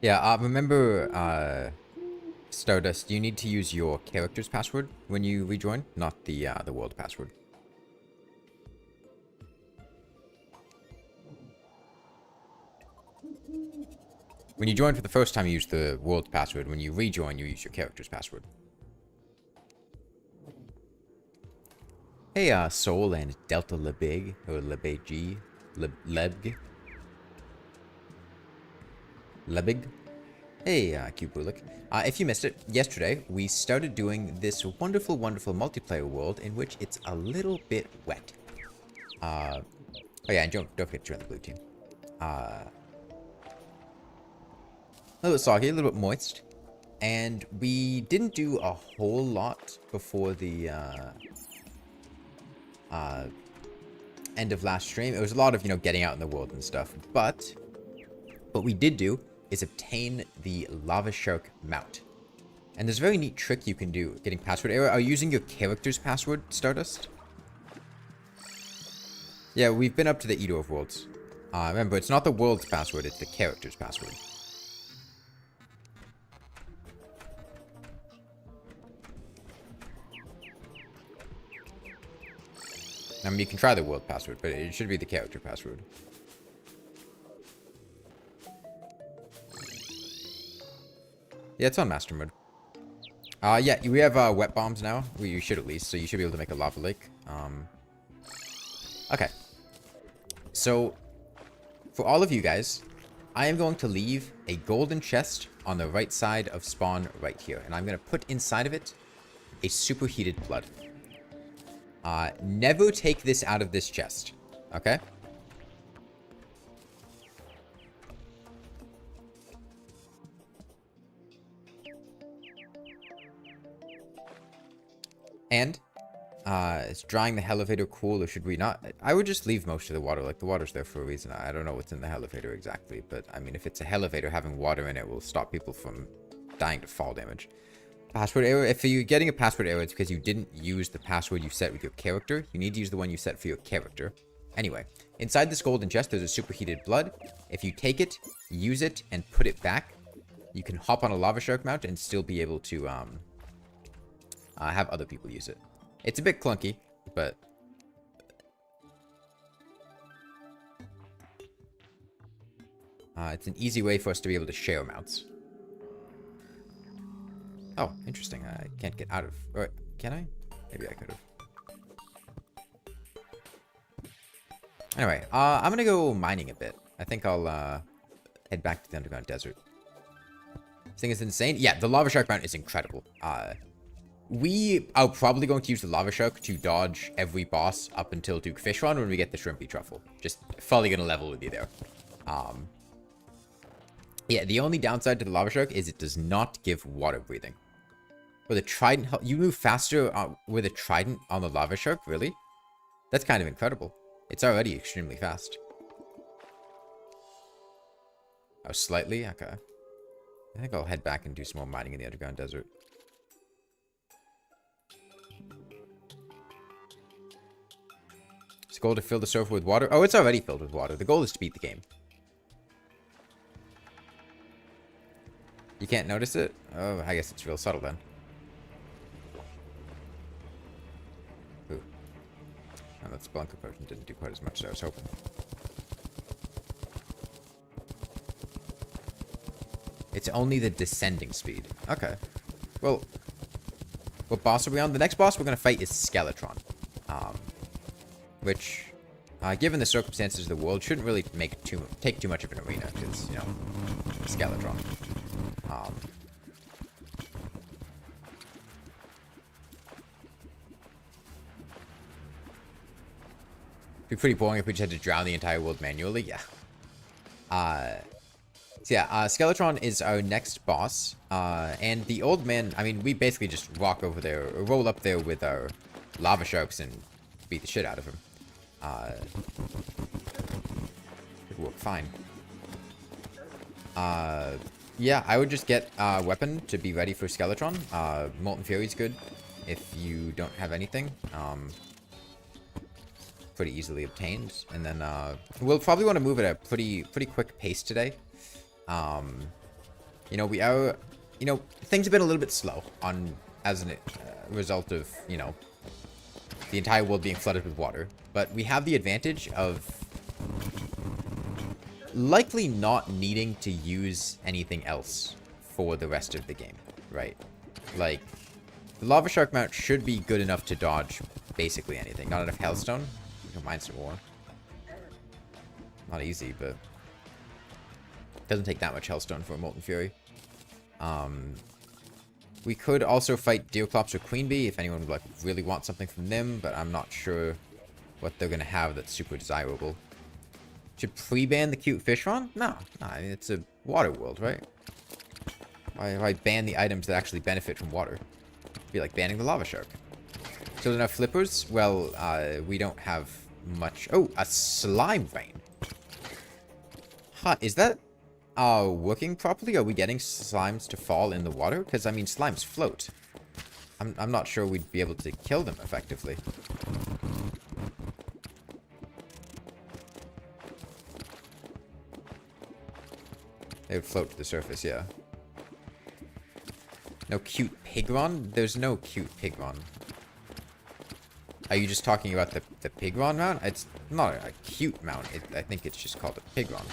Yeah, remember, Stardust, you need to use your character's password when you rejoin, not the world password. When you join for the first time, you use the world password. When you rejoin, you use your character's password. Hey, Soul and Delta Lebig, or Lebeg, Lebg. Lebig. Hey, Kubulik. If you missed it, yesterday we started doing this wonderful, wonderful multiplayer world in which it's a little bit wet. Oh yeah, and don't forget to join the blue team. A little bit soggy, a little bit moist. And we didn't do a whole lot before the end of last stream. It was a lot of, getting out in the world and stuff. But what we did do is obtain the Lava Shark mount. And there's a very neat trick you can do getting password error. Are you using your character's password, Stardust? Yeah, we've been up to the Eater of Worlds. Remember, it's not the world's password, it's the character's password. I mean, you can try the world password, but it should be the character password. Yeah, it's on master mode. Yeah, we have wet bombs now. You should at least, so you should be able to make a lava lake. Okay. So, for all of you guys, I am going to leave a golden chest on the right side of spawn right here. And I'm going to put inside of it a superheated blood. Never take this out of this chest. Okay? And, is drying the elevator cool, or should we not? I would just leave most of the water. Like, the water's there for a reason. I don't know what's in the elevator exactly, but, I mean, if it's a elevator, having water in it will stop people from dying to fall damage. Password error. If you're getting a password error, it's because you didn't use the password you set with your character. You need to use the one you set for your character. Anyway, inside this golden chest, there's a superheated blood. If you take it, use it, and put it back, you can hop on a lava shark mount and still be able to, have other people use it. It's a bit clunky, but it's an easy way for us to be able to share mounts. Oh, interesting. I can't get out of... Or, can I? Maybe I could have. Anyway, I'm gonna go mining a bit. I think I'll head back to the underground desert. This thing is insane. Yeah, the lava shark mount is incredible. We are probably going to use the lava shark to dodge every boss up until Duke Fish Run when we get the shrimpy truffle. Just fully gonna level with you there. Yeah, the only downside to the lava shark is it does not give water breathing. With a trident, you move faster with a trident on the lava shark, really? That's kind of incredible. It's already extremely fast. Oh, slightly? Okay. I think I'll head back and do some more mining in the underground desert. Is the goal to fill the surfer with water? Oh, it's already filled with water. The goal is to beat the game. You can't notice it? Oh, I guess it's real subtle then. Ooh. And that Spelunker potion didn't do quite as much as I was hoping. It's only the descending speed. Okay. Well, what boss are we on? The next boss we're going to fight is Skeletron. Which, given the circumstances of the world, shouldn't really take too much of an arena, because, you know, Skeletron. It'd be pretty boring if we just had to drown the entire world manually. Yeah. So yeah, Skeletron is our next boss. And the old man, I mean, we basically just walk over there, or roll up there with our lava sharks and beat the shit out of him. It worked fine. Yeah, I would just get a weapon to be ready for Skeletron. Molten Fury's good if you don't have anything. Pretty easily obtained. And then we'll probably want to move at a pretty quick pace today. You know, we are, you know, things have been a little bit slow on, as a result of, you know, the entire world being flooded with water. But we have the advantage of likely not needing to use anything else for the rest of the game, right? Like, the lava shark mount should be good enough to dodge basically anything. Not enough hellstone. We can mine some more. Not easy, but doesn't take that much hellstone for a molten fury. We could also fight Deerclops or Queen Bee if anyone would like really want something from them, but I'm not sure what they're gonna have that's super desirable. Should pre-ban the cute fishron? No, I mean, it's a water world, right? Why ban the items that actually benefit from water? It'd be like banning the lava shark. So enough flippers? Well, we don't have much. Oh, a slime rain. Huh, is that working properly? Are we getting slimes to fall in the water? Because, I mean, slimes float. I'm not sure we'd be able to kill them effectively. They would float to the surface, yeah. No cute pigron? There's no cute pigron. Are you just talking about the pigron mount? It's not a cute mount. I think it's just called a pigron.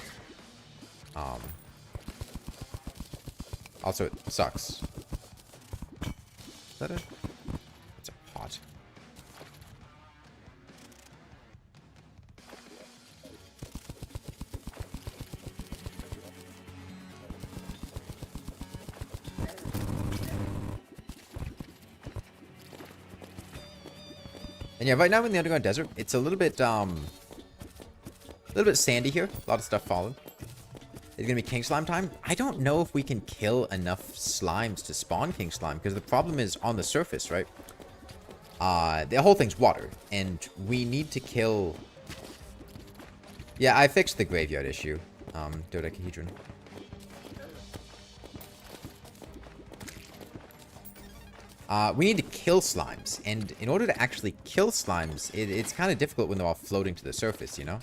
Also, it sucks. Is that it? It's a pot. And yeah, right now in the underground desert, it's a little bit sandy here. A lot of stuff falling. It's gonna be king slime time. I don't know if we can kill enough slimes to spawn king slime, because the problem is on the surface, right? The whole thing's water, and we need to kill... Yeah, I fixed the graveyard issue. Dodecahedron. We need to kill slimes, and in order to actually kill slimes, it's kind of difficult when they're all floating to the surface, you know?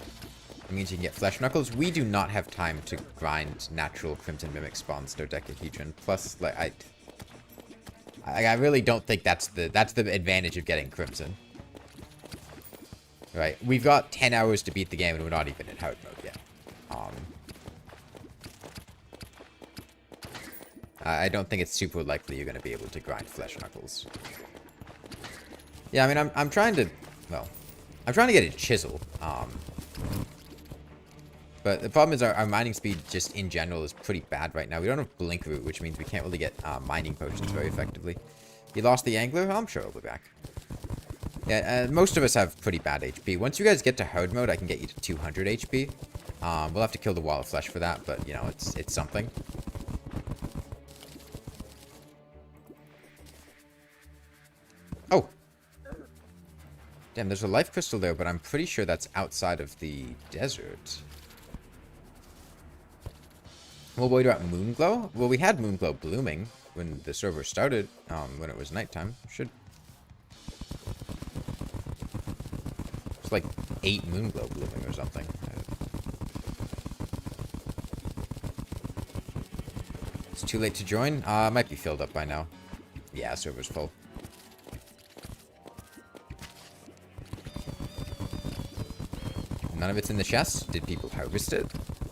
It means you can get flesh knuckles. We do not have time to grind natural crimson mimic spawns dodecahedron. Plus, like, I really don't think that's the advantage of getting crimson. Right, we've got 10 hours to beat the game, and we're not even in hard mode yet. I don't think it's super likely you're going to be able to grind flesh knuckles. Yeah, I mean, I'm trying to, well, I'm trying to get a chisel. But the problem is our mining speed just in general is pretty bad right now. We don't have blink root, which means we can't really get mining potions very effectively. You lost the angler? I'm sure I'll be back. Yeah, most of us have pretty bad HP. Once you guys get to hard mode, I can get you to 200 HP. We'll have to kill the wall of flesh for that, but, you know, it's something. Oh! Damn, there's a life crystal there, but I'm pretty sure that's outside of the desert. Well, worried about Moonglow? Well, we had Moonglow blooming when the server started, when it was nighttime. It's like 8 Moonglow blooming or something. It's too late to join? Might be filled up by now. Yeah, server's full. None of it's in the chest? Did people harvest it?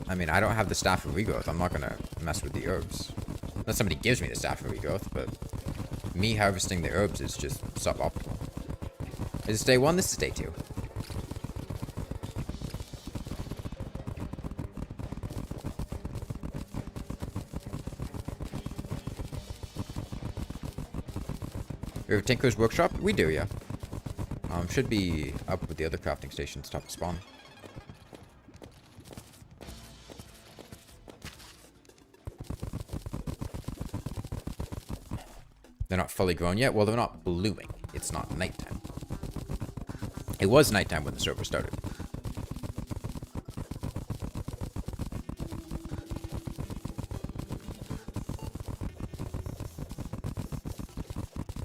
I mean, I don't have the staff of regrowth. I'm not gonna mess with the herbs. Unless somebody gives me the staff of regrowth, but me harvesting the herbs is just suboptimal. Is this day 1? This is day 2. We have a Tinker's Workshop? We do, yeah. Should be up with the other crafting stations top of spawn. They're not fully grown yet? Well, they're not blooming. It's not nighttime. It was nighttime when the server started.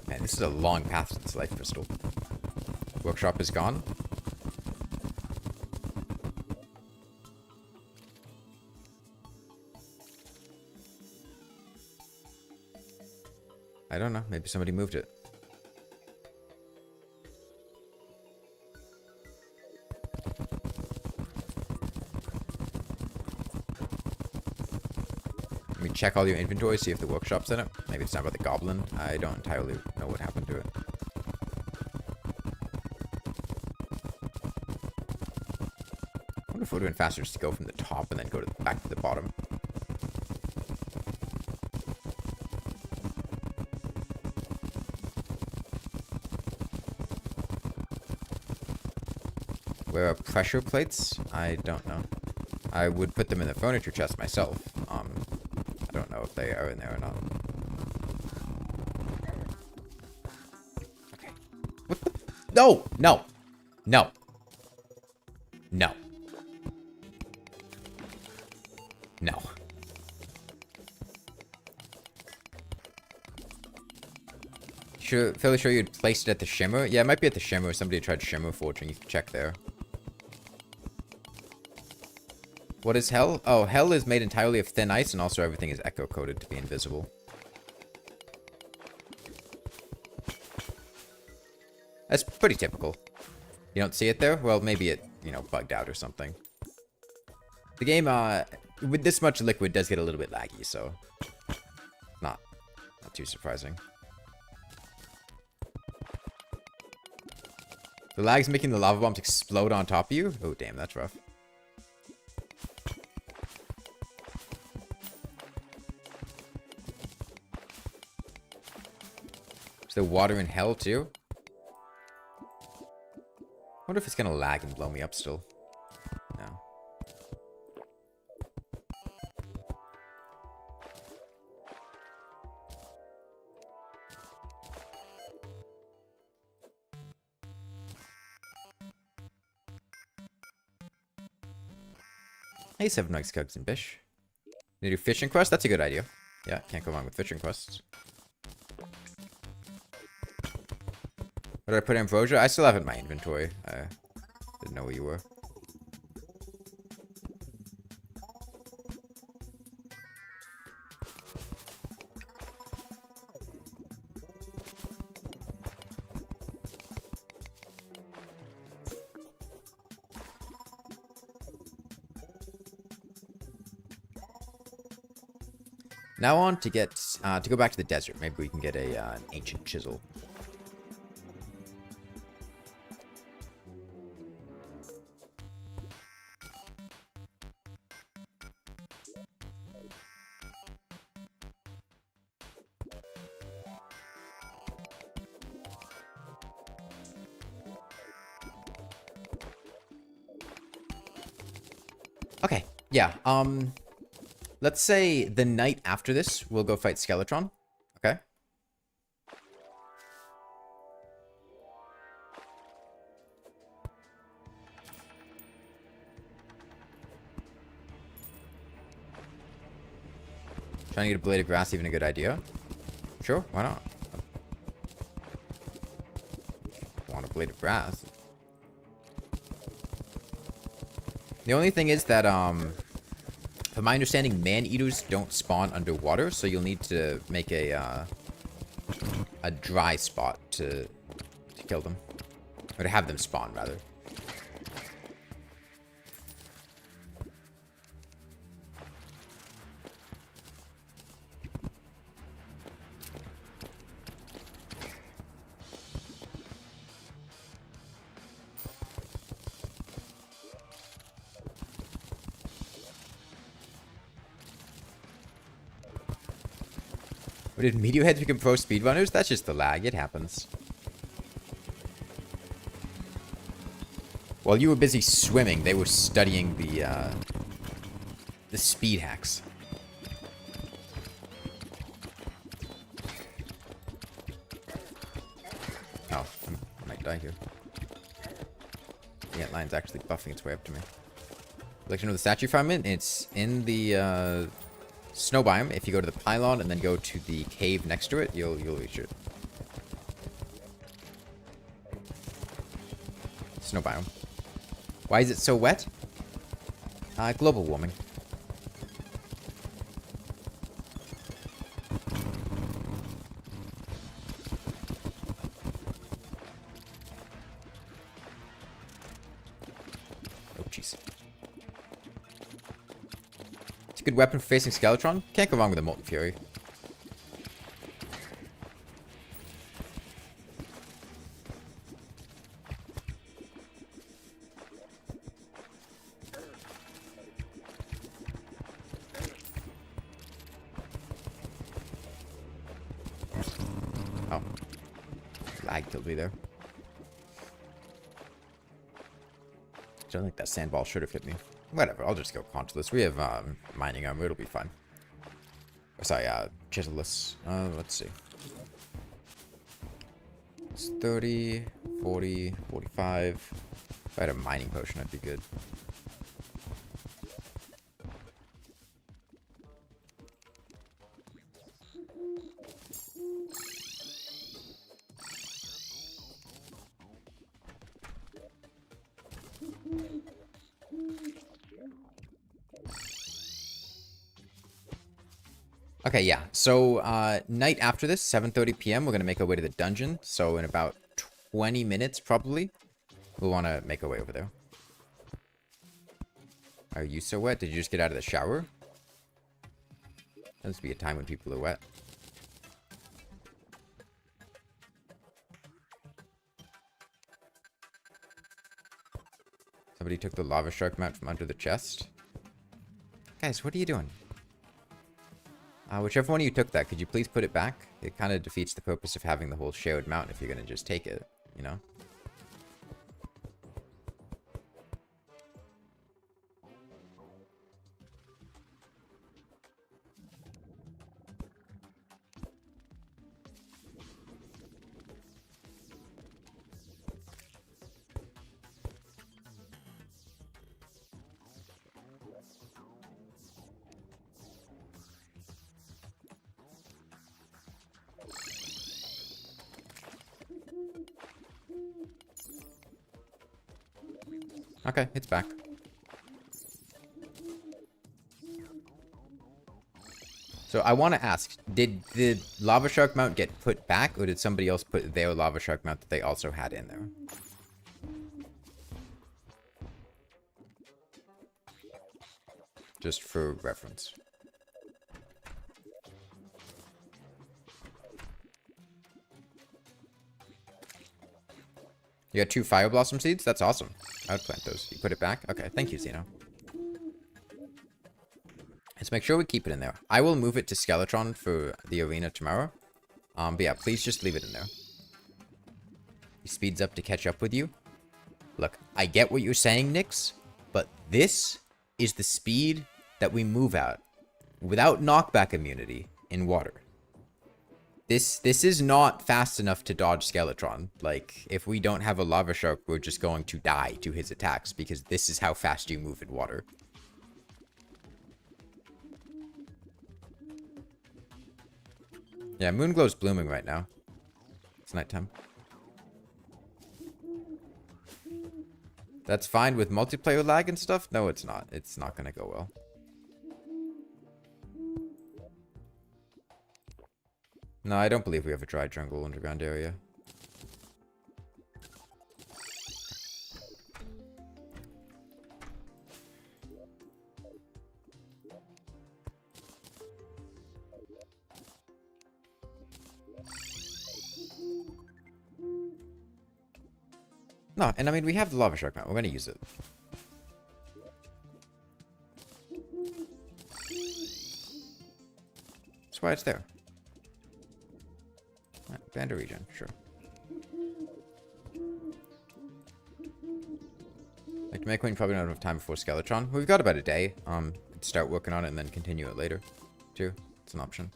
Man, this is a long path to this life crystal. Workshop is gone. I don't know. Maybe somebody moved it. Let me check all your inventory, see if the workshop's in it. Maybe it's not about the goblin. I don't entirely know what happened to it. I wonder if it would have been faster just to go from the top and then go back to the bottom. Where are pressure plates? I don't know. I would put them in the furniture chest myself. I don't know if they are in there or not. Okay. What the? No! No! No! No. No. Fairly sure you'd placed it at the shimmer? Yeah, it might be at the shimmer. Somebody tried shimmer forging. You can check there. What is hell? Oh, hell is made entirely of thin ice, and also everything is echo-coded to be invisible. That's pretty typical. You don't see it there? Well, maybe it, you know, bugged out or something. The game, with this much liquid, does get a little bit laggy, so... Not too surprising. The lag's making the lava bombs explode on top of you? Oh, damn, that's rough. Is there water in hell, too? I wonder if it's gonna lag and blow me up still. No. Hey, 7 Nugs, Cugs, and Bish. You do fishing quest? That's a good idea. Yeah, can't go wrong with fishing quests. What did I put in Ambrosia? I still have it in my inventory. I didn't know where you were. Now on to get to go back to the desert. Maybe we can get an ancient chisel. Okay, yeah, let's say the night after this, we'll go fight Skeletron, okay? Trying to get a blade of grass, even a good idea? Sure, why not? Want a blade of grass. The only thing is that, from my understanding, man-eaters don't spawn underwater, so you'll need to make a dry spot to kill them. Or to have them spawn, rather. What did Meteorheads become pro speedrunners? That's just the lag. It happens. While you were busy swimming, they were studying the speed hacks. Oh, I might die here. The antline's actually buffing its way up to me. Would like to know the statue farm in? It's in the snow biome. If you go to the pylon and then go to the cave next to it, you'll reach it. Snow biome. Why is it so wet? Global warming. jeez. It's a good weapon for facing Skeletron. Can't go wrong with a Molten Fury. Oh. Lag killed me there. I don't think that sandball should have hit me. Whatever, I'll just go Controless. We have mining armor, it'll be fine. Oh, sorry, Chiselless. Let's see. It's 30, 40, 45. If I had a mining potion, I'd be good. Okay, yeah. So, night after this, 7:30 p.m., we're going to make our way to the dungeon. So, in about 20 minutes, probably, we'll want to make our way over there. Are you so wet? Did you just get out of the shower? Tends to be a time when people are wet. Somebody took the lava shark mount from under the chest. Guys, what are you doing? Whichever one of you took that, could you please put it back? It kind of defeats the purpose of having the whole shared mount if you're going to just take it, you know? Okay, it's back. So I want to ask, did the lava shark mount get put back, or did somebody else put their lava shark mount that they also had in there? Just for reference. You got 2 fire blossom seeds? That's awesome. I would plant those. You put it back? Okay, thank you, Xeno. Let's make sure we keep it in there. I will move it to Skeletron for the arena tomorrow. But yeah, please just leave it in there. He speeds up to catch up with you. Look, I get what you're saying, Nyx, but this is the speed that we move at without knockback immunity in water. This is not fast enough to dodge Skeletron. Like, if we don't have a lava shark, we're just going to die to his attacks, because this is how fast you move in water. Yeah, Moonglow's blooming right now. It's nighttime. That's fine with multiplayer lag and stuff? No, it's not. It's not gonna go well. No, I don't believe we have a dry jungle underground area. No, and I mean, we have the lava shark now. We're gonna use it. That's why it's there. Band regen, sure. Like to make one, probably not enough time before Skeletron. We've got about a day. Could start working on it and then continue it later, too. It's an option.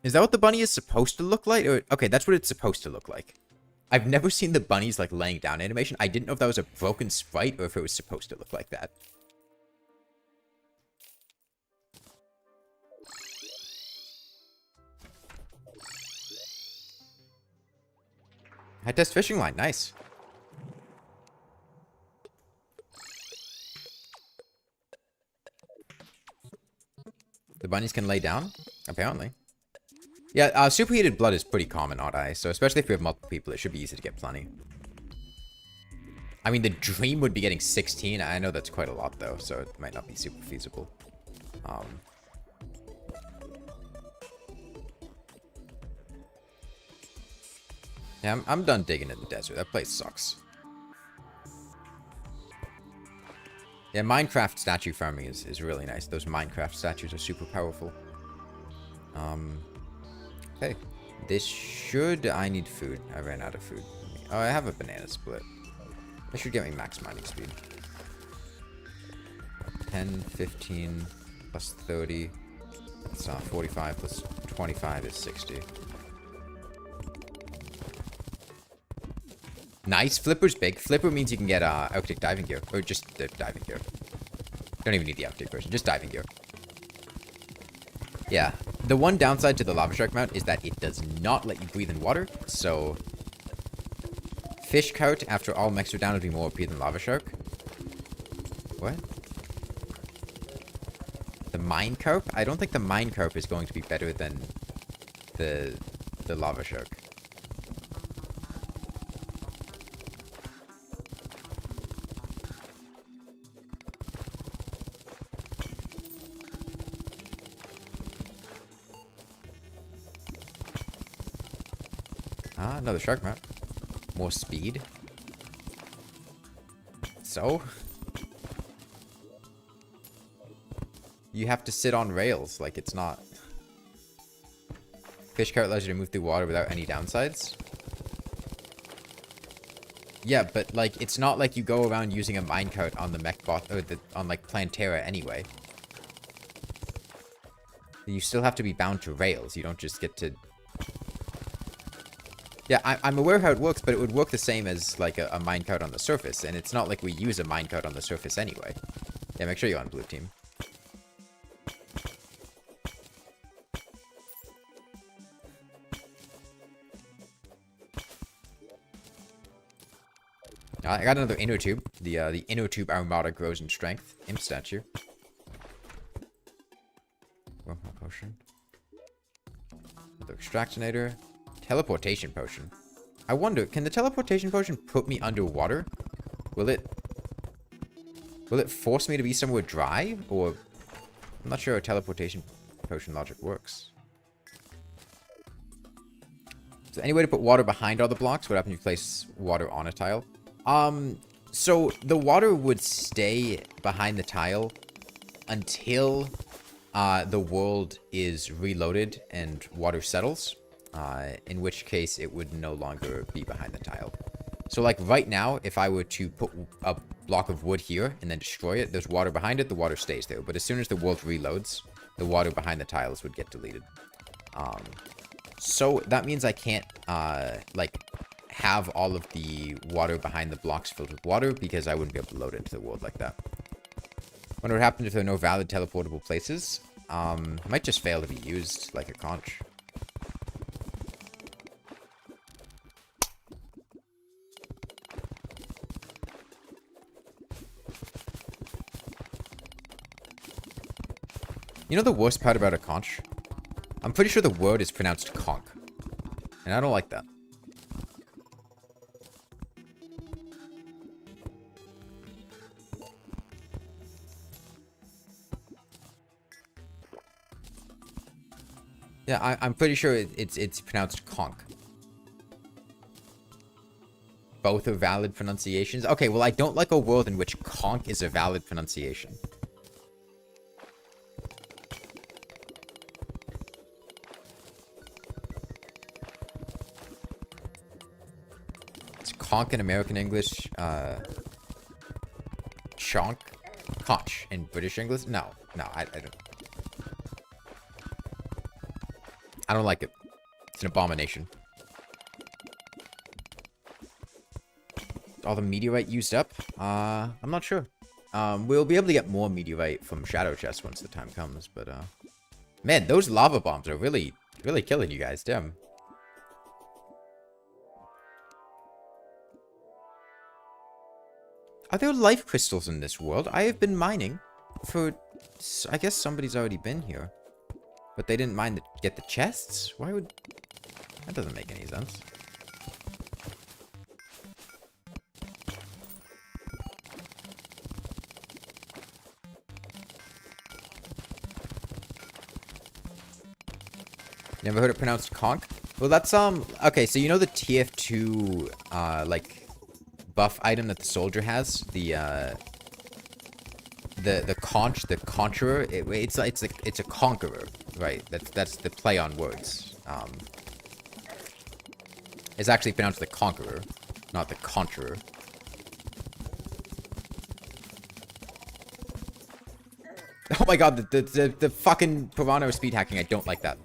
Is that what the bunny is supposed to look like? Or, okay, that's what it's supposed to look like. I've never seen the bunnies like laying down animation. I didn't know if that was a broken sprite or if it was supposed to look like that. High test fishing line, nice. The bunnies can lay down, apparently. Yeah, superheated blood is pretty common, odd eye. So especially if you have multiple people, it should be easy to get plenty. I mean, the dream would be getting 16. I know that's quite a lot, though, so it might not be super feasible. Yeah, I'm done digging in the desert. That place sucks. Yeah, Minecraft statue farming is really nice. Those Minecraft statues are super powerful. Okay. This should... I need food. I ran out of food. Oh, I have a banana split. That should get me max mining speed. 10, 15, plus 30. That's 45 plus 25 is 60. Nice. Flipper's big. Flipper means you can get Arctic diving gear. Or just the diving gear. Don't even need the Arctic version. Just diving gear. Yeah. The one downside to the lava shark mount is that it does not let you breathe in water. So, fish cart after all mechs are down would be more OP than lava shark. What? The mine carp? I don't think the mine carp is going to be better than the lava shark. Another shark mount. More speed. So? You have to sit on rails, like it's not... Fish cart allows you to move through water without any downsides. Yeah, but like, it's not like you go around using a minecart on the mech bot, or on like Plantera anyway. You still have to be bound to rails, you don't just get to... Yeah, I'm aware how it works, but it would work the same as, like, a minecart on the surface, and it's not like we use a minecart on the surface anyway. Yeah, make sure you're on blue team. I got another inner tube. The inner tube armada grows in strength. Imp statue. Oh, my potion. Another extractinator. Teleportation potion. I wonder, can the teleportation potion put me underwater? Will it force me to be somewhere dry? Or... I'm not sure how teleportation potion logic works. Is there any way to put water behind all the blocks? What happens if you place water on a tile? So the water would stay behind the tile until the world is reloaded and water settles. In which case it would no longer be behind the tile. So like right now, if I were to put a block of wood here and then destroy it, there's water behind it, the water stays there. But as soon as the world reloads, the water behind the tiles would get deleted. So that means I can't like have all of the water behind the blocks filled with water because I wouldn't be able to load it into the world like that. Wonder what happens if there are no valid teleportable places. It might just fail to be used like a conch. You know the worst part about a conch? I'm pretty sure the word is pronounced conch. And I don't like that. Yeah, I'm pretty sure it's pronounced conch. Both are valid pronunciations? Okay, well I don't like a world in which conch is a valid pronunciation. Conch in American English, chonk, conch in British English. No, I don't like it. It's an abomination. All the meteorite used up? I'm not sure. We'll be able to get more meteorite from Shadow Chest once the time comes, but man, those lava bombs are really killing you guys. Damn. Are there life crystals in this world? I have been mining for... I guess somebody's already been here. But they didn't mind to get the chests? Why would... That doesn't make any sense. Never heard it pronounced conch? Well, that's, okay, so you know the TF2, like, buff item that the soldier has? The conch, the conqueror? It's a conqueror, right? That's the play on words. It's actually pronounced the conqueror, not the conqueror. Oh my god, the fucking piranha speed hacking, I don't like that.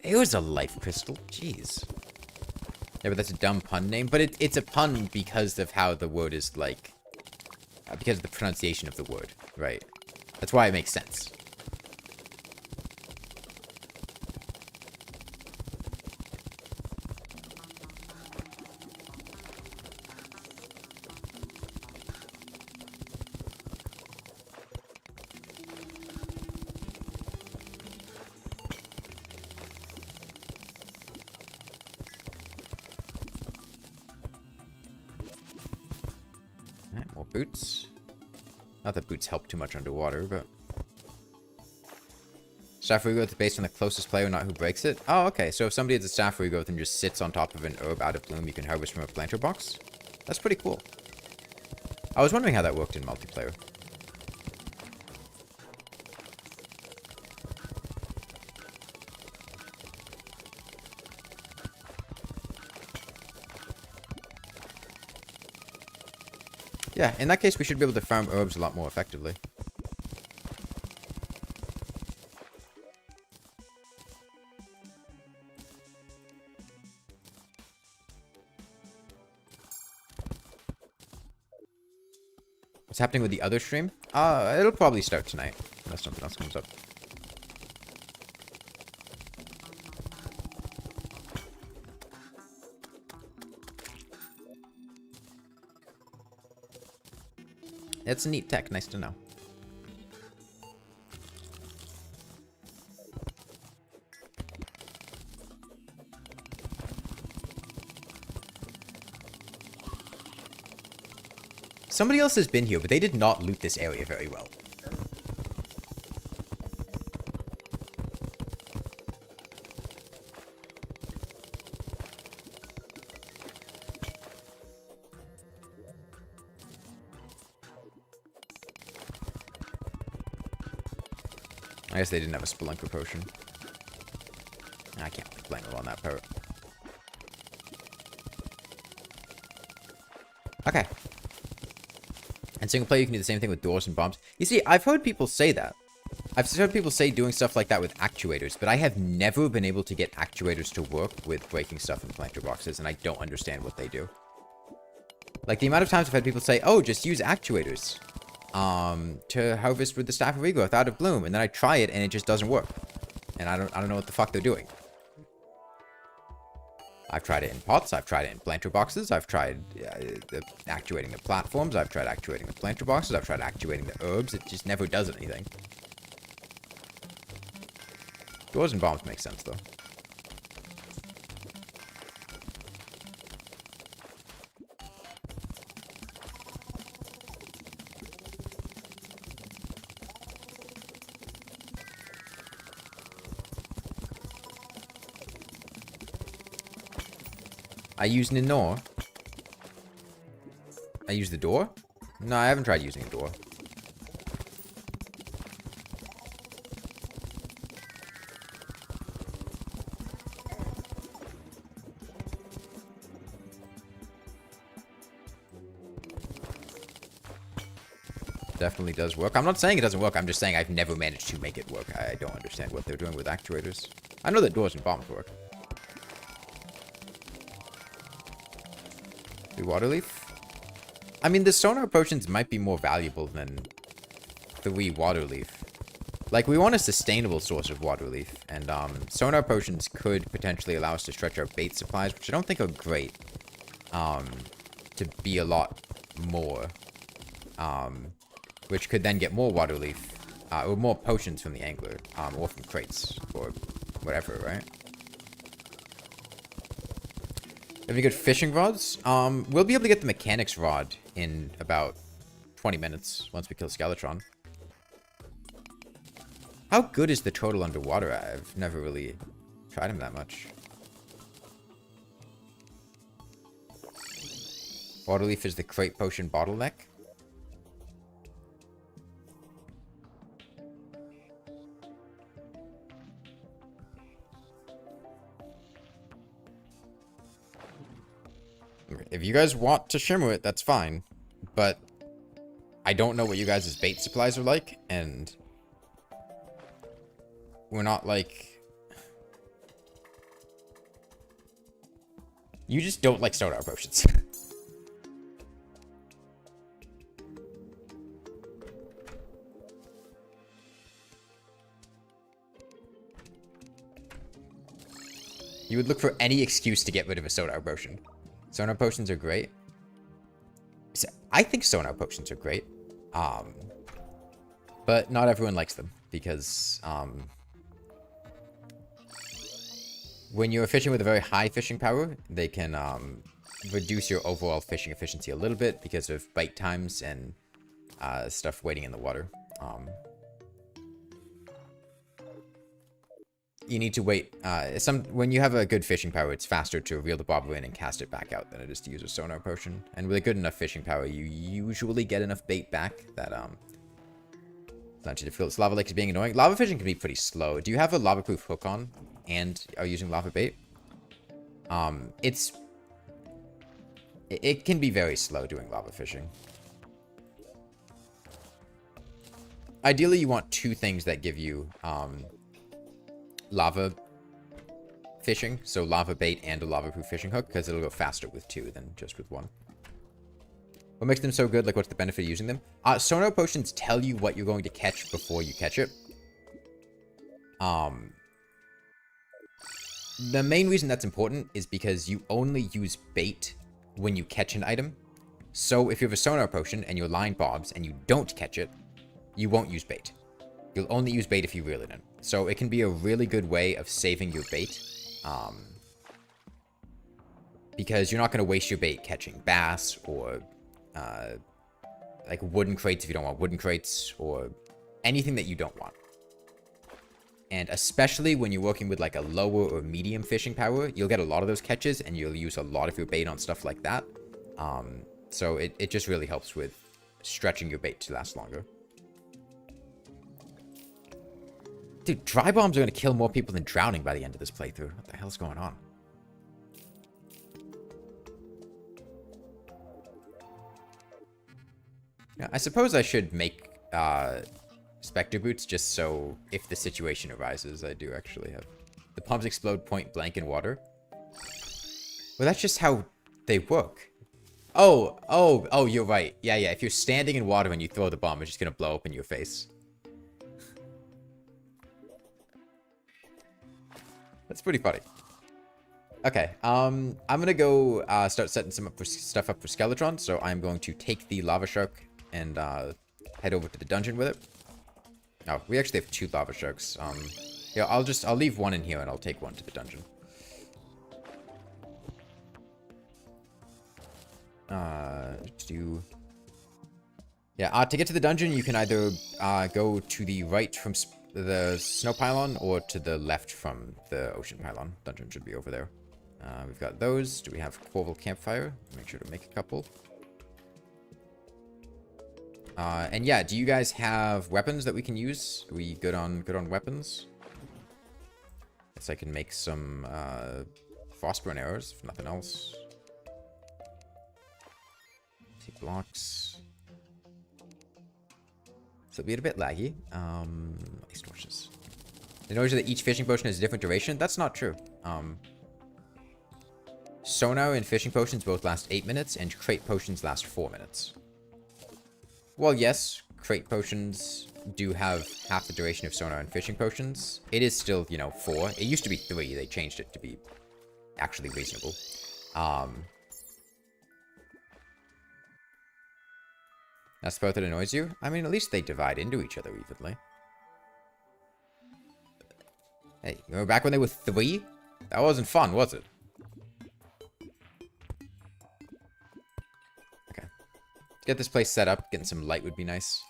It was a life crystal. Jeez. Yeah, but that's a dumb pun name. But it's a pun because of how the word is, like... because of the pronunciation of the word, right? That's why it makes sense. Boots. Not that boots help too much underwater, but... Staff regrowth based on the closest player, not who breaks it? Oh, okay. So if somebody has a staff regrowth and just sits on top of an herb out of bloom, you can harvest from a planter box? That's pretty cool. I was wondering how that worked in multiplayer. Yeah, in that case, we should be able to farm herbs a lot more effectively. What's happening with the other stream? It'll probably start tonight, unless something else comes up. It's a neat tech, nice to know. Somebody else has been here, but they did not loot this area very well. I guess they didn't have a Spelunker potion. I can't really blame them on that part. Okay. And single player, you can do the same thing with doors and bombs. You see, I've heard people say that. I've heard people say doing stuff like that with actuators, but I have never been able to get actuators to work with breaking stuff in planter boxes, and I don't understand what they do. Like, the amount of times I've had people say, oh, just use actuators. To harvest with the staff of regrowth out of bloom, and then I try it and it just doesn't work, and I don't know what the fuck they're doing. I've tried it in pots, I've tried it in planter boxes, I've tried actuating the platforms, I've tried actuating the planter boxes, I've tried actuating the herbs. It just never does anything. Doors and bombs make sense though. I use Ninor. I use the door? No, I haven't tried using a door. Definitely does work. I'm not saying it doesn't work. I'm just saying I've never managed to make it work. I don't understand what they're doing with actuators. I know that doors and bombs work. The water leaf? I mean, the sonar potions might be more valuable than 3 water leaf. Like, we want a sustainable source of water leaf, and sonar potions could potentially allow us to stretch our bait supplies, which I don't think are great, to be a lot more, which could then get more water leaf, or more potions from the angler, or from crates, or whatever, right? Have any good fishing rods? We'll be able to get the mechanics rod in about 20 minutes once we kill Skeletron. How good is the turtle underwater? I've never really tried him that much. Waterleaf is the crate potion bottleneck. If you guys want to shimmer it, that's fine. But I don't know what you guys' bait supplies are like, and we're not like... You just don't like sonar potions. You would look for any excuse to get rid of a sonar potion. Sonar potions are great. I think sonar potions are great. But not everyone likes them because when you're fishing with a very high fishing power, they can reduce your overall fishing efficiency a little bit because of bite times and stuff waiting in the water. You need to wait. When you have a good fishing power, it's faster to reel the bobber in and cast it back out than it is to use a sonar potion. And with a good enough fishing power, you usually get enough bait back that it's not too difficult. This lava lake is being annoying. Lava fishing can be pretty slow. Do you have a lava-proof hook on and are using lava bait? It can be very slow doing lava fishing. Ideally, you want 2 things that give you lava fishing, so lava bait and a lava-proof fishing hook, because it'll go faster with 2 than just with 1. What makes them so good? Like, what's the benefit of using them? Sonar potions tell you what you're going to catch before you catch it. The main reason that's important is because you only use bait when you catch an item. So if you have a sonar potion and your line bobs and you don't catch it, you won't use bait. You'll only use bait if you reel it in. So it can be a really good way of saving your bait. Because you're not going to waste your bait catching bass or like wooden crates if you don't want wooden crates or anything that you don't want. And especially when you're working with like a lower or medium fishing power, you'll get a lot of those catches and you'll use a lot of your bait on stuff like that. So it just really helps with stretching your bait to last longer. Dude, dry bombs are going to kill more people than drowning by the end of this playthrough. What the hell's going on? Yeah, I suppose I should make Spectre boots just so if the situation arises, I do actually have... The bombs explode point blank in water. Well, that's just how they work. Oh, you're right. Yeah, if you're standing in water and you throw the bomb, it's just going to blow up in your face. That's pretty funny. Okay, I'm gonna go start setting some stuff up for Skeletron. So I'm going to take the lava shark and head over to the dungeon with it. Oh, we actually have 2 lava sharks. Yeah, I'll leave 1 in here and I'll take 1 to the dungeon. To get to the dungeon, you can either go to the right from the snow pylon or to the left from the ocean pylon. Dungeon should be over there. We've got those. Do we have Corval campfire? Make sure to make a couple. And yeah, do you guys have weapons that we can use? Are we good on weapons? Guess I can make some frostburn arrows, if nothing else. Take blocks. So it'll be a bit laggy. Ice torches. The noise that each fishing potion has a different duration? That's not true. Sonar and fishing potions both last 8 minutes, and crate potions last 4 minutes. Well, yes, crate potions do have half the duration of sonar and fishing potions. It is still, you know, 4. It used to be 3. They changed it to be actually reasonable. That's both that annoys you? I mean, at least they divide into each other evenly. Hey, you remember back when they were 3? That wasn't fun, was it? Okay. Get this place set up. Getting some light would be nice.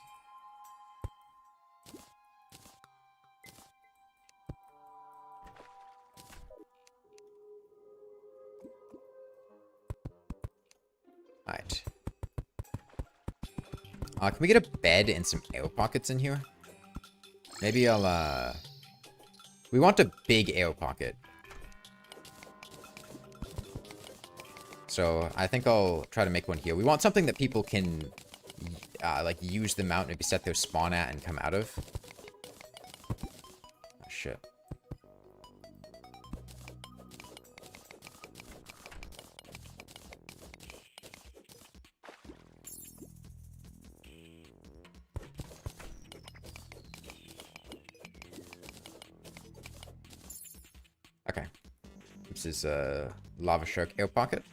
Alright. Can we get a bed and some air pockets in here? Maybe I'll, we want a big air pocket. So, I think I'll try to make one here. We want something that people can, like, use the mount, maybe set their spawn at and come out of. Oh, shit. Okay. This is a lava shark air pocket.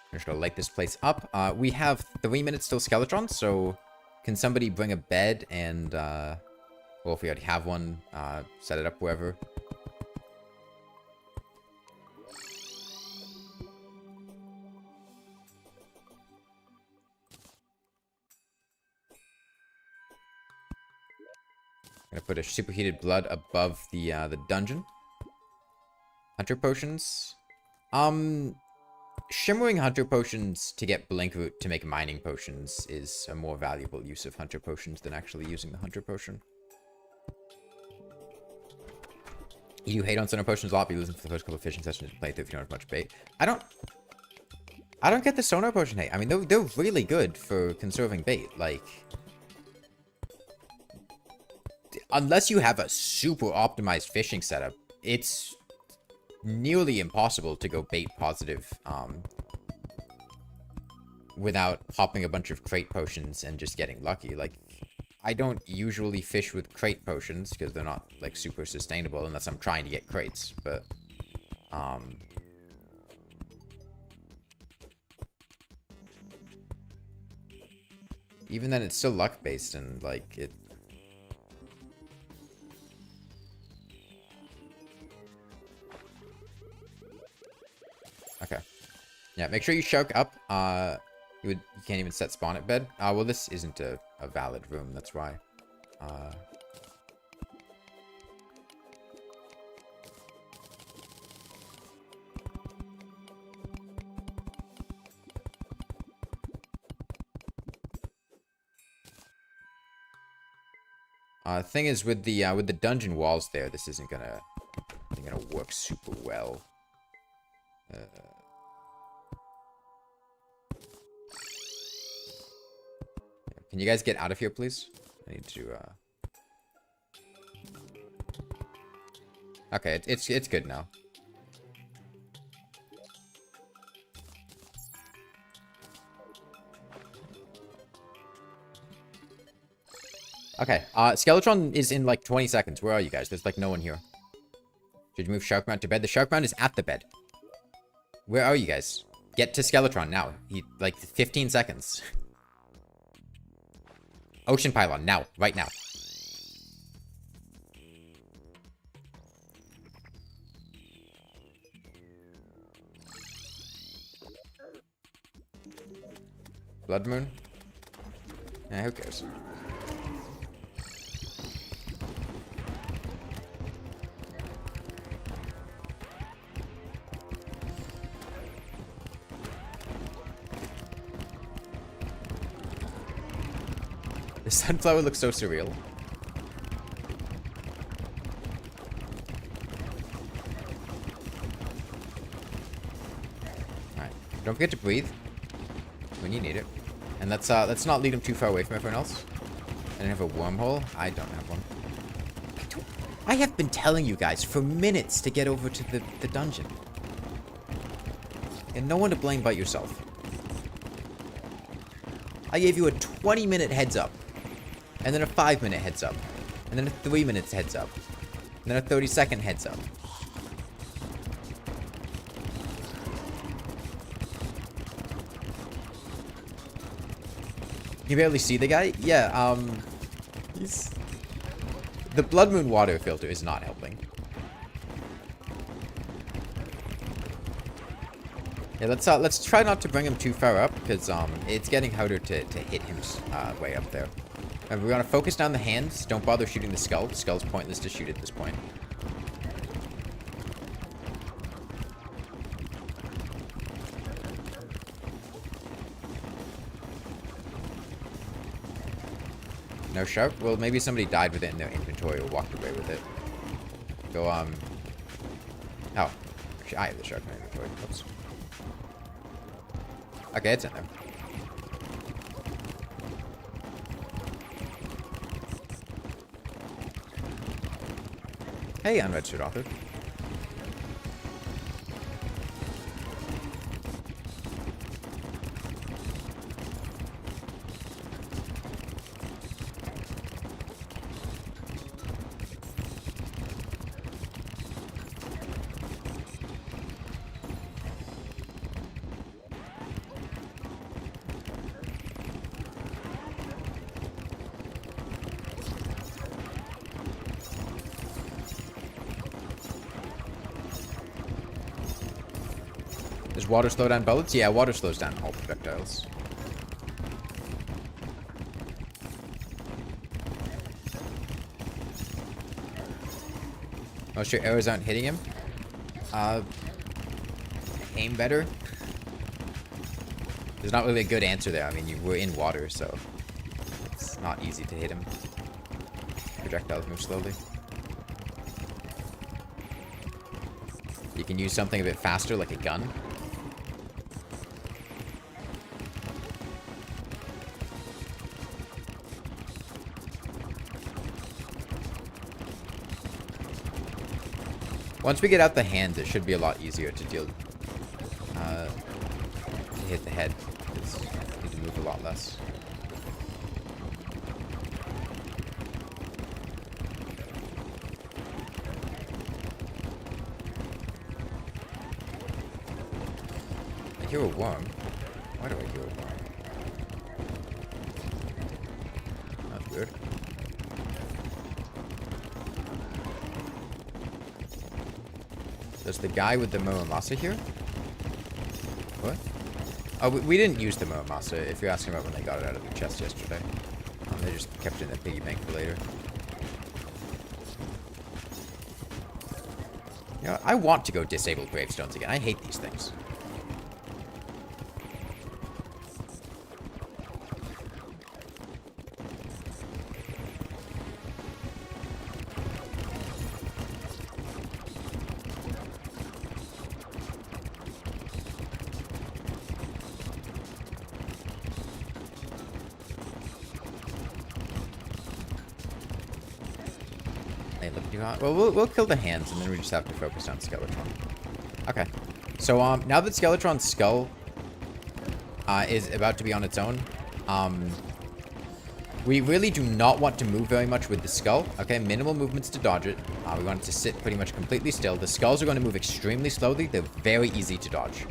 I'm just gonna light this place up. We have 3 minutes till Skeletron, so can somebody bring a bed and, well, if we already have one, set it up wherever. Gonna put a superheated blood above the dungeon. Hunter potions. Shimmering hunter potions to get blink root to make mining potions is a more valuable use of hunter potions than actually using the hunter potion. You hate on sonar potions a lot, but you lose them for the first couple of fishing sessions to play through if you don't have much bait. I don't get the sonar potion hate. I mean, they're really good for conserving bait. Like, unless you have a super optimized fishing setup, it's nearly impossible to go bait positive without popping a bunch of crate potions and just getting lucky. Like, I don't usually fish with crate potions because they're not, like, super sustainable unless I'm trying to get crates, but even then it's still luck based and, like, it. Okay. Yeah, make sure you choke up. You can't even set spawn at bed. Well, this isn't a valid room, that's why. Thing is, with the dungeon walls there, this isn't gonna work super well. Can you guys get out of here, please? I need to, Okay, it's good now. Okay, Skeletron is in, like, 20 seconds. Where are you guys? There's, like, no one here. Should you move Shark Mount to bed? The Shark Mount is at the bed. Where are you guys? Get to Skeletron now. Like, 15 seconds. Ocean Pylon, now. Right now. Blood Moon? Yeah, who cares? The sunflower looks so surreal. Alright. Don't forget to breathe when you need it. And let's not lead him too far away from everyone else. I don't have a wormhole. I don't have one. I have been telling you guys for minutes to get over to the dungeon. And no one to blame but yourself. I gave you a 20-minute heads up. And then a 5-minute heads up. And then a 3 minutes heads up. And then a 30-second heads up. You barely see the guy? Yeah, he's... The Blood Moon water filter is not helping. Yeah, let's try not to bring him too far up, because it's getting harder to hit him way up there. And we want to focus down the hands. Don't bother shooting the skull. The skull's pointless to shoot at this point. No shark? Well, maybe somebody died with it in their inventory or walked away with it. Go, Oh. Actually, I have the shark in my inventory. Oops. Okay, it's in there. Hey, unregistered author. Does water slow down bullets? Yeah, water slows down all projectiles. Most your arrows aren't hitting him. Aim better. There's not really a good answer there. I mean, you were in water, so it's not easy to hit him. Projectiles move slowly. You can use something a bit faster, like a gun. Once we get out the hands, it should be a lot easier to deal, to hit the head. Because you need to move a lot less. I hear a worm. Why do I hear a worm? That's weird. There's the guy with the Muramasa here. What? Oh, we didn't use the Muramasa, if you're asking about when they got it out of the chest yesterday. They just kept it in the piggy bank for later. You know, I want to go disable gravestones again. I hate these things. Well, we'll kill the hands, and then we just have to focus on Skeletron. Okay. So, now that Skeletron's skull is about to be on its own, we really do not want to move very much with the skull. Okay, minimal movements to dodge it. We want it to sit pretty much completely still. The skulls are going to move extremely slowly. They're very easy to dodge.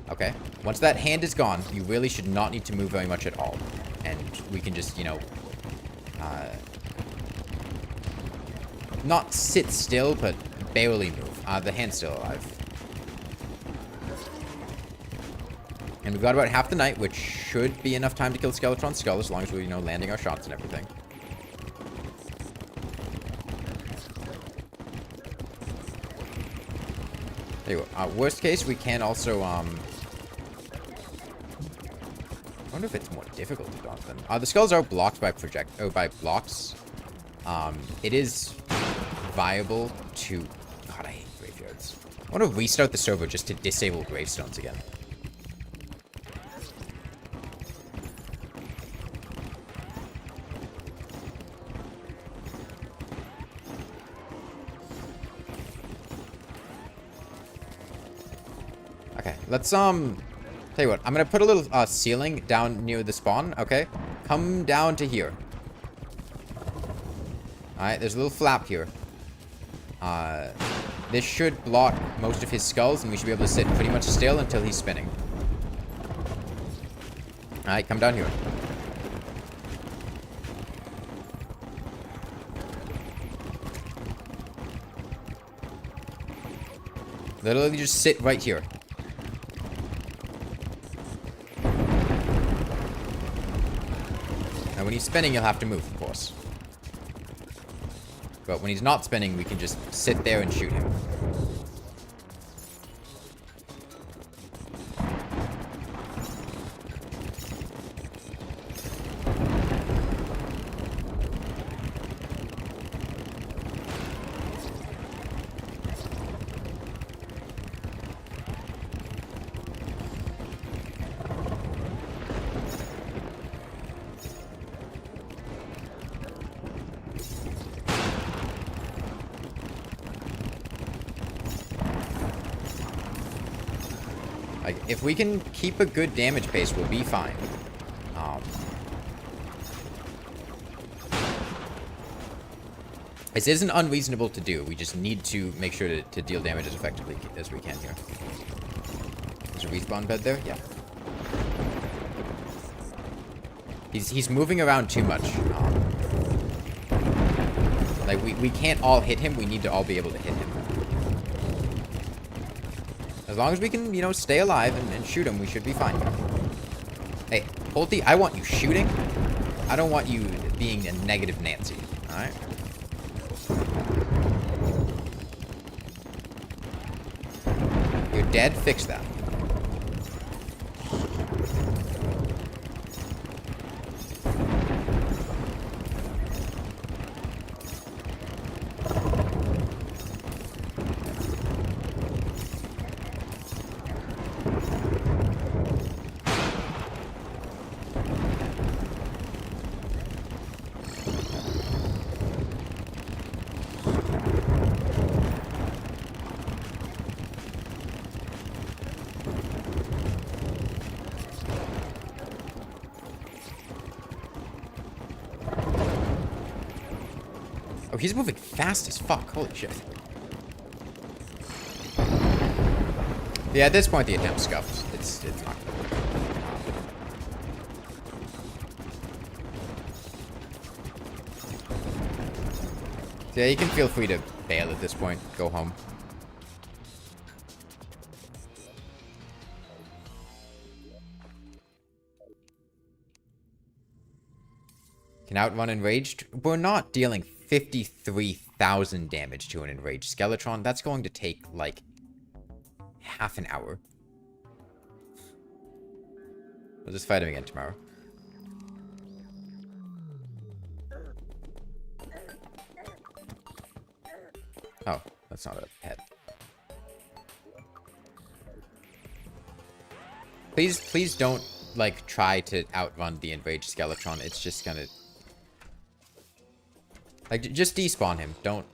Okay? Once that hand is gone, you really should not need to move very much at all. And we can just, you know, not sit still, but barely move. The hand's still alive. And we've got about half the night, which should be enough time to kill Skeletron's skull, as long as we're, you know, landing our shots and everything. There you go. Worst case, we can also, I wonder if it's more difficult to dodge them. The skulls are blocked by by blocks. It is viable to... God, I hate graveyards. I want to restart the server just to disable gravestones again. Let's, tell you what. I'm gonna put a little, ceiling down near the spawn, okay? Come down to here. Alright, there's a little flap here. This should block most of his skulls, and we should be able to sit pretty much still until he's spinning. Alright, come down here. Literally just sit right here. Now when he's spinning, you'll have to move, of course. But when he's not spinning, we can just sit there and shoot him. Like, if we can keep a good damage pace, we'll be fine. This isn't unreasonable to do. We just need to make sure to deal damage as effectively as we can here. There's a respawn bed there? Yeah. He's moving around too much. Like, we can't all hit him. We need to all be able to hit him. As long as we can, you know, stay alive and shoot him, we should be fine. Hey, Holty, I want you shooting. I don't want you being a negative Nancy. Alright? You're dead? Fix that. Oh, he's moving fast as fuck. Holy shit. Yeah, at this point, the attempt's scuffed. It's not gonna work. So yeah, you can feel free to bail at this point. Go home. Can outrun enraged. We're not dealing 53,000 damage to an enraged Skeletron. That's going to take, like, half an hour. We'll just fight him again tomorrow. Oh, that's not a pet. Please don't, like, try to outrun the enraged Skeletron. It's just gonna... Like, just despawn him. Don't...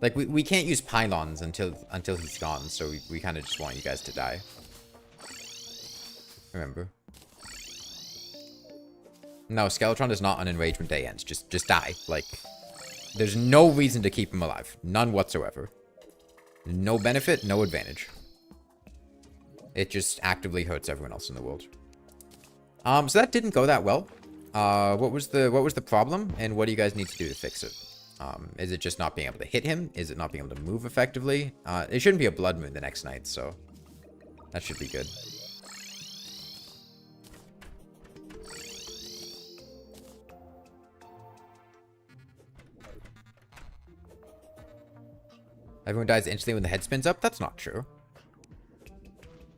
Like, we can't use pylons until he's gone, so we kind of just want you guys to die. Remember. No, Skeletron is not an enraged when day ends. Just die. Like, there's no reason to keep him alive. None whatsoever. No benefit, no advantage. It just actively hurts everyone else in the world. So that didn't go that well. What was the problem, and what do you guys need to do to fix it? Is it just not being able to hit him? Is it not being able to move effectively? It shouldn't be a blood moon the next night, so that should be good. Everyone dies instantly when the head spins up? That's not true.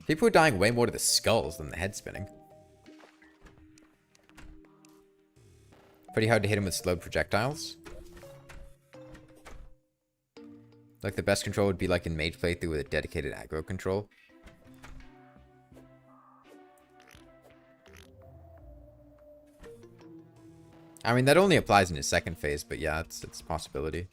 People are dying way more to the skulls than the head spinning. Pretty hard to hit him with slowed projectiles. Like, the best control would be like in Mage playthrough with a dedicated aggro control. I mean, that only applies in his second phase, but yeah, it's a possibility.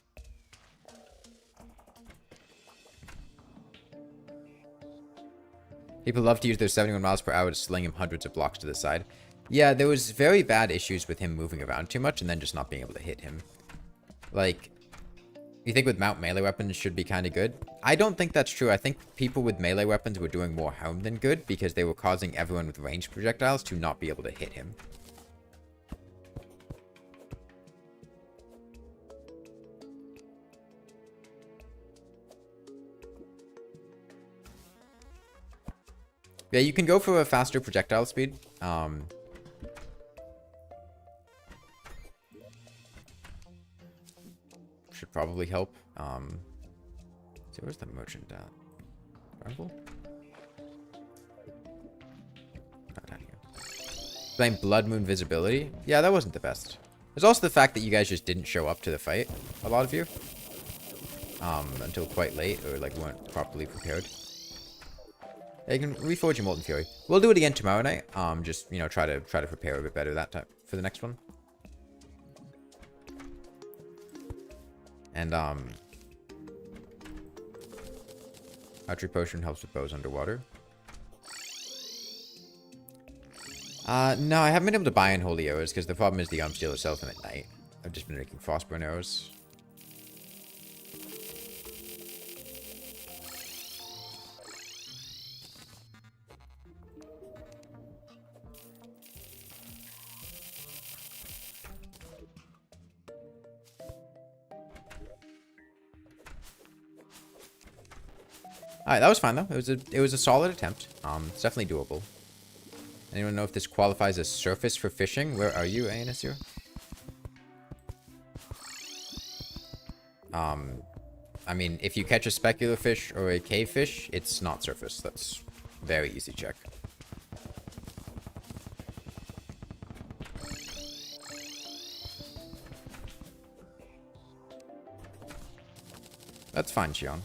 People love to use their 71 miles per hour to sling him hundreds of blocks to the side. Yeah, there was very bad issues with him moving around too much and then just not being able to hit him. Like, you think with mount melee weapons should be kind of good? I don't think that's true. I think people with melee weapons were doing more harm than good because they were causing everyone with ranged projectiles to not be able to hit him. Yeah, you can go for a faster projectile speed. Should probably help. So where's the merchant at? Rumble? Not down here. Blame Blood Moon visibility. Yeah, that wasn't the best. There's also the fact that you guys just didn't show up to the fight. A lot of you. Until quite late, or like weren't properly prepared. Yeah, you can reforge your Molten Fury. We'll do it again tomorrow night. Just, you know, try to prepare a bit better that time for the next one. And Archery Potion helps with bows underwater. No, I haven't been able to buy Unholy Arrows because the problem is the Arm Stealer sells them at night. I've just been making Frostburn Arrows. Alright, that was fine though. It was a solid attempt. It's definitely doable. Anyone know if this qualifies as surface for fishing? Where are you, ANSU? I mean, if you catch a specular fish or a cave fish, it's not surface. That's very easy check. That's fine, Xion.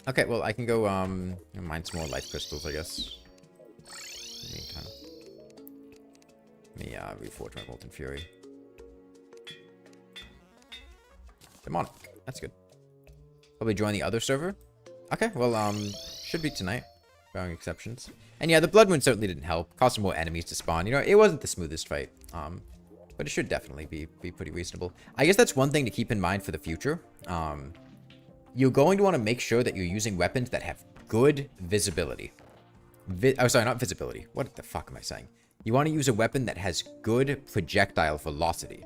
Okay, well, I can go, mine some more life crystals, I guess. In the meantime. Let me, reforge my Molten Fury. Demonic. That's good. Probably join the other server. Okay, well, should be tonight. Barring exceptions. And yeah, the Blood Moon certainly didn't help. Caused some more enemies to spawn. You know, it wasn't the smoothest fight. But it should definitely be pretty reasonable. I guess that's one thing to keep in mind for the future. You're going to want to make sure that you're using weapons that have good visibility. Oh, sorry, not visibility. What the fuck am I saying? You want to use a weapon that has good projectile velocity.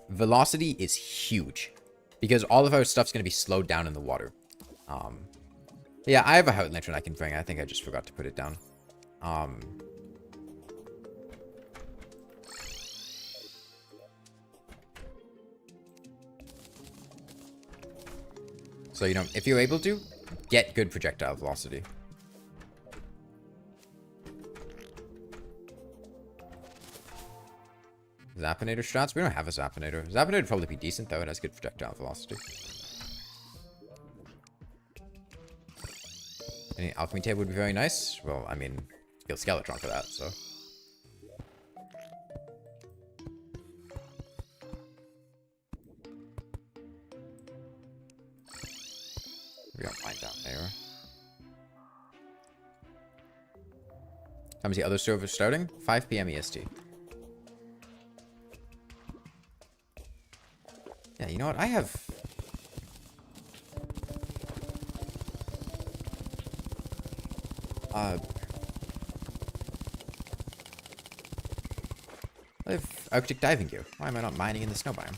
Velocity is huge. Because all of our stuff's going to be slowed down in the water. Yeah, I have a Heart Lantern I can bring. I think I just forgot to put it down. So, you know, if you're able to, get good projectile velocity. Zappinator strats? We don't have a Zappinator. Zappinator would probably be decent, though. It has good projectile velocity. Any alchemy table would be very nice. Well, I mean, kill Skeletron for that, so. We got mine down there. Time is the other server starting? 5 p.m. EST. Yeah, you know what? I have... I have Arctic diving gear. Why am I not mining in the snow biome?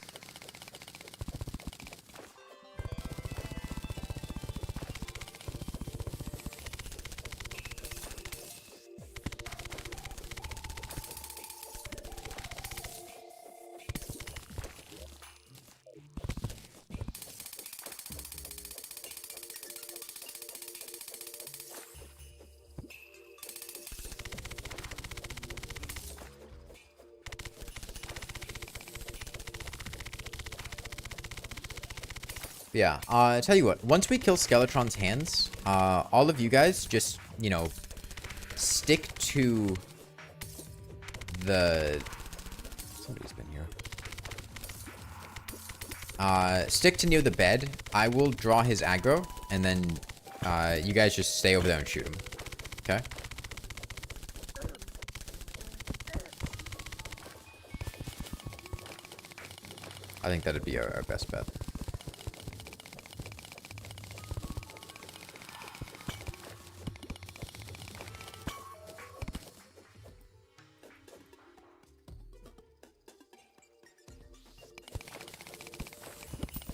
Yeah, I tell you what, once we kill Skeletron's hands, all of you guys just you know, stick to the... Somebody's been here. Stick to near the bed. I will draw his aggro, and then you guys just stay over there and shoot him. Okay? I think that'd be our best bet.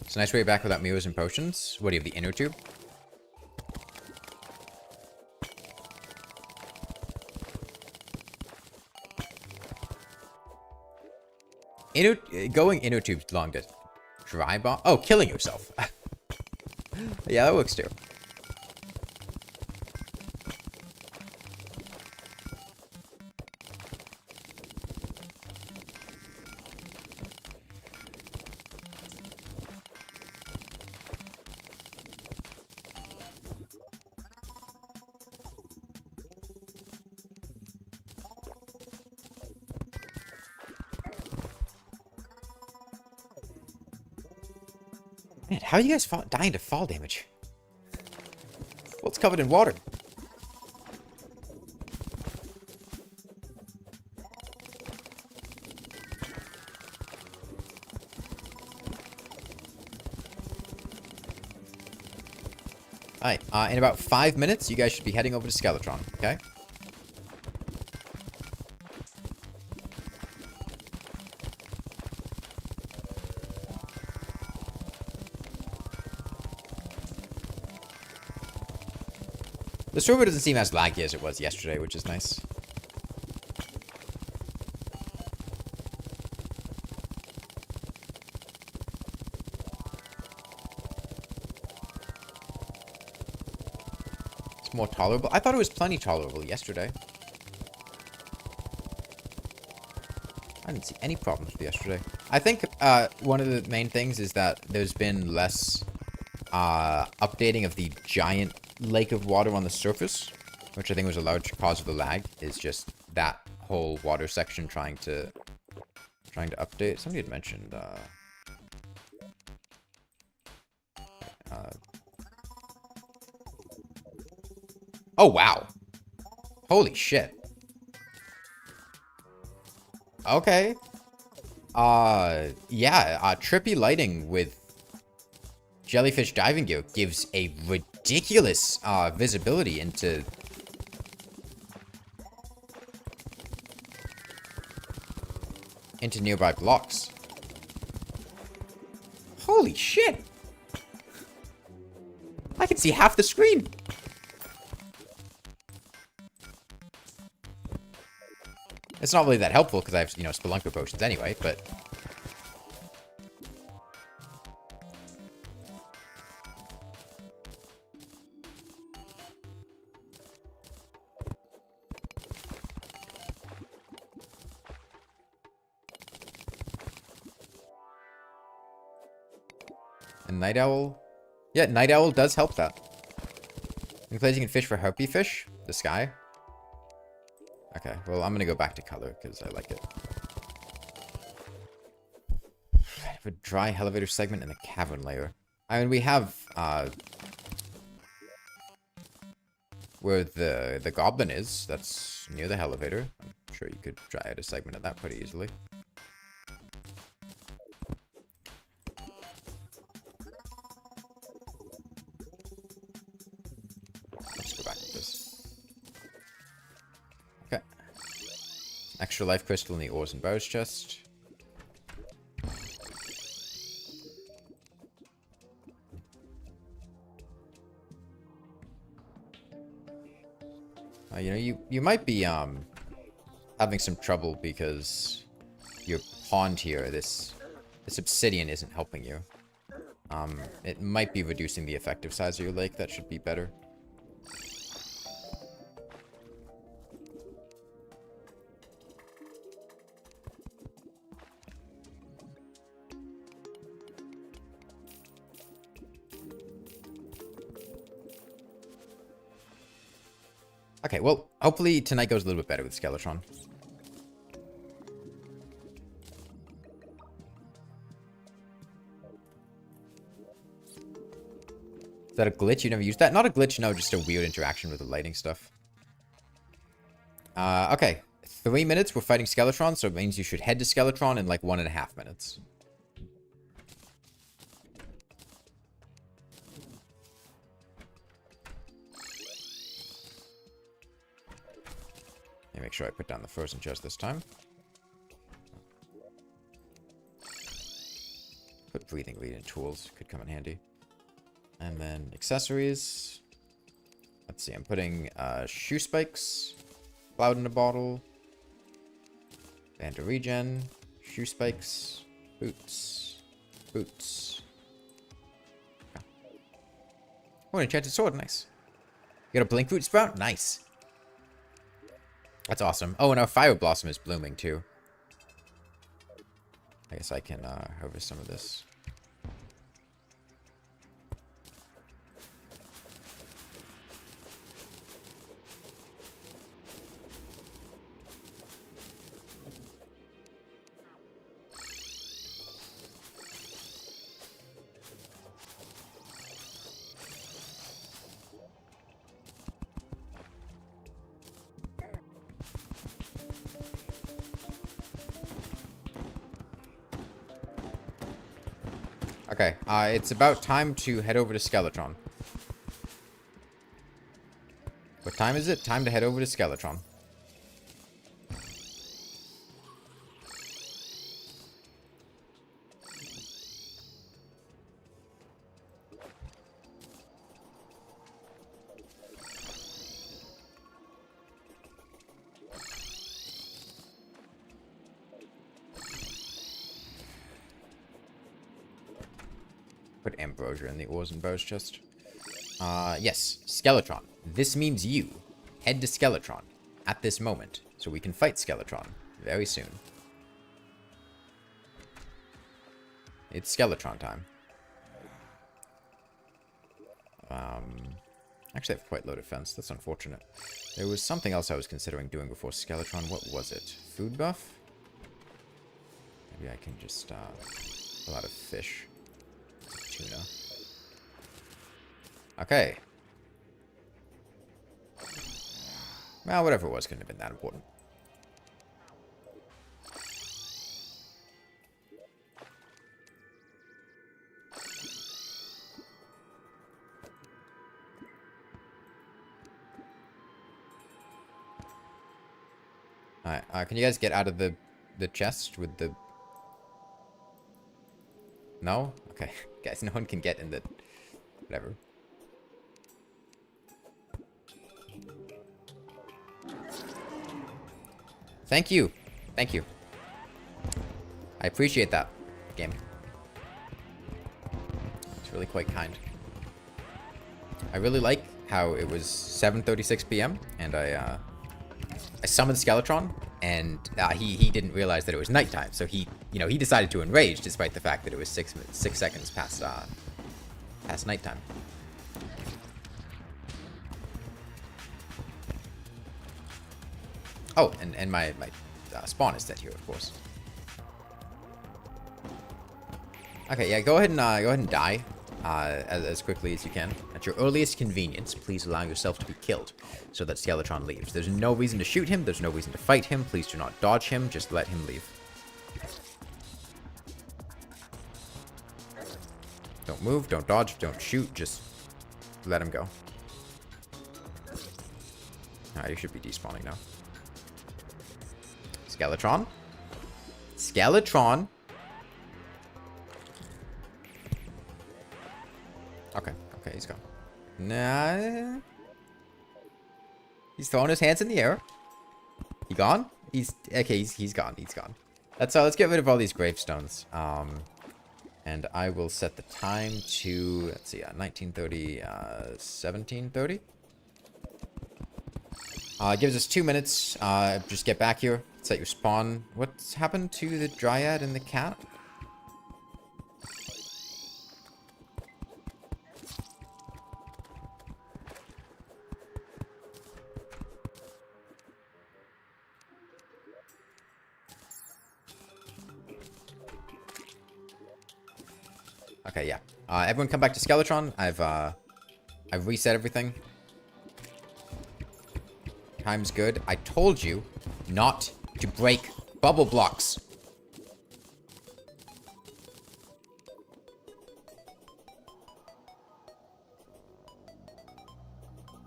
It's a nice way back without mirrors and potions. What do you have, the inner tube? Going inner tube long distance. Dry bomb? Oh, killing yourself. Yeah, that works too. Man, how are you guys dying to fall damage? Well, it's covered in water. Alright, in about 5 minutes, you guys should be heading over to Skeletron, okay? The server doesn't seem as laggy as it was yesterday, which is nice. It's more tolerable. I thought it was plenty tolerable yesterday. I didn't see any problems with yesterday. I think one of the main things is that there's been less updating of the giant lake of water on the surface, which I think was a large cause of the lag, is just that whole water section trying to update. Somebody had mentioned oh wow, holy shit. Okay. Yeah, trippy lighting with jellyfish diving gear gives a ridiculous visibility into nearby blocks. Holy shit! I can see half the screen. It's not really that helpful because I have, you know, Spelunker potions anyway, but... And Night Owl... Yeah, Night Owl does help that. In place you can fish for harpy fish, the sky. Okay, well, I'm gonna go back to color, because I like it. I have a dry elevator segment in the cavern layer. I mean, we have, where the goblin is, that's near the elevator. I'm sure you could dry out a segment of that pretty easily. Let's go back to this. Okay. Extra life crystal in the ores and bars chest. You know, you might be having some trouble because your pond here, this obsidian isn't helping you. It might be reducing the effective size of your lake. That should be better. Okay, well, hopefully tonight goes a little bit better with Skeletron. Is that a glitch? You never used that? Not a glitch, no, just a weird interaction with the lighting stuff. Okay. 3 minutes, we're fighting Skeletron, so it means you should head to Skeletron in like 1.5 minutes. Let me make sure I put down the frozen chest this time. Put breathing lead in tools, could come in handy. And then accessories. Let's see, I'm putting shoe spikes, cloud in a bottle, band of regen, shoe spikes, boots, boots. Oh, an enchanted sword, nice. You got a blink root sprout? Nice. That's awesome. Oh, and our fire blossom is blooming too. I guess I can harvest some of this. Okay, it's about time to head over to Skeletron. What time is it? Time to head over to Skeletron. Put ambrosia in the ores and bows chest. Yes, Skeletron. This means you head to Skeletron at this moment, so we can fight Skeletron very soon. It's Skeletron time. Actually, I have quite low defense. That's unfortunate. There was something else I was considering doing before Skeletron. What was it? Food buff? Maybe I can just pull out a fish. Tuna. Okay. Well, whatever it was couldn't have been that important. Alright, can you guys get out of the chest with the... No? Okay. Guys, no one can get in the... Whatever. Thank you. Thank you. I appreciate that, game. It's really quite kind. I really like how it was 7:36 p.m. and I summoned Skeletron, and he didn't realize that it was nighttime, so he decided to enrage despite the fact that it was 6 seconds past nighttime. Oh, and my spawn is dead here, of course. Okay, yeah, go ahead and die as quickly as you can. At your earliest convenience, please allow yourself to be killed so that Skeletron leaves. There's no reason to shoot him. There's no reason to fight him. Please do not dodge him. Just let him leave. Don't move. Don't dodge. Don't shoot. Just let him go. Alright, you should be despawning now. Skeletron? Skeletron? Okay, he's gone. Nah. He's throwing his hands in the air. He gone? He's gone. He's gone. Let's get rid of all these gravestones. And I will set the time to, let's see, 1930, 1730. Gives us 2 minutes. Just get back here. Set your spawn. What's happened to the dryad and the cat? Okay, yeah. Everyone come back to Skeletron. I've reset everything. Time's good. I told you not to break bubble blocks.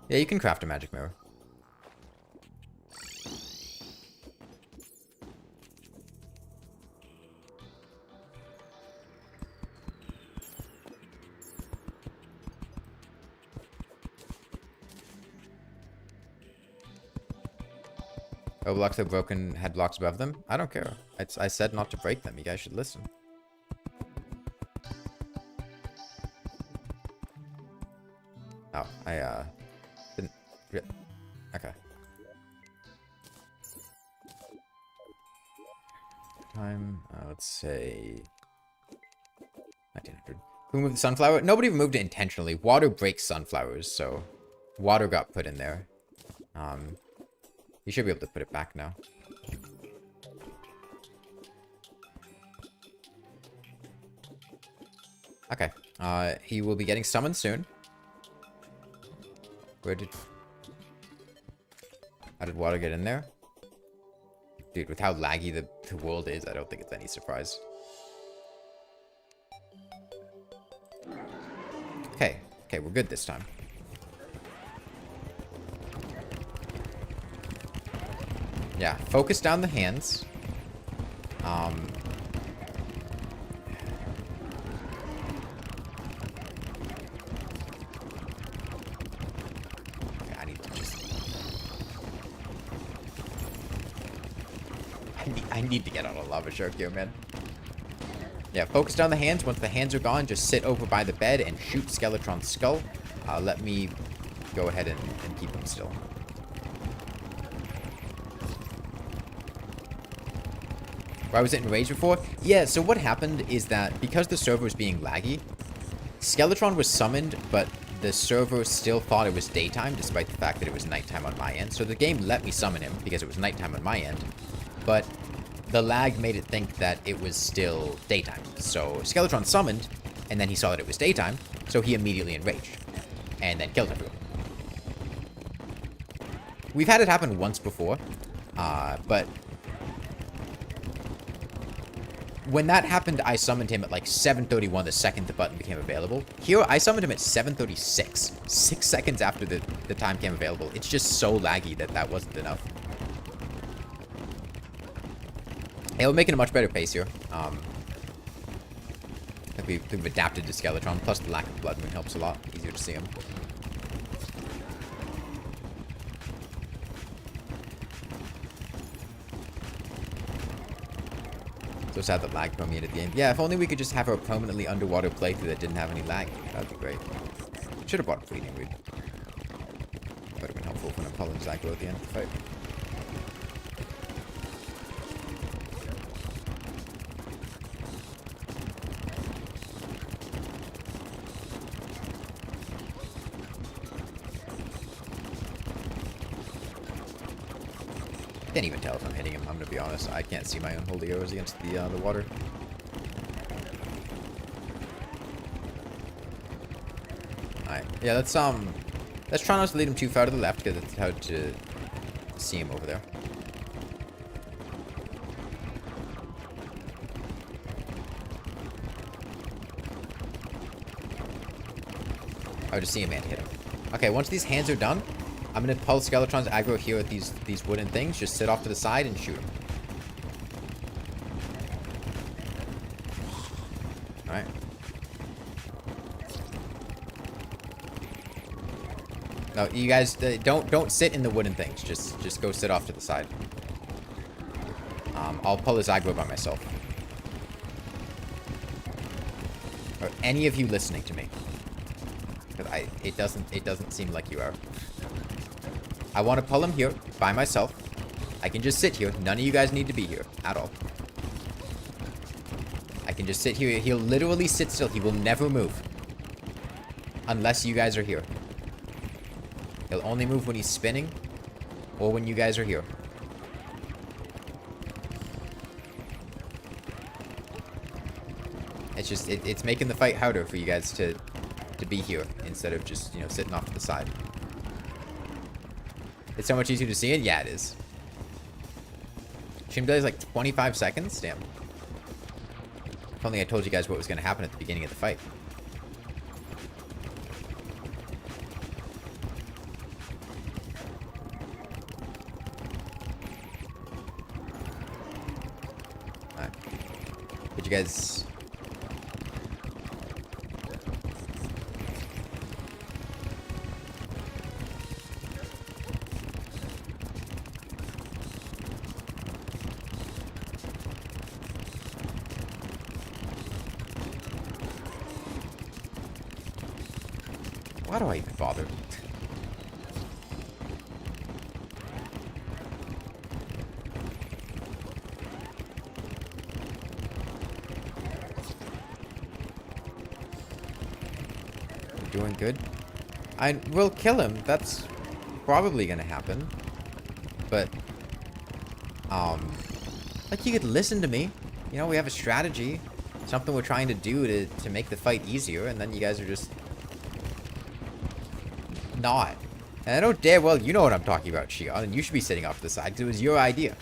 Yeah, you can craft a magic mirror. Oh, blocks are broken, had blocks above them? I don't care. I said not to break them. You guys should listen. Oh, I, didn't... Okay. Time, let's say... 1900. Who moved the sunflower? Nobody removed it intentionally. Water breaks sunflowers, so... Water got put in there. You should be able to put it back now. Okay. He will be getting summoned soon. How did water get in there? Dude, with how laggy the world is, I don't think it's any surprise. Okay. Okay, we're good this time. Yeah, focus down the hands. Okay, I need to just... I need to get on a lava shark here, man. Yeah, focus down the hands. Once the hands are gone, just sit over by the bed and shoot Skeletron's skull. Let me go ahead and keep him still. Why was it in rage before? Yeah, so what happened is that because the server was being laggy, Skeletron was summoned, but the server still thought it was daytime, despite the fact that it was nighttime on my end. So the game let me summon him because it was nighttime on my end, but the lag made it think that it was still daytime. So Skeletron summoned, and then he saw that it was daytime, so he immediately enraged, and then killed everyone. We've had it happen once before, but... when that happened, I summoned him at like 7:31 the second the button became available. Here, I summoned him at 7:36, 6 seconds after the time became available. It's just so laggy that wasn't enough. Yeah, we're making a much better pace here. We've adapted to Skeletron, plus the lack of blood moon helps a lot. Easier to see him. So sad that lag permeated the game. Yeah, if only we could just have a permanently underwater playthrough that didn't have any lag. That'd be great. Should have bought a fleeting read. Would have been helpful when I'm pulling Zygo at the end of the fight. Can't even tell if I'm hitting him, I'm gonna be honest. I can't see my own holy arrows against the water. Alright, yeah, let's try not to lead him too far to the left, because it's hard to see him over there. Oh, just see him and hit him. Okay, once these hands are done, I'm gonna pull Skeletron's aggro here at these wooden things. Just sit off to the side and shoot him. Alright. No, you guys don't sit in the wooden things. Just go sit off to the side. I'll pull his aggro by myself. Or any of you listening to me. Because it doesn't seem like you are. I want to pull him here by myself. I can just sit here. None of you guys need to be here at all. I can just sit here. He'll literally sit still. He will never move. Unless you guys are here. He'll only move when he's spinning or when you guys are here. It's just, it's making the fight harder for you guys to be here instead of just, you know, sitting off to the side. It's so much easier to see it? Yeah, it is. Stream delay is like 25 seconds? Damn. If only I told you guys what was going to happen at the beginning of the fight. Alright. Did you guys... Why do I even bother? We're doing good. I will kill him. That's probably gonna happen. But, like, you could listen to me. You know, we have a strategy. Something we're trying to do to make the fight easier, and then you guys are just... not. And I know damn well you know what I'm talking about, Shion, and you should be sitting off to the side because it was your idea.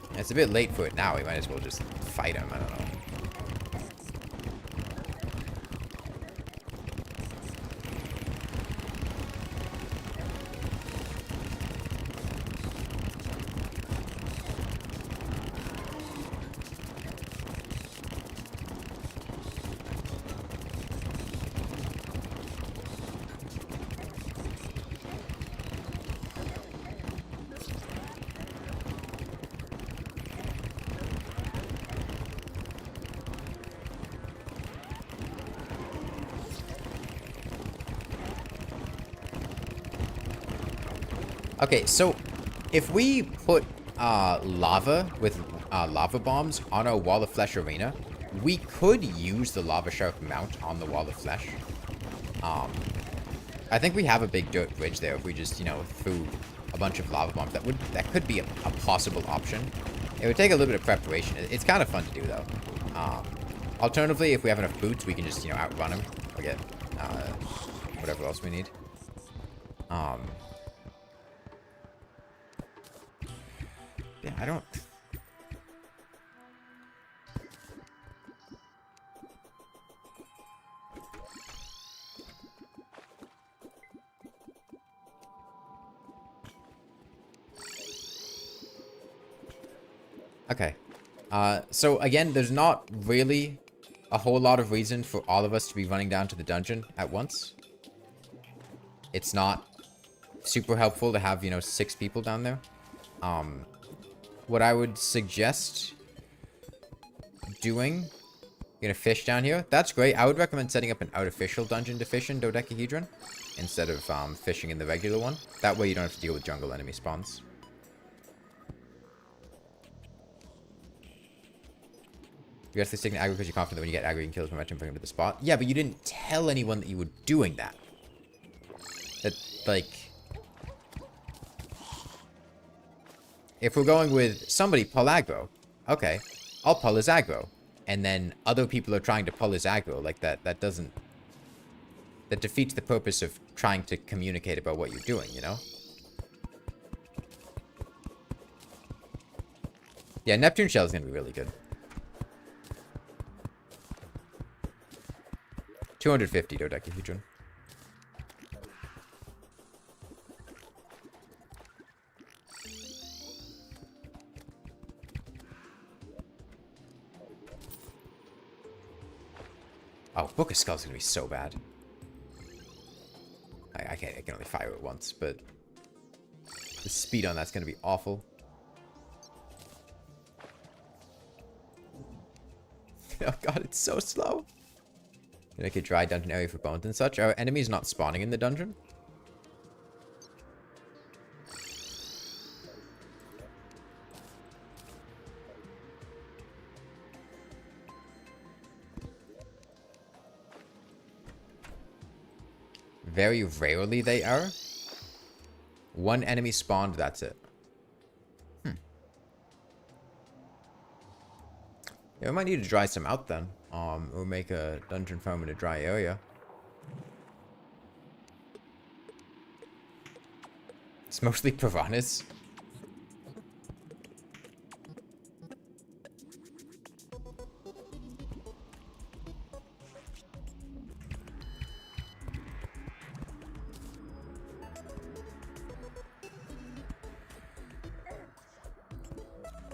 And it's a bit late for it now. We might as well just fight him. I don't know. Okay, so if we put lava with lava bombs on our wall of flesh arena, we could use the lava shark mount on the wall of flesh. I think we have a big dirt bridge there if we just, you know, threw a bunch of lava bombs. That could be a possible option. It would take a little bit of preparation. It's kind of fun to do though. Alternatively, if we have enough boots, we can just, you know, outrun him or get whatever else we need. Yeah, I don't... Okay. So again, there's not really a whole lot of reason for all of us to be running down to the dungeon at once. It's not super helpful to have, you know, 6 people down there. What I would suggest doing, you're gonna fish down here. That's great. I would recommend setting up an artificial dungeon to fish in dodecahedron instead of fishing in the regular one. That way you don't have to deal with jungle enemy spawns. You guys sticking aggro because you're confident that when you get aggro, you can kill his momentum, bring him to the spot. Yeah, but you didn't tell anyone that you were doing that. That, like... If we're going with somebody pull aggro, okay, I'll pull his aggro. And then other people are trying to pull his aggro. Like, that doesn't... That defeats the purpose of trying to communicate about what you're doing, you know? Yeah, Neptune Shell is going to be really good. 250 dodecahedron. Oh, Book of Skulls is gonna be so bad. I can only fire it once, but the speed on that's gonna be awful. Oh god, it's so slow. Make a dry dungeon area for bones and such. Are enemies not spawning in the dungeon? Very rarely they are. One enemy spawned, that's it. Yeah, we might need to dry some out then. Or make a dungeon farm in a dry area. It's mostly piranhas.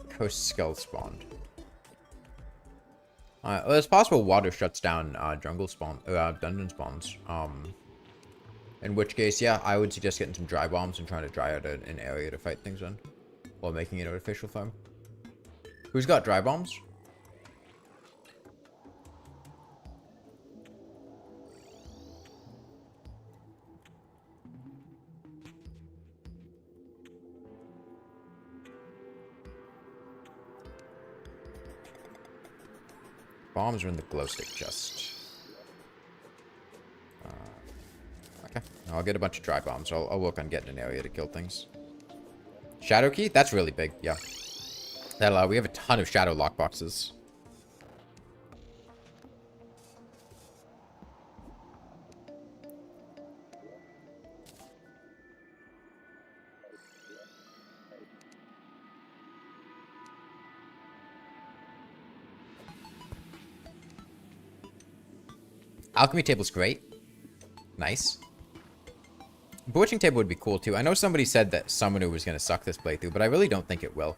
Coast skull spawned. Well, it's possible water shuts down jungle spawn, dungeon spawns. In which case, yeah, I would suggest getting some dry bombs and trying to dry out an area to fight things in, while making an artificial farm. Who's got dry bombs? Bombs are in the glow stick chest. Okay, I'll get a bunch of dry bombs. I'll work on getting an area to kill things. Shadow key? That's really big, yeah. That'll, we have a ton of shadow lockboxes. Alchemy table's great. Nice. Bewitching table would be cool too. I know somebody said that Summoner was going to suck this playthrough, but I really don't think it will.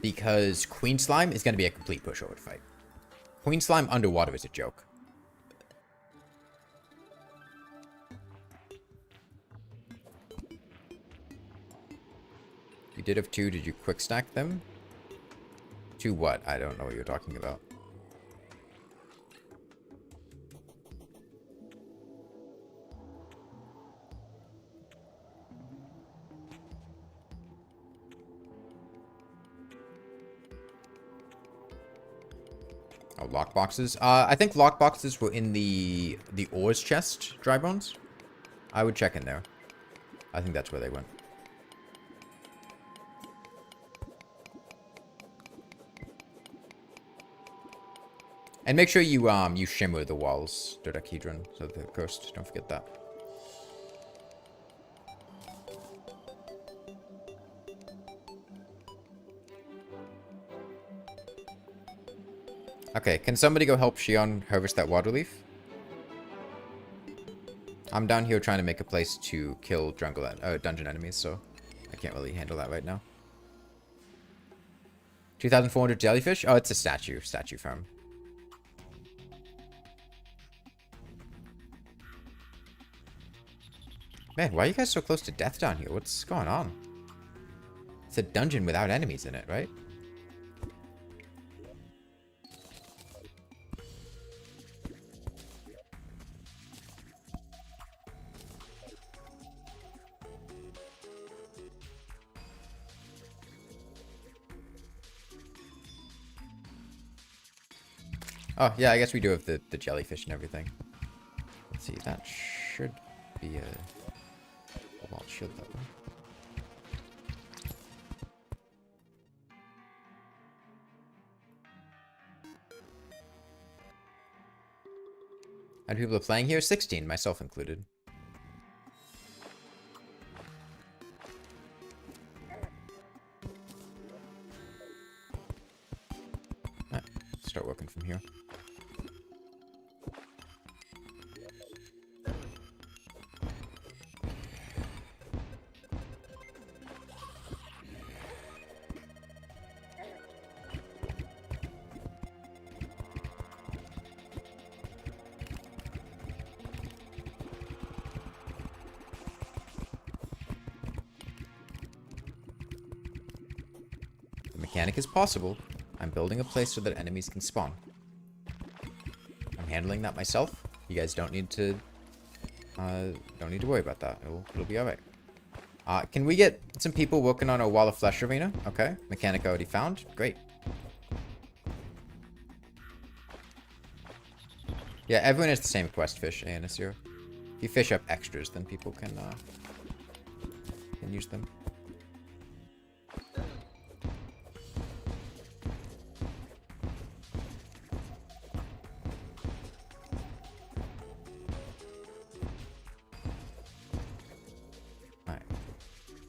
Because Queen Slime is going to be a complete pushover fight. Queen Slime underwater is a joke. You did have 2. Did you quick stack them? 2 what? I don't know what you're talking about. Oh, lockboxes. I think lockboxes were in the ores chest, dry bones. I would check in there. I think that's where they went. And make sure you you shimmer the walls, dodecahedron, so the coast. Don't forget that. Okay, can somebody go help Shion harvest that water leaf? I'm down here trying to make a place to kill dungeon enemies, so I can't really handle that right now. 2,400 jellyfish? Oh, it's a statue farm. Man, why are you guys so close to death down here? What's going on? It's a dungeon without enemies in it, right? Oh, yeah, I guess we do have the jellyfish and everything. Let's see, that should be a... Well, it should, though. How many people are playing here? 16, myself included. Right, start working from here. Mechanic is possible. I'm building a place so that enemies can spawn. I'm handling that myself. You guys don't need to worry about that. It'll be alright. Can we get some people working on a Wall of Flesh arena? Okay. Mechanic already found. Great. Yeah, everyone has the same quest fish, Anisir. If you fish up extras, then people can use them.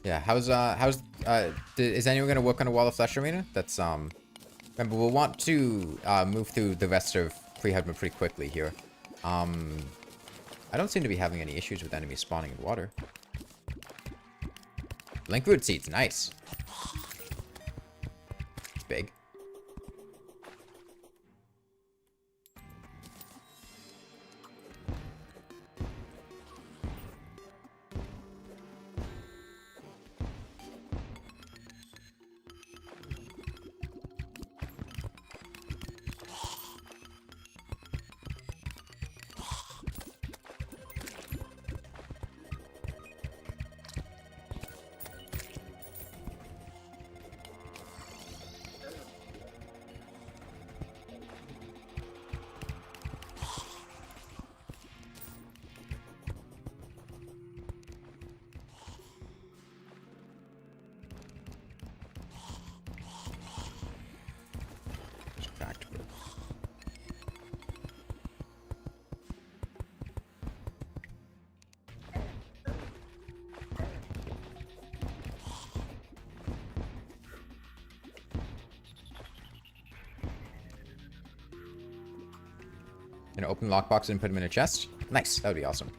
Yeah, is anyone gonna work on a wall of flesh arena? That's remember we'll want to move through the rest of pre-hardmode pretty quickly here. I don't seem to be having any issues with enemies spawning in water. Linkwood seeds, nice. It's big. And open lockbox and put them in a chest. Nice, that would be awesome.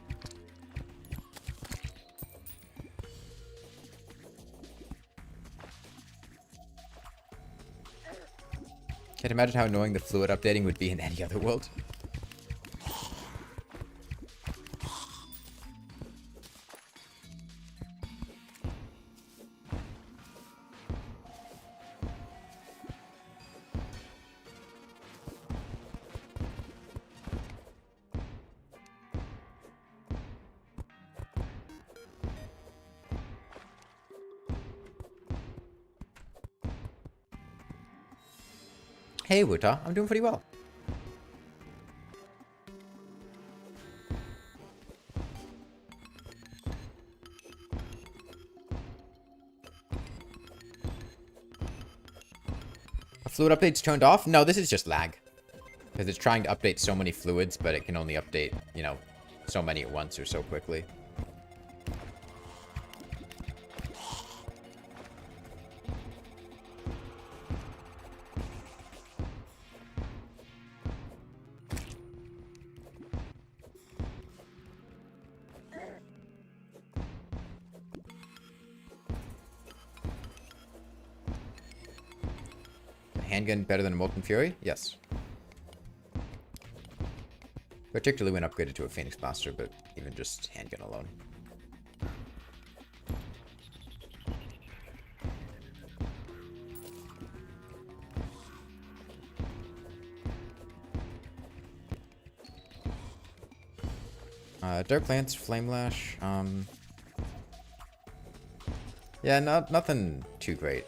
Can't imagine how annoying the fluid updating would be in any other world. Hey, Wuta, I'm doing pretty well. A fluid update's turned off? No, this is just lag. Because it's trying to update so many fluids, but it can only update, you know, so many at once or so quickly. Handgun better than a Molten Fury? Yes. Particularly when upgraded to a Phoenix Blaster, but even just handgun alone. Dark Lance, Flame Lash, yeah, nothing too great.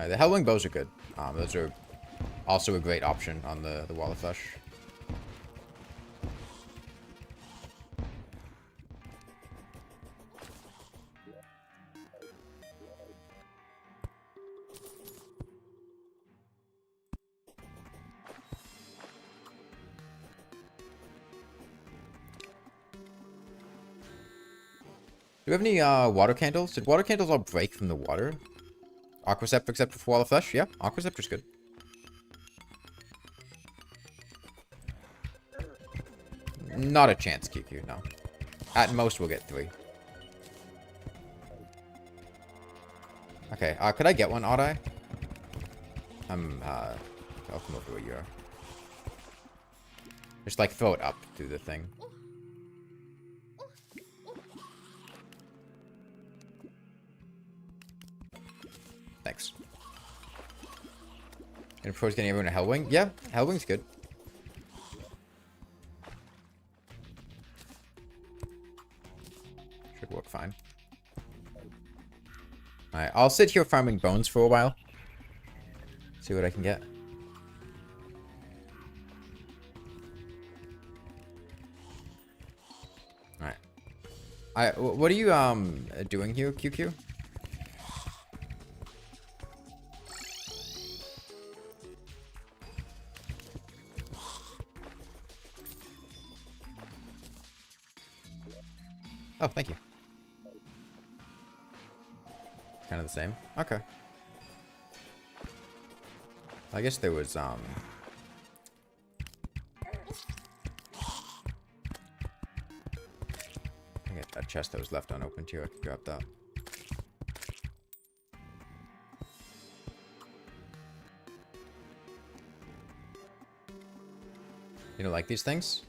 The Hellwing bows are good. Those are also a great option on the Wall of Flesh. Do we have any water candles? Did water candles all break from the water? Aqua Scepter except for Wall of Flesh? Yeah, Aqua Scepter's good. Not a chance, QQ, no. At most, we'll get 3. Okay, could I get one, ought I? I'll come over to you. Just, like, throw it up through the thing. Thanks. Gonna propose getting everyone a Hellwing? Yeah, Hellwing's good. Should work fine. Alright, I'll sit here farming bones for a while. See what I can get. Alright. What are you, doing here, QQ? Oh, thank you. Kind of the same. Okay. I guess there was, I get that chest that was left unopened here. I could grab that. You don't like these things?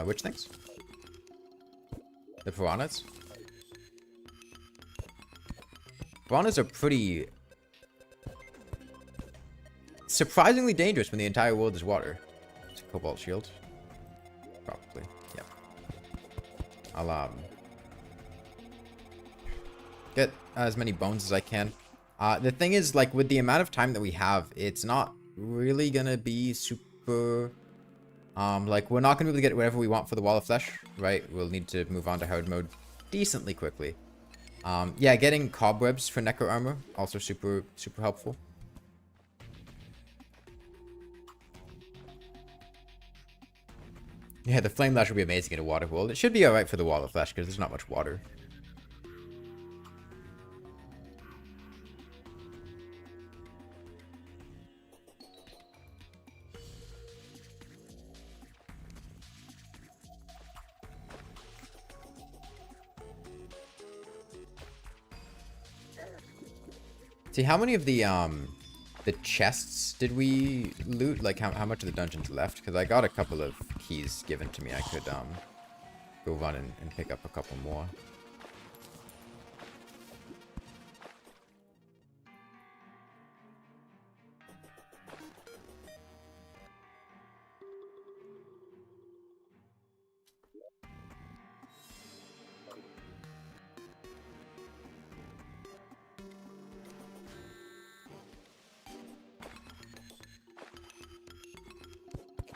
Which things? The piranhas? Piranhas are pretty... surprisingly dangerous when the entire world is water. It's a cobalt shield. Probably, yeah. I'll, get as many bones as I can. The thing is, like, with the amount of time that we have, it's not really gonna be super... like, we're not gonna be able to get whatever we want for the Wall of Flesh, right? We'll need to move on to hard mode decently quickly. Yeah, getting cobwebs for necro armor, also super helpful. Yeah, the flame lash will be amazing in a water world. It should be alright for the Wall of Flesh, because there's not much water. See, how many of the chests did we loot? Like, how much of the dungeon's left? Because I got a couple of keys given to me. I could, go run and pick up a couple more.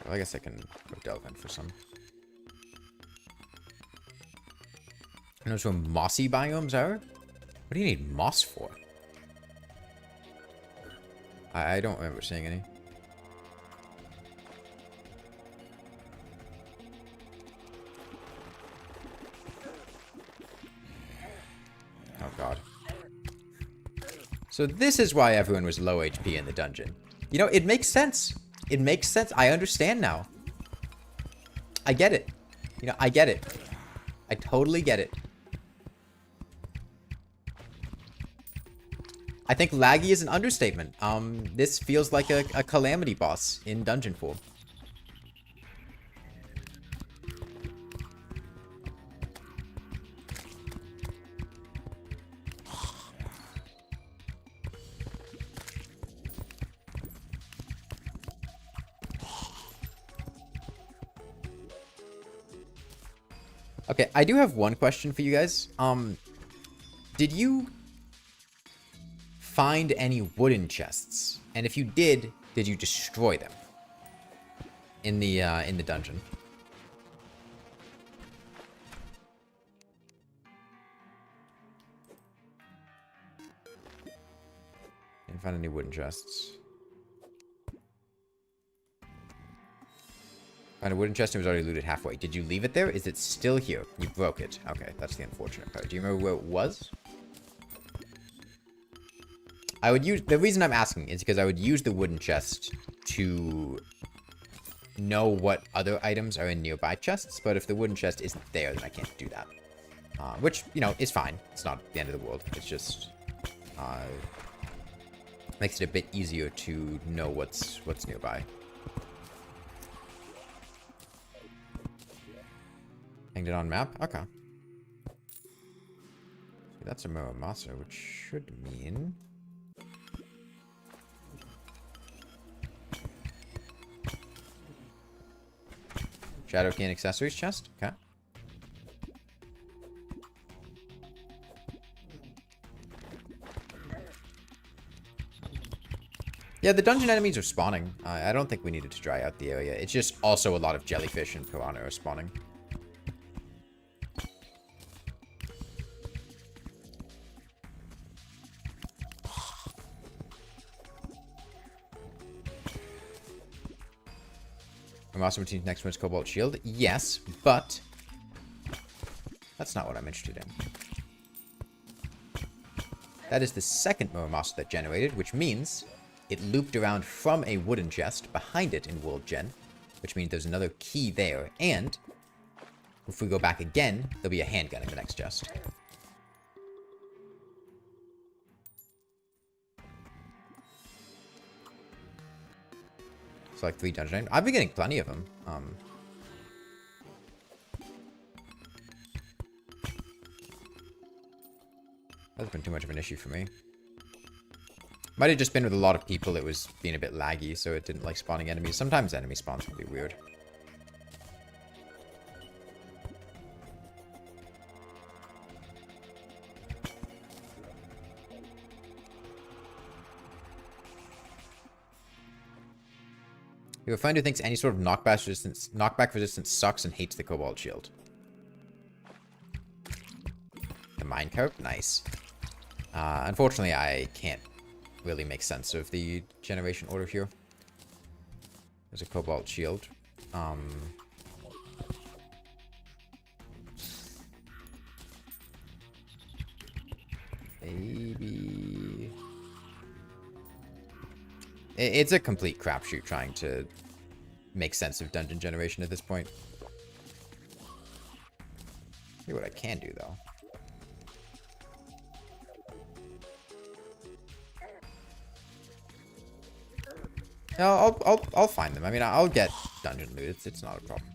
Well, I guess I can go delve in for some. And those were mossy biomes are? What do you need moss for? I don't remember seeing any. Oh god. So this is why everyone was low HP in the dungeon. You know, it makes sense. It makes sense. I understand now. I get it. You know, I get it. I totally get it. I think laggy is an understatement. This feels like a calamity boss in dungeon form. Okay, I do have one question for you guys. Did you find any wooden chests? And if you did you destroy them in the dungeon? Didn't find any wooden chests. Found a wooden chest and it was already looted halfway. Did you leave it there? Is it still here? You broke it. Okay, that's the unfortunate part. Do you remember where it was? I would use... the reason I'm asking is because I would use the wooden chest to know what other items are in nearby chests, but if the wooden chest isn't there, then I can't do that. Which, you know, is fine. It's not the end of the world. It's just... makes it a bit easier to know what's nearby. Hanged it on map? Okay. So that's a Muramasa, which should mean... Shadow Cane accessories chest? Okay. Yeah, the dungeon enemies are spawning. I don't think we needed to dry out the area. It's just also a lot of jellyfish and piranha are spawning. Muramasa routine's next one's Cobalt Shield. Yes, but That's not what I'm interested in. That is the second mirror monster that generated, which means it looped around from a wooden chest behind it in World Gen, which means there's another key there. And if we go back again, there'll be a handgun in the next chest. It's like 3 dungeon. I've been getting plenty of them. That's been too much of an issue for me. Might have just been with a lot of people, it was being a bit laggy, so it didn't like spawning enemies. Sometimes enemy spawns can be weird. You have a friend who thinks any sort of knockback resistance sucks and hates the Cobalt Shield. The minecart? Nice. Unfortunately, I can't really make sense of the generation order here. There's a Cobalt Shield. Maybe... It's a complete crapshoot trying to make sense of dungeon generation at this point. Here's what I can do, though. No, I'll find them. I mean, I'll get dungeon loot. It's not a problem.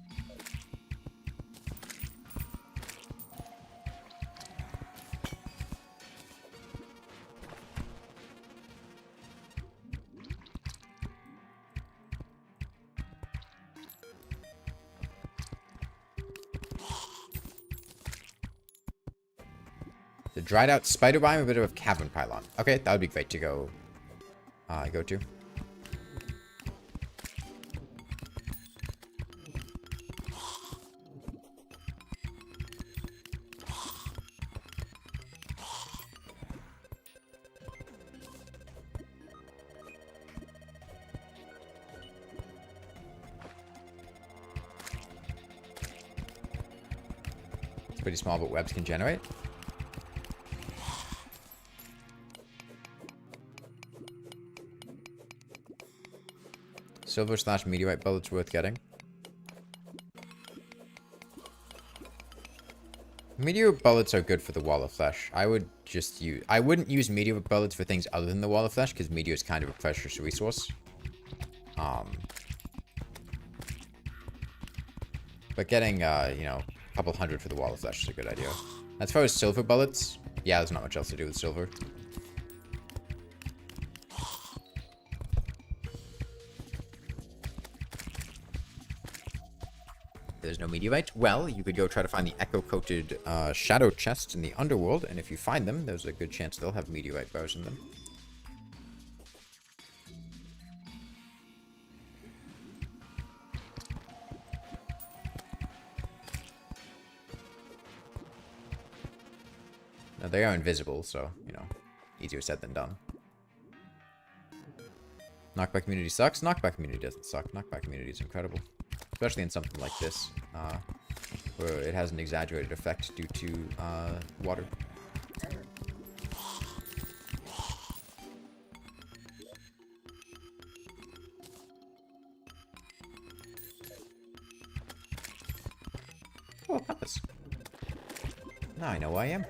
The dried out spider biome, a bit of a cavern pylon. Okay, that would be great to go to. It's pretty small, but webs can generate. Silver / meteorite bullets worth getting. Meteor bullets are good for the wall of flesh. I wouldn't use meteor bullets for things other than the wall of flesh, because meteor is kind of a precious resource. But getting, you know, a couple hundred for the wall of flesh is a good idea. As far as silver bullets, yeah, there's not much else to do with silver. There's no meteorite. Well, you could go try to find the echo-coated shadow chests in the underworld, and if you find them, there's a good chance they'll have meteorite bars in them. Now, they are invisible, so, you know, easier said than done. Knockback community sucks? Knockback community doesn't suck. Knockback community is incredible. Especially in something like this, where it has an exaggerated effect due to water. Oh, compass. Now I know where I am.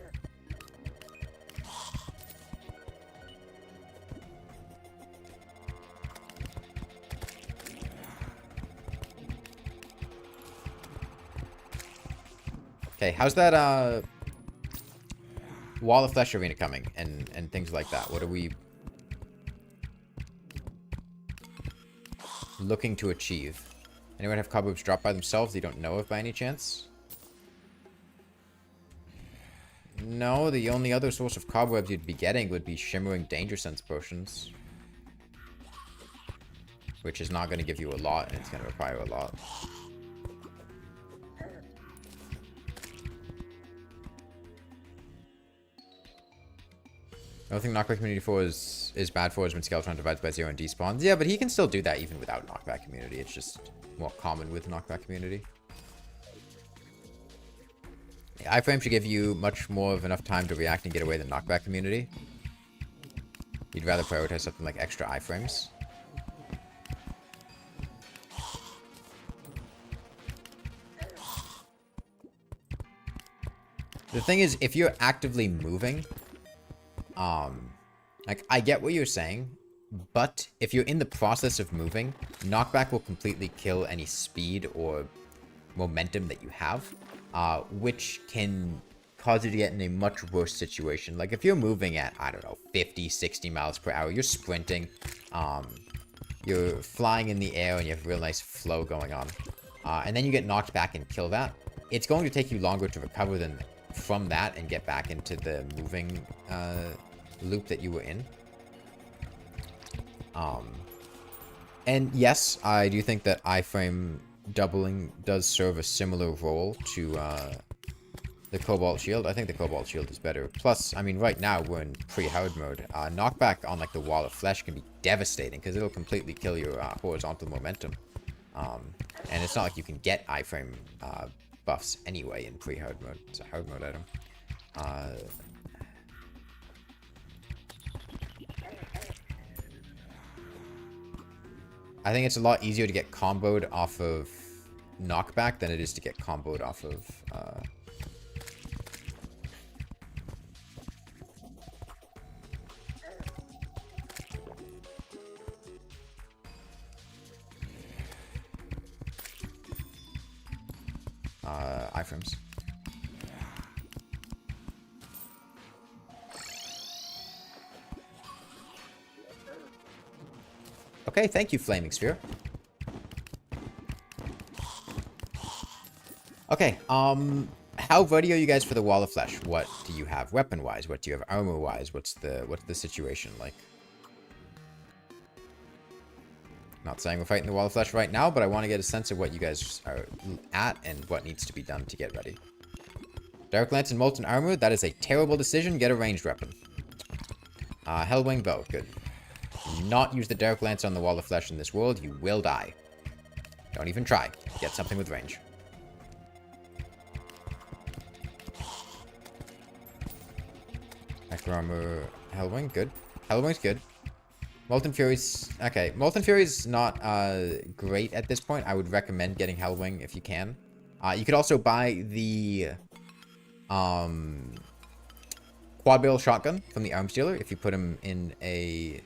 Okay, how's that wall of flesh arena coming and things like that? What are we looking to achieve? Anyone have cobwebs drop by themselves you don't know of by any chance? No, the only other source of cobwebs you'd be getting would be shimmering danger sense potions. Which is not going to give you a lot, and it's going to require a lot. The only thing Knockback Community 4 is bad for is when Skeletron divides by 0 and despawns. Yeah, but he can still do that even without Knockback Community. It's just more common with Knockback Community. iframe should give you much more of enough time to react and get away than knockback community. You'd rather prioritize something like extra iframes. The thing is, if you're actively moving, like, I get what you're saying, but if you're in the process of moving, knockback will completely kill any speed or momentum that you have, which can cause you to get in a much worse situation. Like, if you're moving at, I don't know, 50, 60 miles per hour, you're sprinting, you're flying in the air, and you have a real nice flow going on, and then you get knocked back and kill that, it's going to take you longer to recover than from that and get back into the moving loop that you were in. And yes, I do think that iframe doubling does serve a similar role to the Cobalt Shield. I think the Cobalt Shield is better. Plus, I mean, right now we're in pre-hard mode. Knockback on like the Wall of Flesh can be devastating because it'll completely kill your horizontal momentum. And it's not like you can get iframe buffs anyway in pre-hard mode. It's a hard mode item. I think it's a lot easier to get comboed off of knockback than it is to get comboed off of iframes. Okay, thank you, Flaming Sphere. Okay, how ready are you guys for the Wall of Flesh? What do you have weapon-wise? What do you have armor-wise? What's the situation like? Not saying we're fighting the Wall of Flesh right now, but I want to get a sense of what you guys are at and what needs to be done to get ready. Dark Lance and Molten Armor, that is a terrible decision. Get a ranged weapon. Hellwing Bow, good. Do not use the Dark Lance on the Wall of Flesh in this world. You will die. Don't even try. Get something with range. Necro Armor, Hellwing, good. Hellwing's good. Molten Fury's... Okay, Molten Fury's not great at this point. I would recommend getting Hellwing if you can. You could also buy the quad barrel shotgun from the arms dealer if you put him in a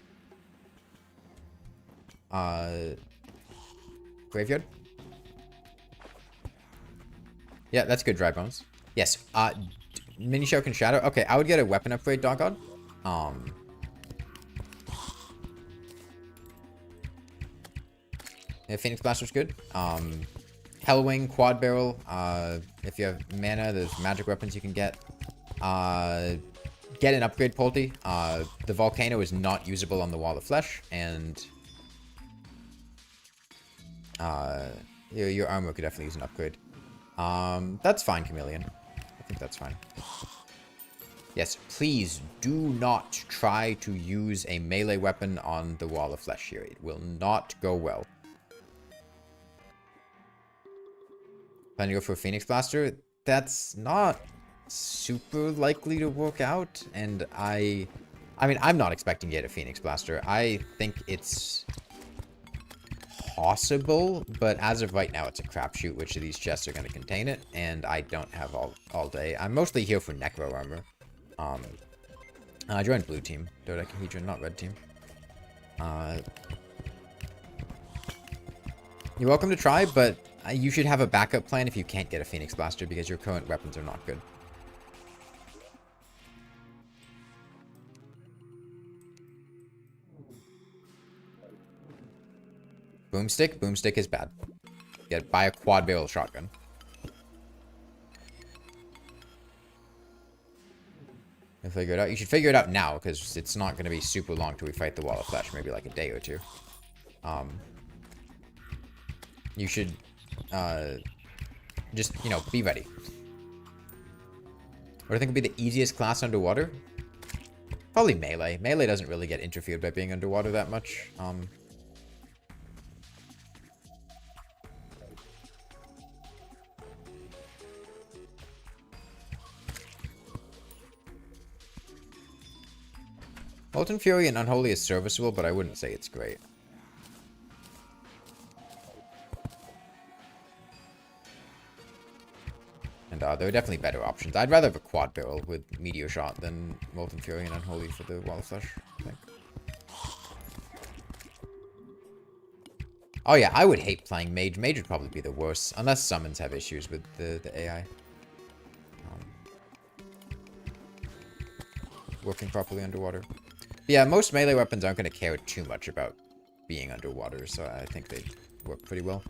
graveyard. Yeah, that's good, Dry Bones. Yes, Mini Shock and Shadow. Okay, I would get a weapon upgrade, Dog God. Yeah, Phoenix Blaster's good. Hellwing, Quad Barrel. If you have mana, there's magic weapons you can get. Get an upgrade, Polty. The Volcano is not usable on the Wall of Flesh, and your armor could definitely use an upgrade. That's fine, Chameleon. I think that's fine. Yes, please do not try to use a melee weapon on the Wall of Flesh here. It will not go well. Planning to go for a Phoenix Blaster? That's not super likely to work out, and I mean, I'm not expecting to get a Phoenix Blaster. I think it's possible, but as of right now, it's a crapshoot which of these chests are going to contain it, and I don't have all day. I'm mostly here for Necro Armor. I joined blue team, dodecahedron, not red team. You're welcome to try, but you should have a backup plan if you can't get a Phoenix Blaster, because your current weapons are not good. Boomstick? Boomstick is bad. Buy a quad barrel shotgun. You'll figure it out. You should figure it out now, because it's not going to be super long till we fight the Wall of Flesh. Maybe like a day or two. You should just, you know, be ready. What do I think would be the easiest class underwater? Probably melee. Melee doesn't really get interfered by being underwater that much. Molten Fury and Unholy is serviceable, but I wouldn't say it's great. And there are definitely better options. I'd rather have a quad barrel with Meteor Shot than Molten Fury and Unholy for the Wall of Flesh, I think. Oh yeah, I would hate playing Mage. Mage would probably be the worst, unless summons have issues with the AI. Working properly underwater. But yeah, most melee weapons aren't going to care too much about being underwater, so I think they work pretty well.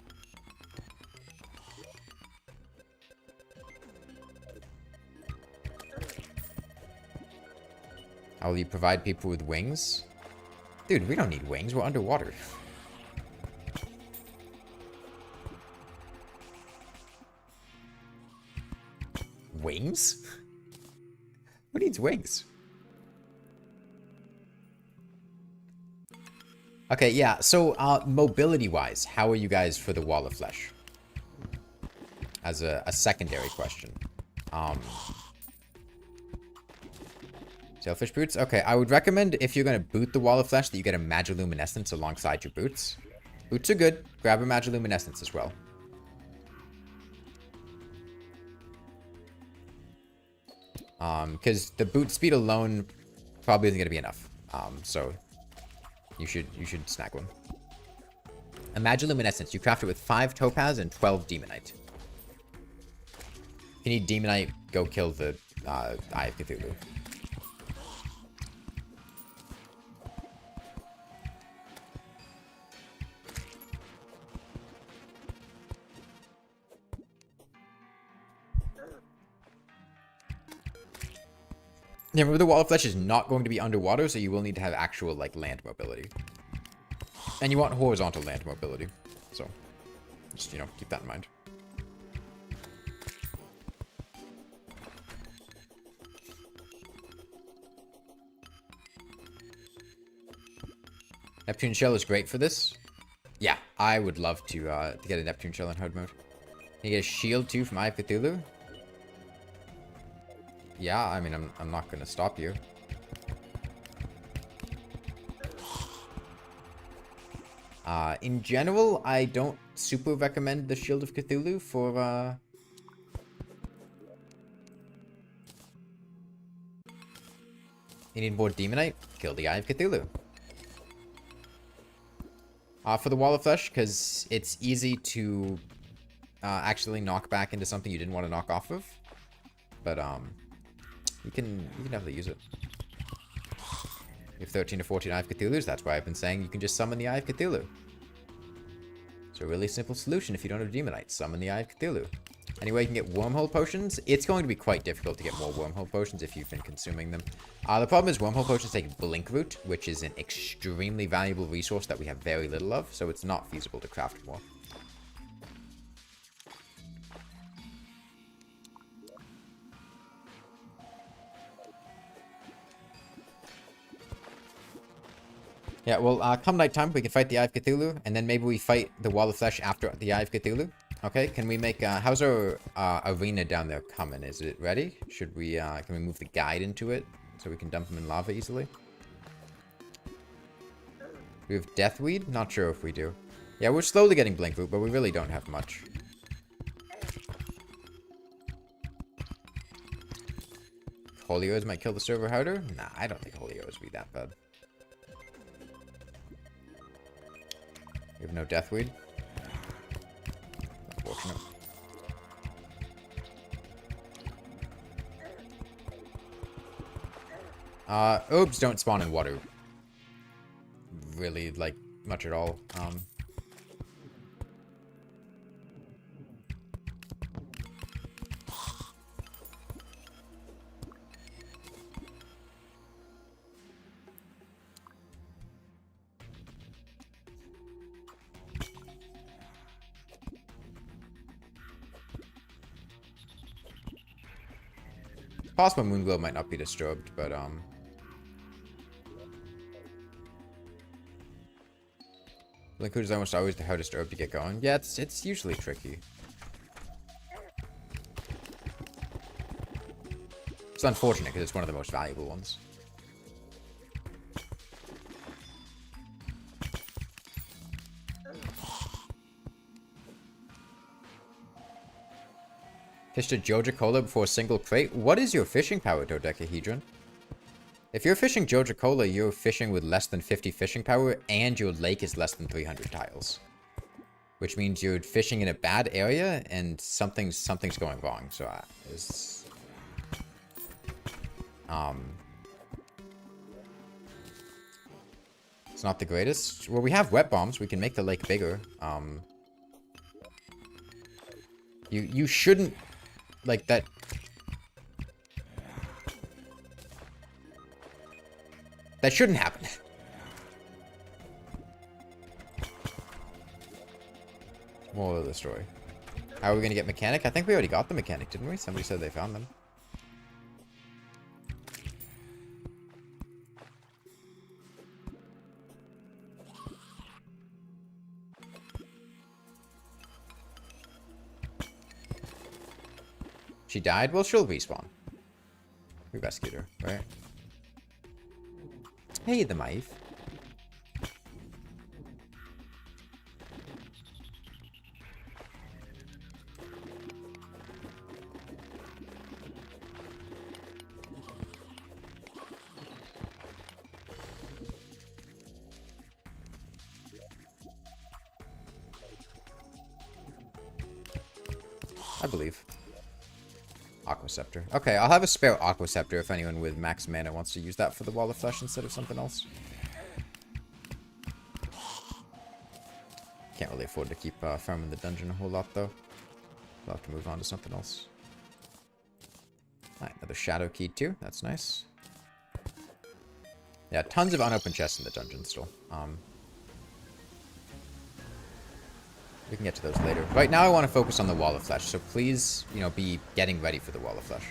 How will you provide people with wings? Dude, we don't need wings. We're underwater. Wings? Who needs wings? Okay, yeah, so mobility-wise, how are you guys for the Wall of Flesh? As a secondary question. Sailfish boots? Okay, I would recommend if you're going to boot the Wall of Flesh that you get a Magiluminescence alongside your boots. Boots are good. Grab a Magiluminescence as well. Because the boot speed alone probably isn't going to be enough. So you should snag one. A Magiluminescence. You craft it with 5 Topaz and 12 Demonite. If you need Demonite, go kill the Eye of Cthulhu. Yeah, remember the Wall of Flesh is not going to be underwater, so you will need to have actual, like, land mobility. And you want horizontal land mobility. So, just, you know, keep that in mind. Neptune Shell is great for this. Yeah, I would love to get a Neptune Shell in hard mode. You get a shield, too, from Eye of Cthulhu. Yeah, I mean, I'm not going to stop you. In general, I don't super recommend the Shield of Cthulhu for, You need more Demonite? Kill the Eye of Cthulhu. For the Wall of Flesh, because it's easy to actually knock back into something you didn't want to knock off of. But, you can definitely use it. You have 13 to 14 Eye of Cthulhu's. That's why I've been saying you can just summon the Eye of Cthulhu. It's a really simple solution if you don't have Demonite. Summon the Eye of Cthulhu. Anyway, you can get Wormhole Potions. It's going to be quite difficult to get more Wormhole Potions if you've been consuming them. The problem is Wormhole Potions take Blink Root, which is an extremely valuable resource that we have very little of, so it's not feasible to craft more. Yeah, well, come nighttime, we can fight the Eye of Cthulhu, and then maybe we fight the Wall of Flesh after the Eye of Cthulhu. Okay, can we make, how's our arena down there coming? Is it ready? Should we, can we move the guide into it so we can dump him in lava easily? We have Deathweed? Not sure if we do. Yeah, we're slowly getting Blink Root, but we really don't have much. Holy O's might kill the server harder? Nah, I don't think Holy O's would be that bad. We have no Deathweed. Unfortunate. Orbs don't spawn in water. Really, like, much at all. Possible Moonglow might not be disturbed, but, Blink Root is almost always the hardest herb to get going. Yeah, it's usually tricky. It's unfortunate because it's one of the most valuable ones. Fished a Joja Cola before a single crate? What is your fishing power, Dodecahedron? If you're fishing Joja Cola, you're fishing with less than 50 fishing power, and your lake is less than 300 tiles. Which means you're fishing in a bad area, and something's going wrong. So, it's not the greatest. Well, we have wet bombs. We can make the lake bigger. You shouldn't, like, that... That shouldn't happen. Moral of the story. How are we going to get mechanic? I think we already got the mechanic, didn't we? Somebody said they found them. She died? Well, she'll respawn. We rescued her, right? Hey, the Maeve. I believe. Aqua Scepter. Okay, I'll have a spare Aqua Scepter if anyone with max mana wants to use that for the Wall of Flesh instead of something else. Can't really afford to keep farming the dungeon a whole lot, though. We'll have to move on to something else. Alright, another Shadow Key, too. That's nice. Yeah, tons of unopened chests in the dungeon still. We can get to those later. Right now I want to focus on the Wall of Flesh, so please, you know, be getting ready for the Wall of Flesh.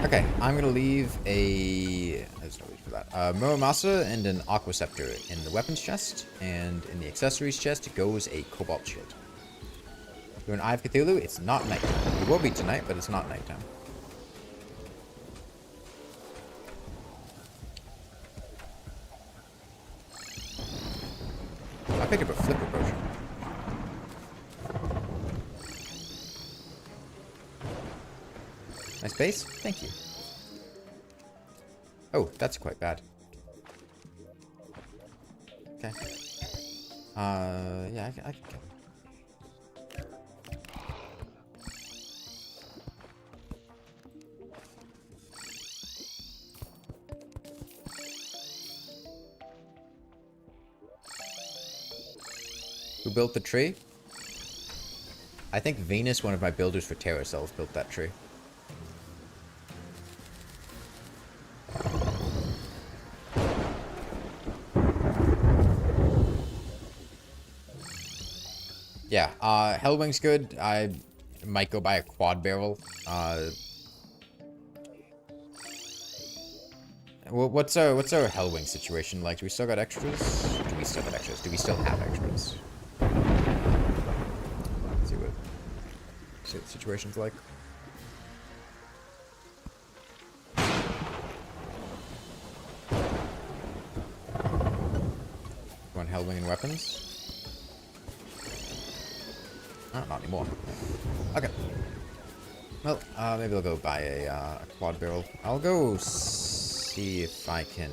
Okay, I'm going to leave a... There's no reason for that. Muramasa and an Aqua Scepter in the weapons chest, and in the accessories chest goes a Cobalt Shield. You're an Eye of Cthulhu, it's not nighttime. It will be tonight, but it's not nighttime. I picked up a flipper potion. Nice base? Thank you. Oh, that's quite bad. Okay. Yeah, I can go. Who built the tree? I think Venus, one of my builders for Terra Cells, built that tree. Yeah, Hellwing's good. I might go buy a quad barrel. What's our Hellwing situation like? Do we still got extras? Do we still got extras? Do we still have extras? Let's see what the situation's like. Want Hellwing and weapons? Oh, not anymore. Okay. Well, maybe I'll go buy a quad barrel. I'll go see if I can,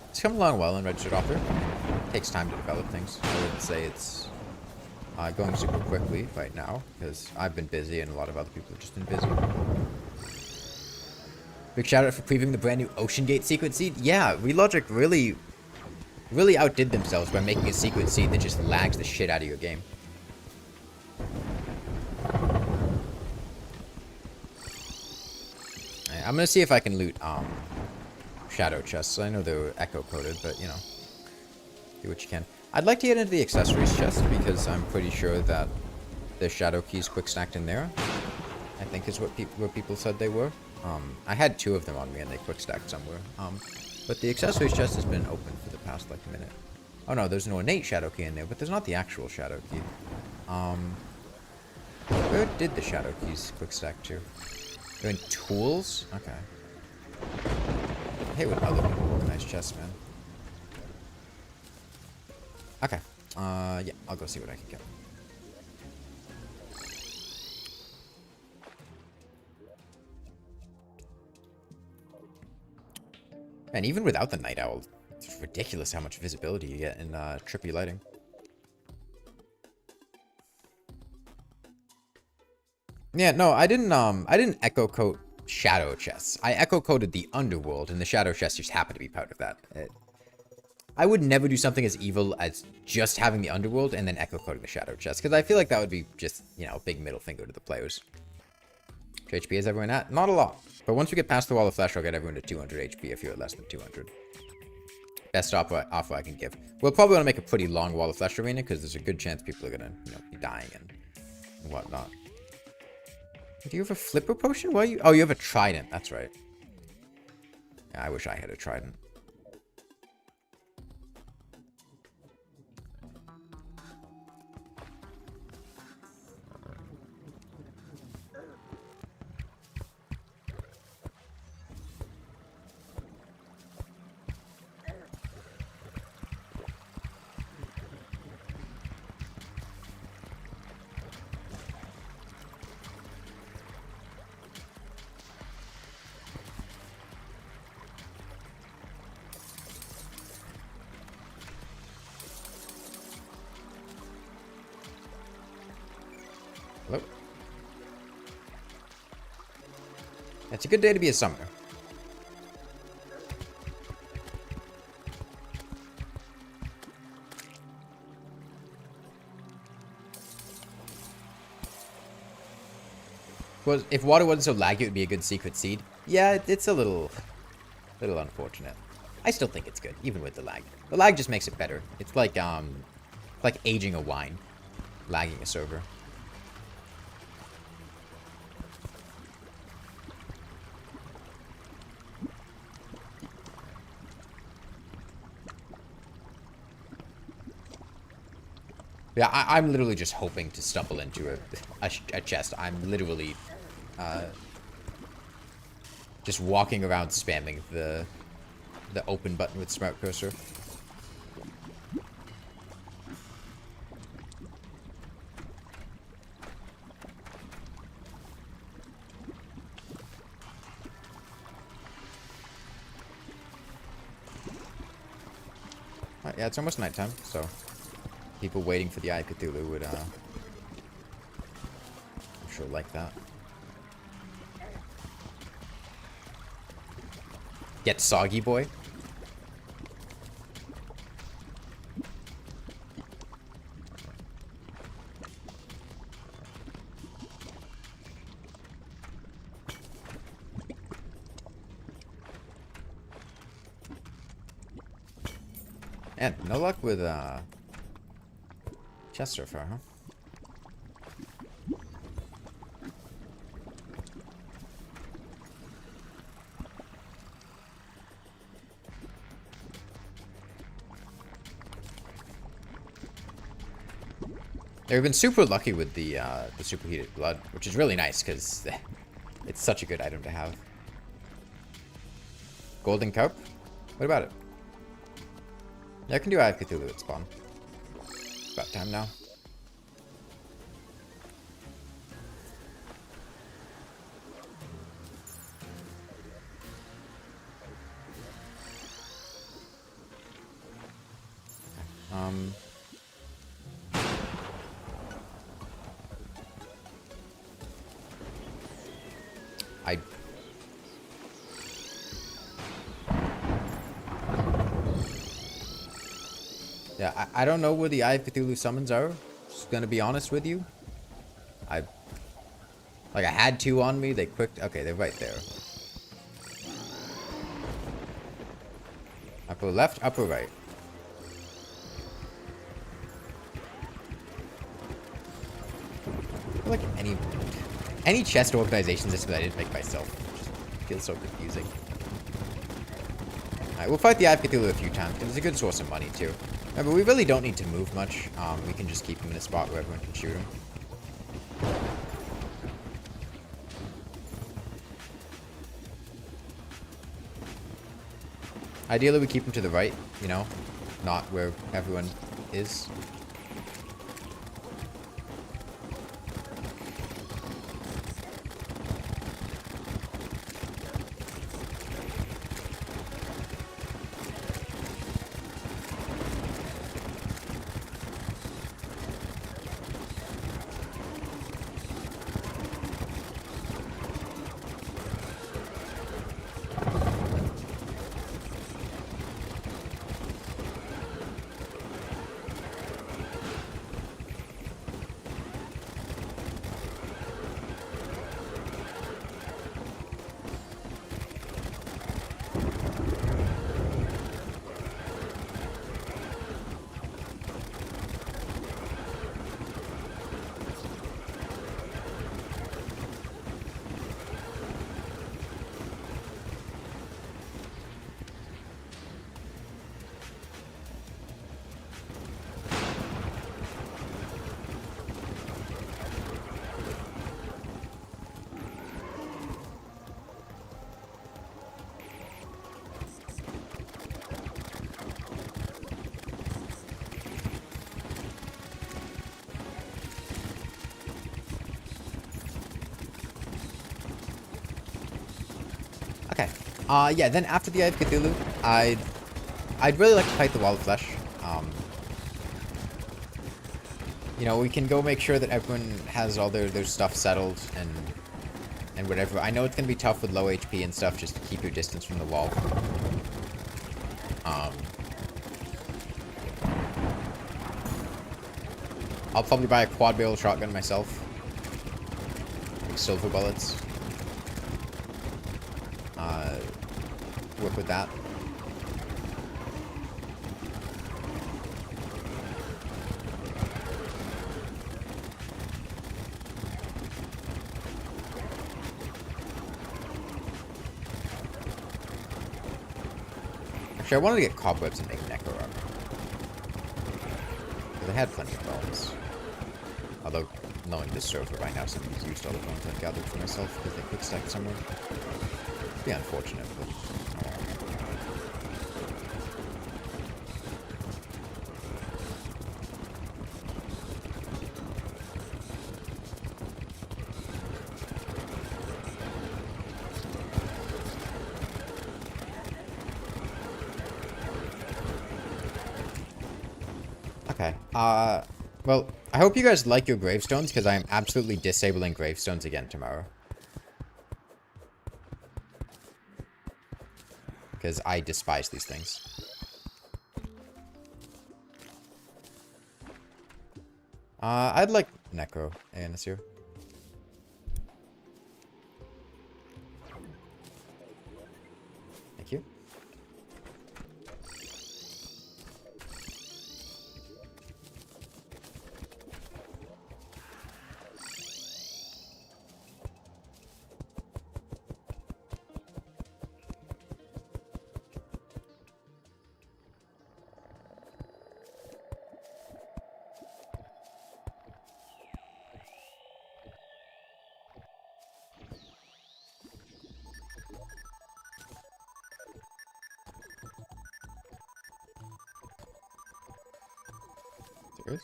It's come along well in Registered Author. It takes time to develop things. I wouldn't say it's going super quickly right now, because I've been busy and a lot of other people have just been busy. Big shout out for previewing the brand new Ocean Gate Secret Seed. Yeah, Relogic really outdid themselves by making a secret seed that just lags the shit out of your game. I'm gonna see if I can loot shadow chests. I know they're echo coded, but you know, do what you can. I'd like to get into the accessories chest because I'm pretty sure that the shadow keys quick stacked in there. I think is what people said they were. I had 2 of them on me and they quick stacked somewhere. But the accessories chest has been open for the past like minute. Oh no, there's an ornate shadow key in there, but there's not the actual shadow key. Where did the shadow keys quick stack to? They're in tools? Okay. I hate when other people organize chests, man. Okay. Yeah, I'll go see what I can get. And even without the night owl, it's ridiculous how much visibility you get in trippy lighting. Yeah, no, I didn't echo coat shadow chests. I echo coated the underworld, and the shadow chest just happened to be part of that. I would never do something as evil as just having the underworld and then echo coding the shadow chest, because I feel like that would be just, you know, a big middle finger to the players. Which HP is everyone at? Not a lot. But once we get past the wall of flesh, I'll get everyone to 200 HP if you're at less than 200. Best offer I can give. We'll probably want to make a pretty long wall of flesh arena, because there's a good chance people are going to, you know, be dying and whatnot. Do you have a flipper potion? Why you? Oh, you have a trident. That's right. Yeah, I wish I had a trident. Hello? It's a good day to be a summoner. Well, if water wasn't so laggy, it would be a good secret seed. Yeah, it's a little unfortunate. I still think it's good, even with the lag. The lag just makes it better. It's like aging a wine, lagging a server. Yeah, I'm literally just hoping to stumble into a chest. I'm literally just walking around spamming the open button with smart cursor. Yeah, it's almost nighttime, so people waiting for the Eye of Cthulhu would, I'm sure, like that. Get Soggy, boy. And no luck with, chest so far, huh? They've been super lucky with the superheated blood, which is really nice because it's such a good item to have. Golden cup? What about it? Yeah, I can do Eye of Cthulhu at spawn. About time now. Yeah, I don't know where the Eye of Cthulhu summons are. Just gonna be honest with you. I had two on me. They quick. Okay, they're right there. Upper left, upper right. I feel like any chest organization system that I didn't make myself just feels so confusing. Alright, we'll fight the Eye of Cthulhu a few times because it's a good source of money too. Remember, we really don't need to move much. We can just keep him in a spot where everyone can shoot him. Ideally, we keep him to the right, you know, not where everyone is. Okay. Yeah, then after the Eye of Cthulhu, I'd really like to fight the Wall of Flesh. You know, we can go make sure that everyone has all their stuff settled and whatever. I know it's gonna be tough with low HP and stuff, just to keep your distance from the wall. I'll probably buy a quad barrel shotgun myself. Like silver bullets. Work with that. Actually, I wanted to get cobwebs and make necro armor. Because I had plenty of bones. Although, knowing this server by now, somebody's used all the bones I've gathered for myself because they quick stacked somewhere. It'd be unfortunate, but... Okay, well, I hope you guys like your gravestones, because I am absolutely disabling gravestones again tomorrow. Because I despise these things. I'd like necro, Nasir. Thank you. There is.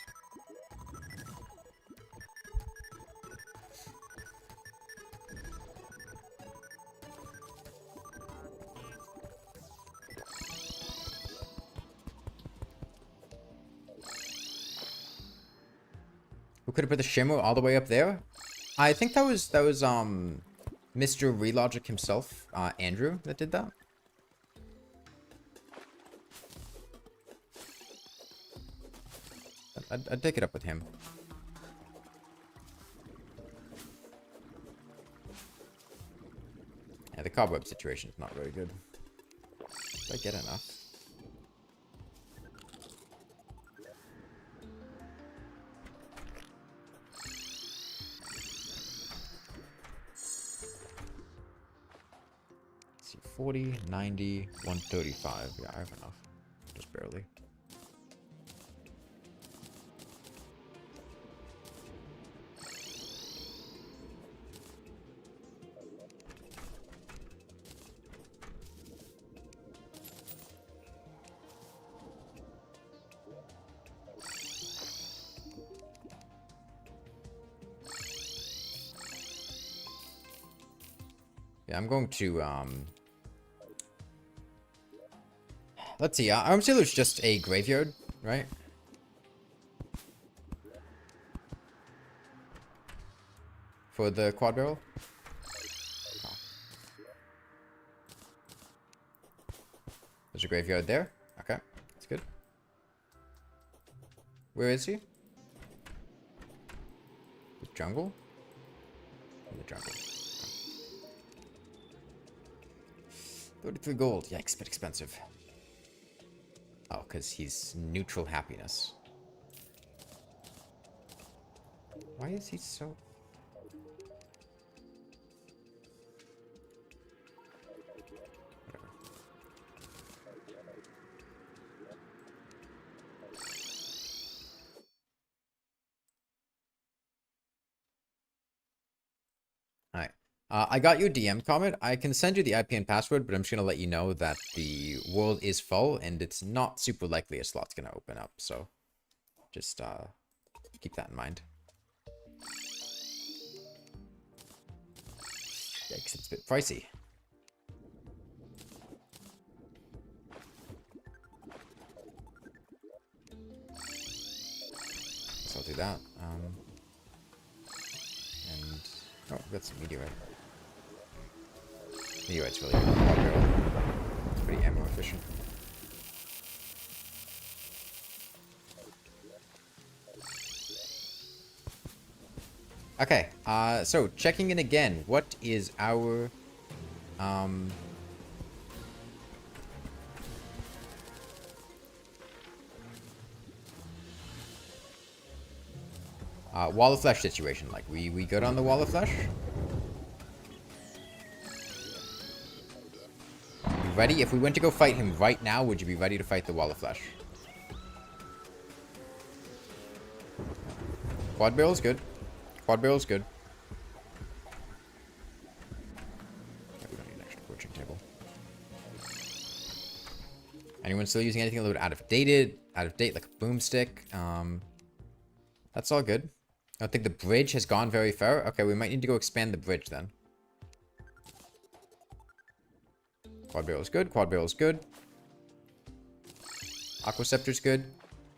Who could have put the shimmer all the way up there? I think that was Mr. Relogic himself, Andrew, that did that. I'd take it up with him. Yeah, the cobweb situation is not very good. Did I get enough? Let's see, 40, 90, 135. Yeah, I have enough. Just barely. Yeah, I'm going to, let's see, Arm Sealer's just a graveyard, right? For the quad barrel? Oh. There's a graveyard there. Okay, that's good. Where is he? The jungle? In the jungle. 33 gold. Yikes, bit expensive. Oh, because he's neutral happiness. Why is he so... Whatever. Alright. I got your DM comment. I can send you the IP and password, but I'm just going to let you know that the world is full, and it's not super likely a slot's going to open up, so just keep that in mind. Yikes, it's a bit pricey. So I'll do that. And... oh, we've got some meteorite. Meteorite's really good. It's pretty ammo efficient. Okay, so checking in again. What is our Wall of Flesh situation? Like, we good on the Wall of Flesh? You ready? If we went to go fight him right now, would you be ready to fight the Wall of Flesh? Quad barrel's good. Quad barrel's good. Yeah, we don't need an extra coaching table. Anyone still using anything a little bit out of date, like a boomstick? That's all good. I don't think the bridge has gone very far. Okay, we might need to go expand the bridge then. Quad barrel's good. Quad barrel's good. Aqua Scepter's good.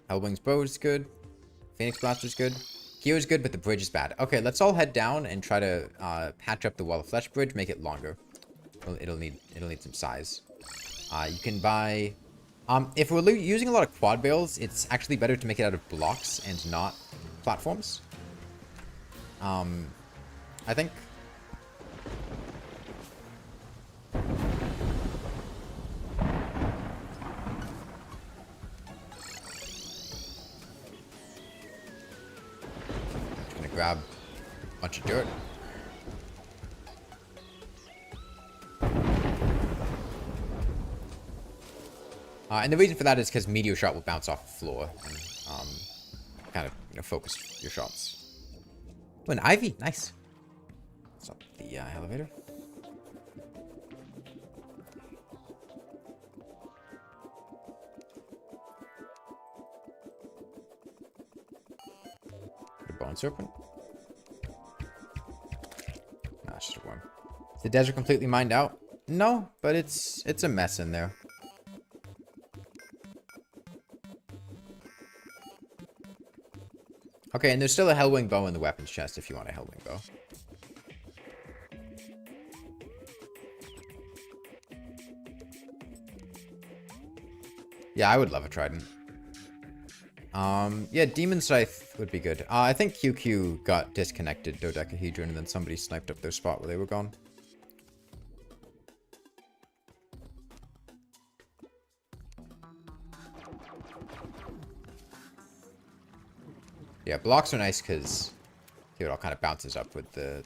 Hellwing's bow's good. Phoenix Blaster's good. Gear's good, but the bridge is bad. Okay, let's all head down and try to patch up the Wall of Flesh bridge, make it longer. It'll need some size. You can buy... if we're using a lot of quad barrels, it's actually better to make it out of blocks and not platforms. I think... grab a bunch of dirt. And the reason for that is because meteor shot will bounce off the floor and kind of, you know, focus your shots. Oh, an ivy, nice. What's up the elevator? A bone serpent. Nah, it's just a worm. Is the desert completely mined out? No, but it's a mess in there. Okay, and there's still a Hellwing bow in the weapons chest if you want a Hellwing bow. Yeah, I would love a trident. Yeah, Demon Scythe would be good. I think QQ got disconnected dodecahedron and then somebody sniped up their spot where they were gone. Yeah, blocks are nice because it all kind of bounces up with the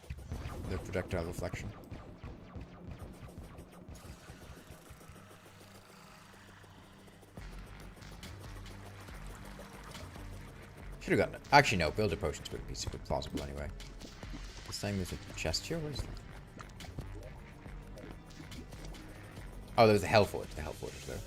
projectile reflection. Should have gotten it. Actually, no. Builder potions would be super plausible anyway. This thing, there's a chest here. What is that? Oh, there's a Hellforge. The Hellforge is there.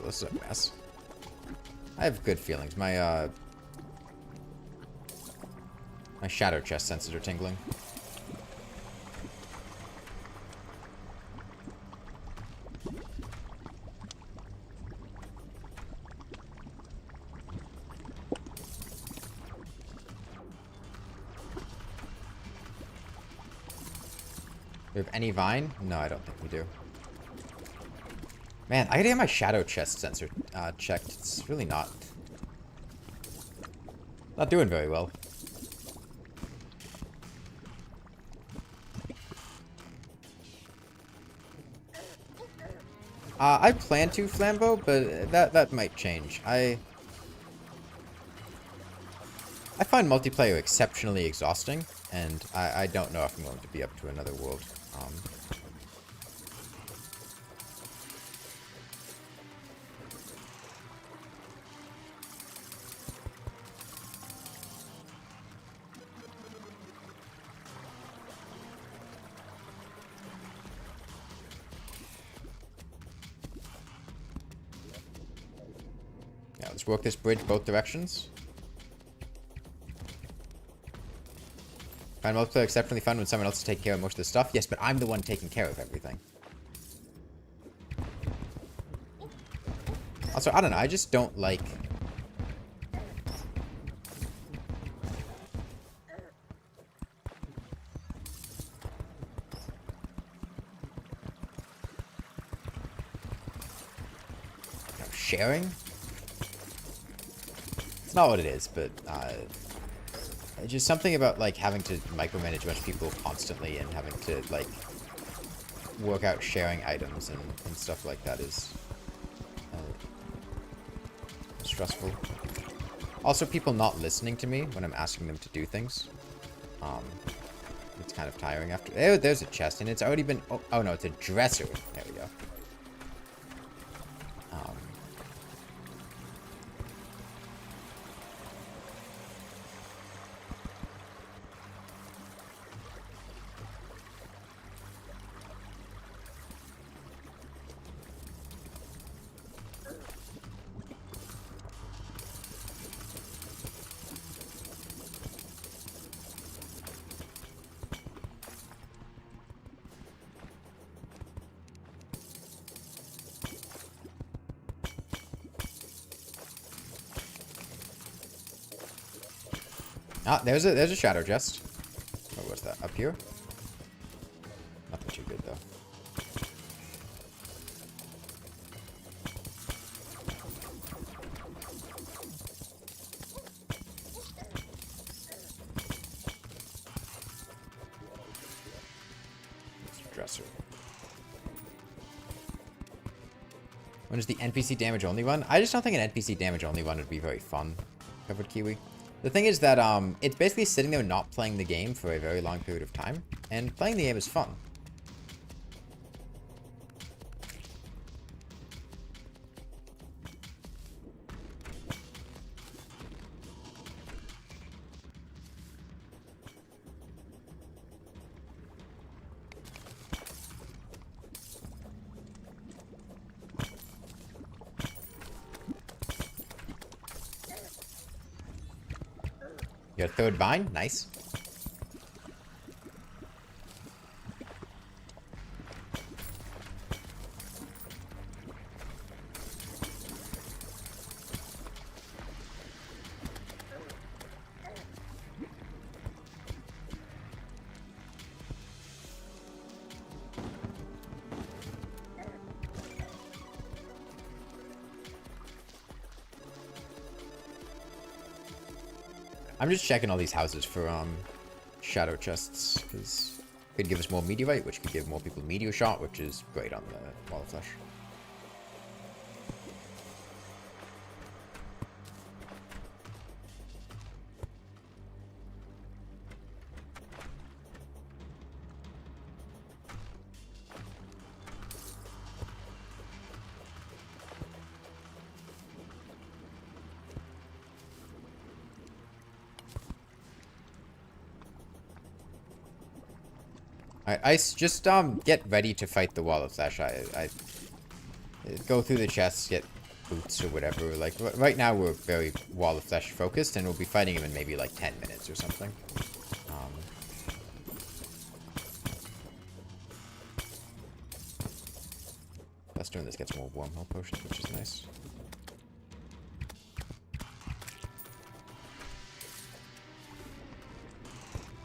miserable. This is a mess. I have good feelings. My shadow chest senses are tingling. Do we have any vine? No, I don't think we do. Man, I gotta get my shadow chest sensor checked. It's really not doing very well. I plan to Flambeau, but that might change. I find multiplayer exceptionally exhausting, and I don't know if I'm going to be up to another world. Yeah, let's work this bridge both directions. Find multiplayer exceptionally fun when someone else is taking care of most of the stuff. Yes, but I'm the one taking care of everything. Also, I don't know. I just don't like... sharing? It's not what it is, but... just something about, like, having to micromanage a bunch of people constantly and having to, like, work out sharing items and stuff like that is stressful. Also, people not listening to me when I'm asking them to do things. It's kind of tiring after... there's a chest, and it's already been... Oh, no, it's a dresser. There we go. Ah, there's a shadow chest. What was that? Up here? Nothing too good though. It's a dresser. When is the NPC damage only one? I just don't think an NPC damage only one would be very fun. Covered Kiwi. The thing is that it's basically sitting there not playing the game for a very long period of time, and playing the game is fun. You got a third vine? Nice. I'm just checking all these houses for shadow chests, because it could give us more meteorite, which could give more people meteor shot, which is great on the wall of flesh. Alright, Ice, just get ready to fight the wall of flesh. I go through the chests, get boots or whatever. Like, right now we're very Wall of Flesh focused, and we'll be fighting him in maybe like 10 minutes or something. Plus doing this gets more wormhole potions, which is nice.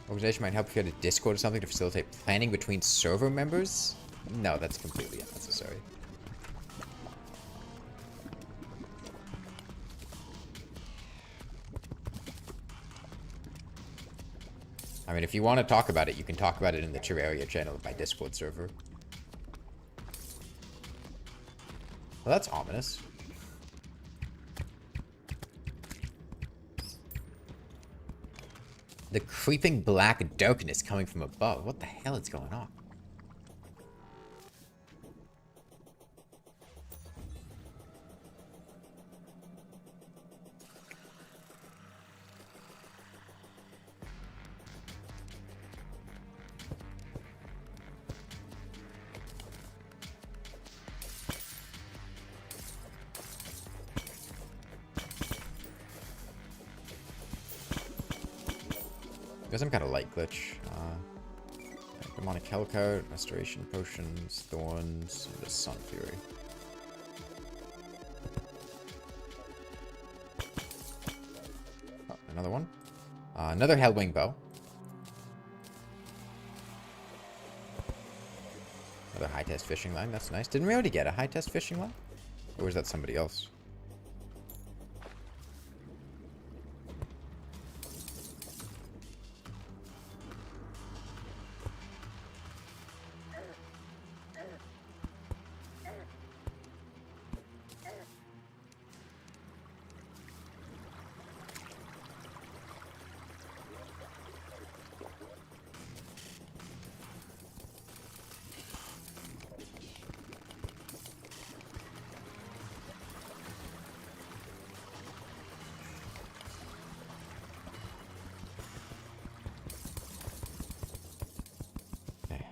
Organization might help if you had a Discord or something to facilitate planning between server members? No, that's completely unnecessary. I mean, if you want to talk about it, you can talk about it in the Terraria channel of my Discord server. Well, that's ominous. The creeping black darkness coming from above. What the hell is going on? There's some kind of light glitch. Demonic Hellcoat, Restoration Potions, Thorns, and the Sun Fury. Oh, another one. Another Hellwing Bow. Another high-test fishing line, that's nice. Didn't we already get a high-test fishing line? Or was that somebody else?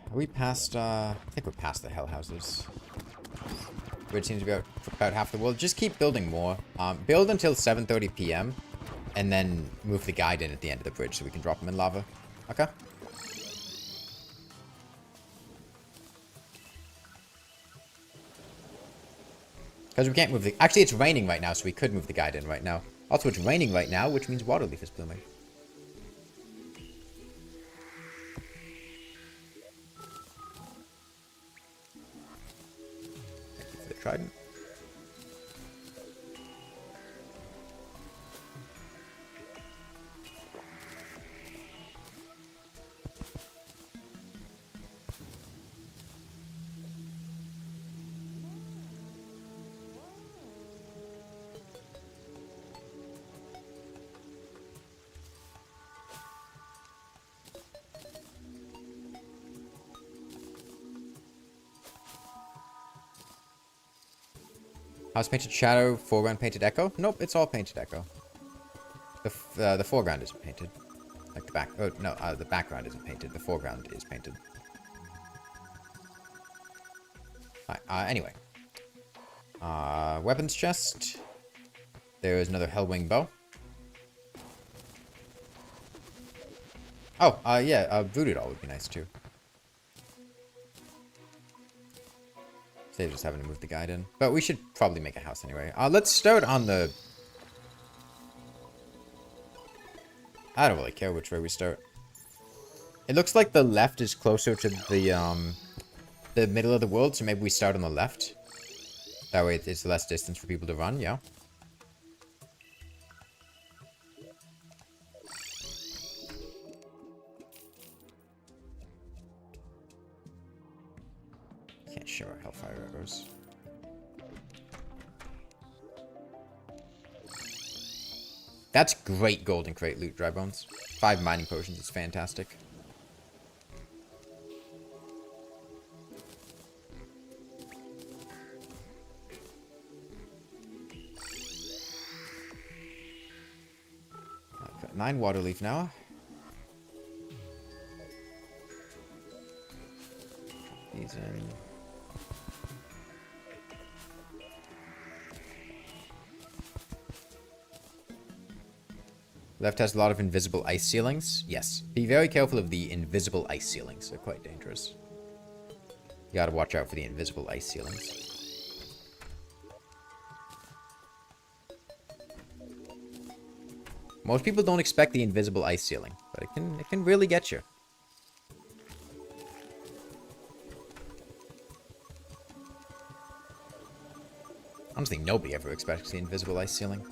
Are we past, I think we're past the hell houses. Which seems to be about half the world. Just keep building more. Build until 7:30 p.m. and then move the guide in at the end of the bridge so we can drop them in lava. Okay? Because we can't move the... Actually, it's raining right now, so we could move the guide in right now. Also, it's raining right now, which means Waterleaf is blooming. Trident. House painted shadow, foreground painted echo? Nope, it's all painted echo. The foreground isn't painted. Like the back... Oh, no, the background isn't painted. The foreground is painted. Alright, anyway. Weapons chest. There is another Hellwing bow. Oh, yeah, Voodoo doll would be nice too. They're just having to move the guide in. But we should probably make a house anyway. Let's start on the... I don't really care which way we start. It looks like the left is closer to the middle of the world, so maybe we start on the left. That way it's less distance for people to run, yeah. Can't show our Hellfire arrows. That's great golden crate loot, Dry Bones. 5 mining potions, it's fantastic. I've got 9 water leaf now. These in. Left has a lot of invisible ice ceilings. Yes. Be very careful of the invisible ice ceilings. They're quite dangerous. You gotta watch out for the invisible ice ceilings. Most people don't expect the invisible ice ceiling, but it can really get you. Honestly, nobody ever expects the invisible ice ceiling.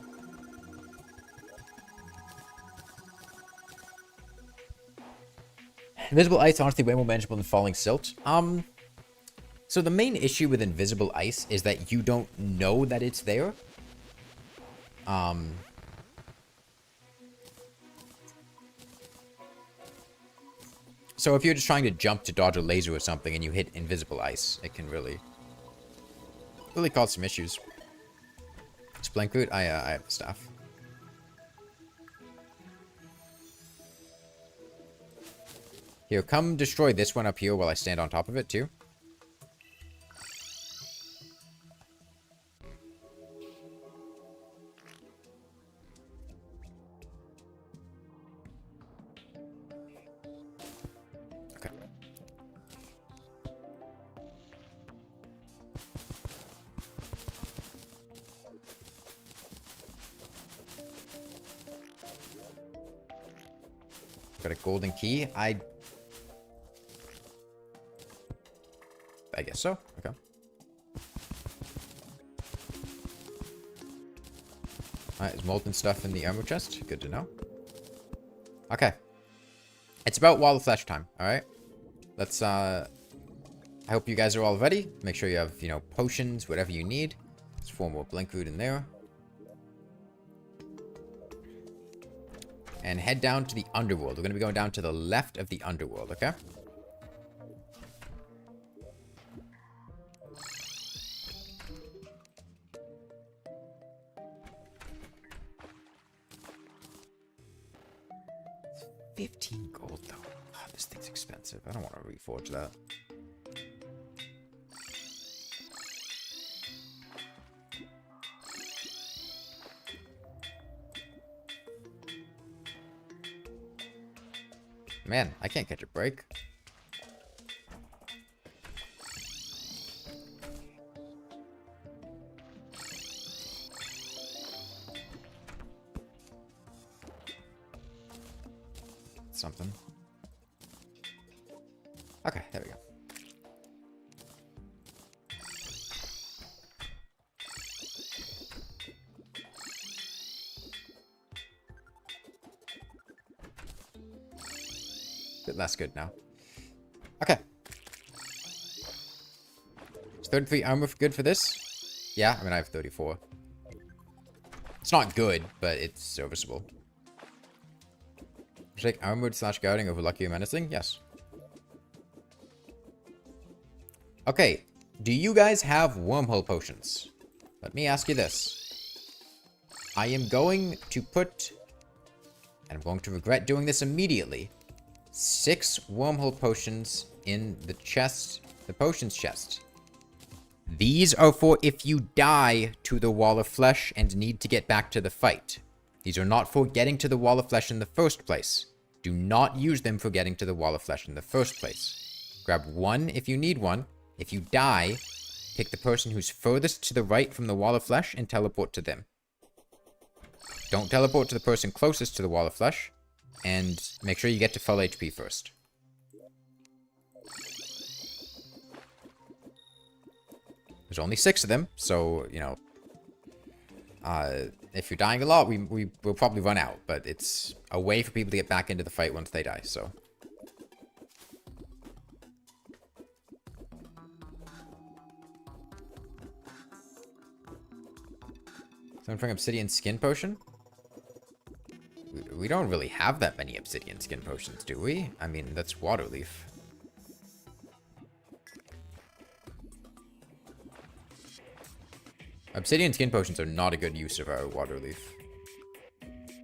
Invisible ice, honestly, way more manageable than falling silt. So the main issue with invisible ice is that you don't know that it's there. So if you're just trying to jump to dodge a laser or something and you hit invisible ice, it can really cause some issues. Splink root? I have the staff. Here, come destroy this one up here while I stand on top of it, too. Okay. Got a golden key. I guess so. Okay. Alright, there's molten stuff in the armor chest. Good to know. Okay. It's about wall of flesh time, alright? Let's, I hope you guys are all ready. Make sure you have, you know, potions, whatever you need. There's 4 more blink root in there. And head down to the underworld. We're going to be going down to the left of the underworld, okay? $15 gold, though. God, this thing's expensive. I don't want to reforge that. Man, I can't catch a break. Something. Okay, there we go. That's good now. Okay. Is 33 armor good for this? Yeah, I mean, I have 34. It's not good, but it's serviceable. Take armored / guarding over lucky or menacing? Yes. Okay. Do you guys have wormhole potions? Let me ask you this. I am going to put, and I'm going to regret doing this immediately, 6 wormhole potions in the chest, the potions chest. These are for if you die to the wall of flesh and need to get back to the fight. These are not for getting to the wall of flesh in the first place. Do not use them for getting to the wall of flesh in the first place. Grab 1 if you need one. If you die, pick the person who's furthest to the right from the wall of flesh and teleport to them. Don't teleport to the person closest to the wall of flesh. And make sure you get to full HP first. There's only 6 of them, so, you know, if you're dying a lot, we will probably run out, but it's a way for people to get back into the fight once they die, so. Someone bring obsidian skin potion? We don't really have that many obsidian skin potions, do we? I mean, that's water leaf. Obsidian skin potions are not a good use of our water leaf.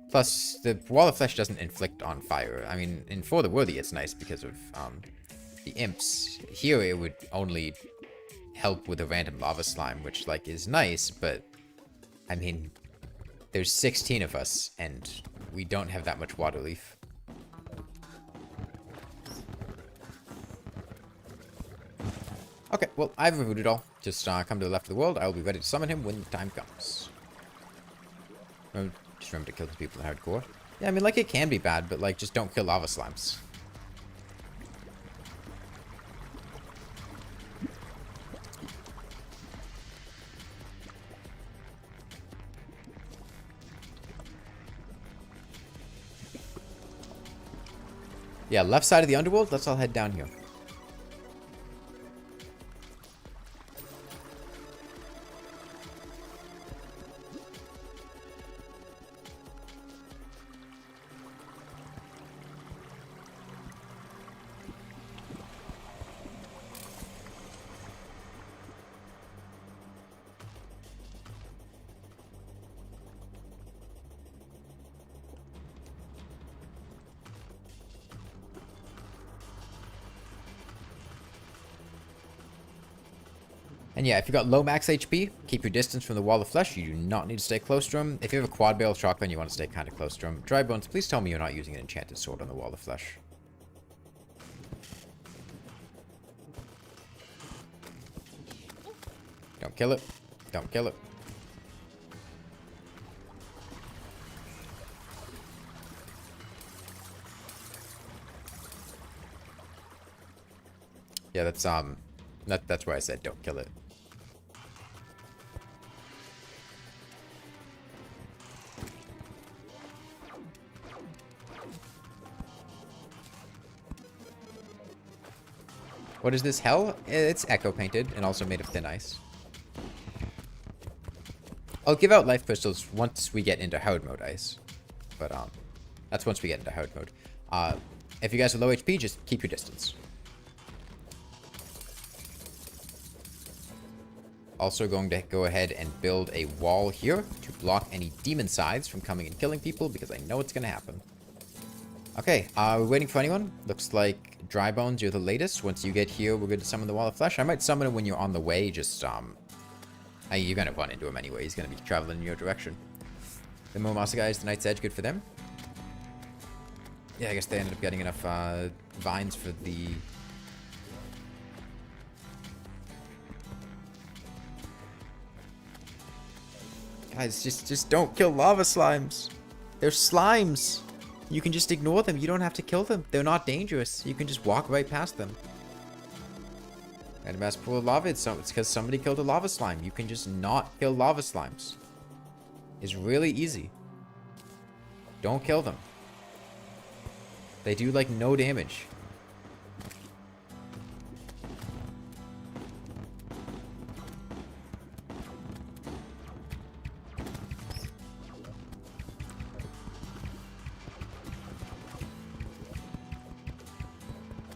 Plus, the wall of flesh doesn't inflict on fire. I mean, in For the Worthy, it's nice because of the imps. Here, it would only help with a random lava slime, which, like, is nice, but, I mean, there's 16 of us, and we don't have that much water leaf. Okay, well, I've removed it all. Just come to the left of the world. I will be ready to summon him when the time comes. Just remember to kill the people in hardcore. Yeah, I mean, like, it can be bad, but, like, just don't kill lava slimes. Yeah, left side of the underworld. Let's all head down here. And yeah, if you've got low max HP, keep your distance from the wall of flesh. You do not need to stay close to him. If you have a quad barrel shotgun, you want to stay kind of close to him. Dry bones, please tell me you're not using an enchanted sword on the wall of flesh. Don't kill it. Don't kill it. Yeah, that's why I said don't kill it. What is this, hell? It's echo painted and also made of thin ice. I'll give out life crystals once we get into hard mode ice. But that's once we get into hard mode. If you guys are low HP, just keep your distance. Also going to go ahead and build a wall here to block any demon scythes from coming and killing people, because I know it's going to happen. Okay, we're waiting for anyone. Looks like Dry Bones, you're the latest. Once you get here, we're going to summon the Wall of Flesh. I might summon him when you're on the way, just, you're going to run into him anyway. He's going to be traveling in your direction. The Momasa guys, the Night's Edge, good for them. Yeah, I guess they ended up getting enough, vines for the... Guys, just don't kill lava slimes. They're slimes. You can just ignore them. You don't have to kill them. They're not dangerous. You can just walk right past them. And mass pool of lava, it's because somebody killed a lava slime. You can just not kill lava slimes. It's really easy. Don't kill them. They do, like, no damage.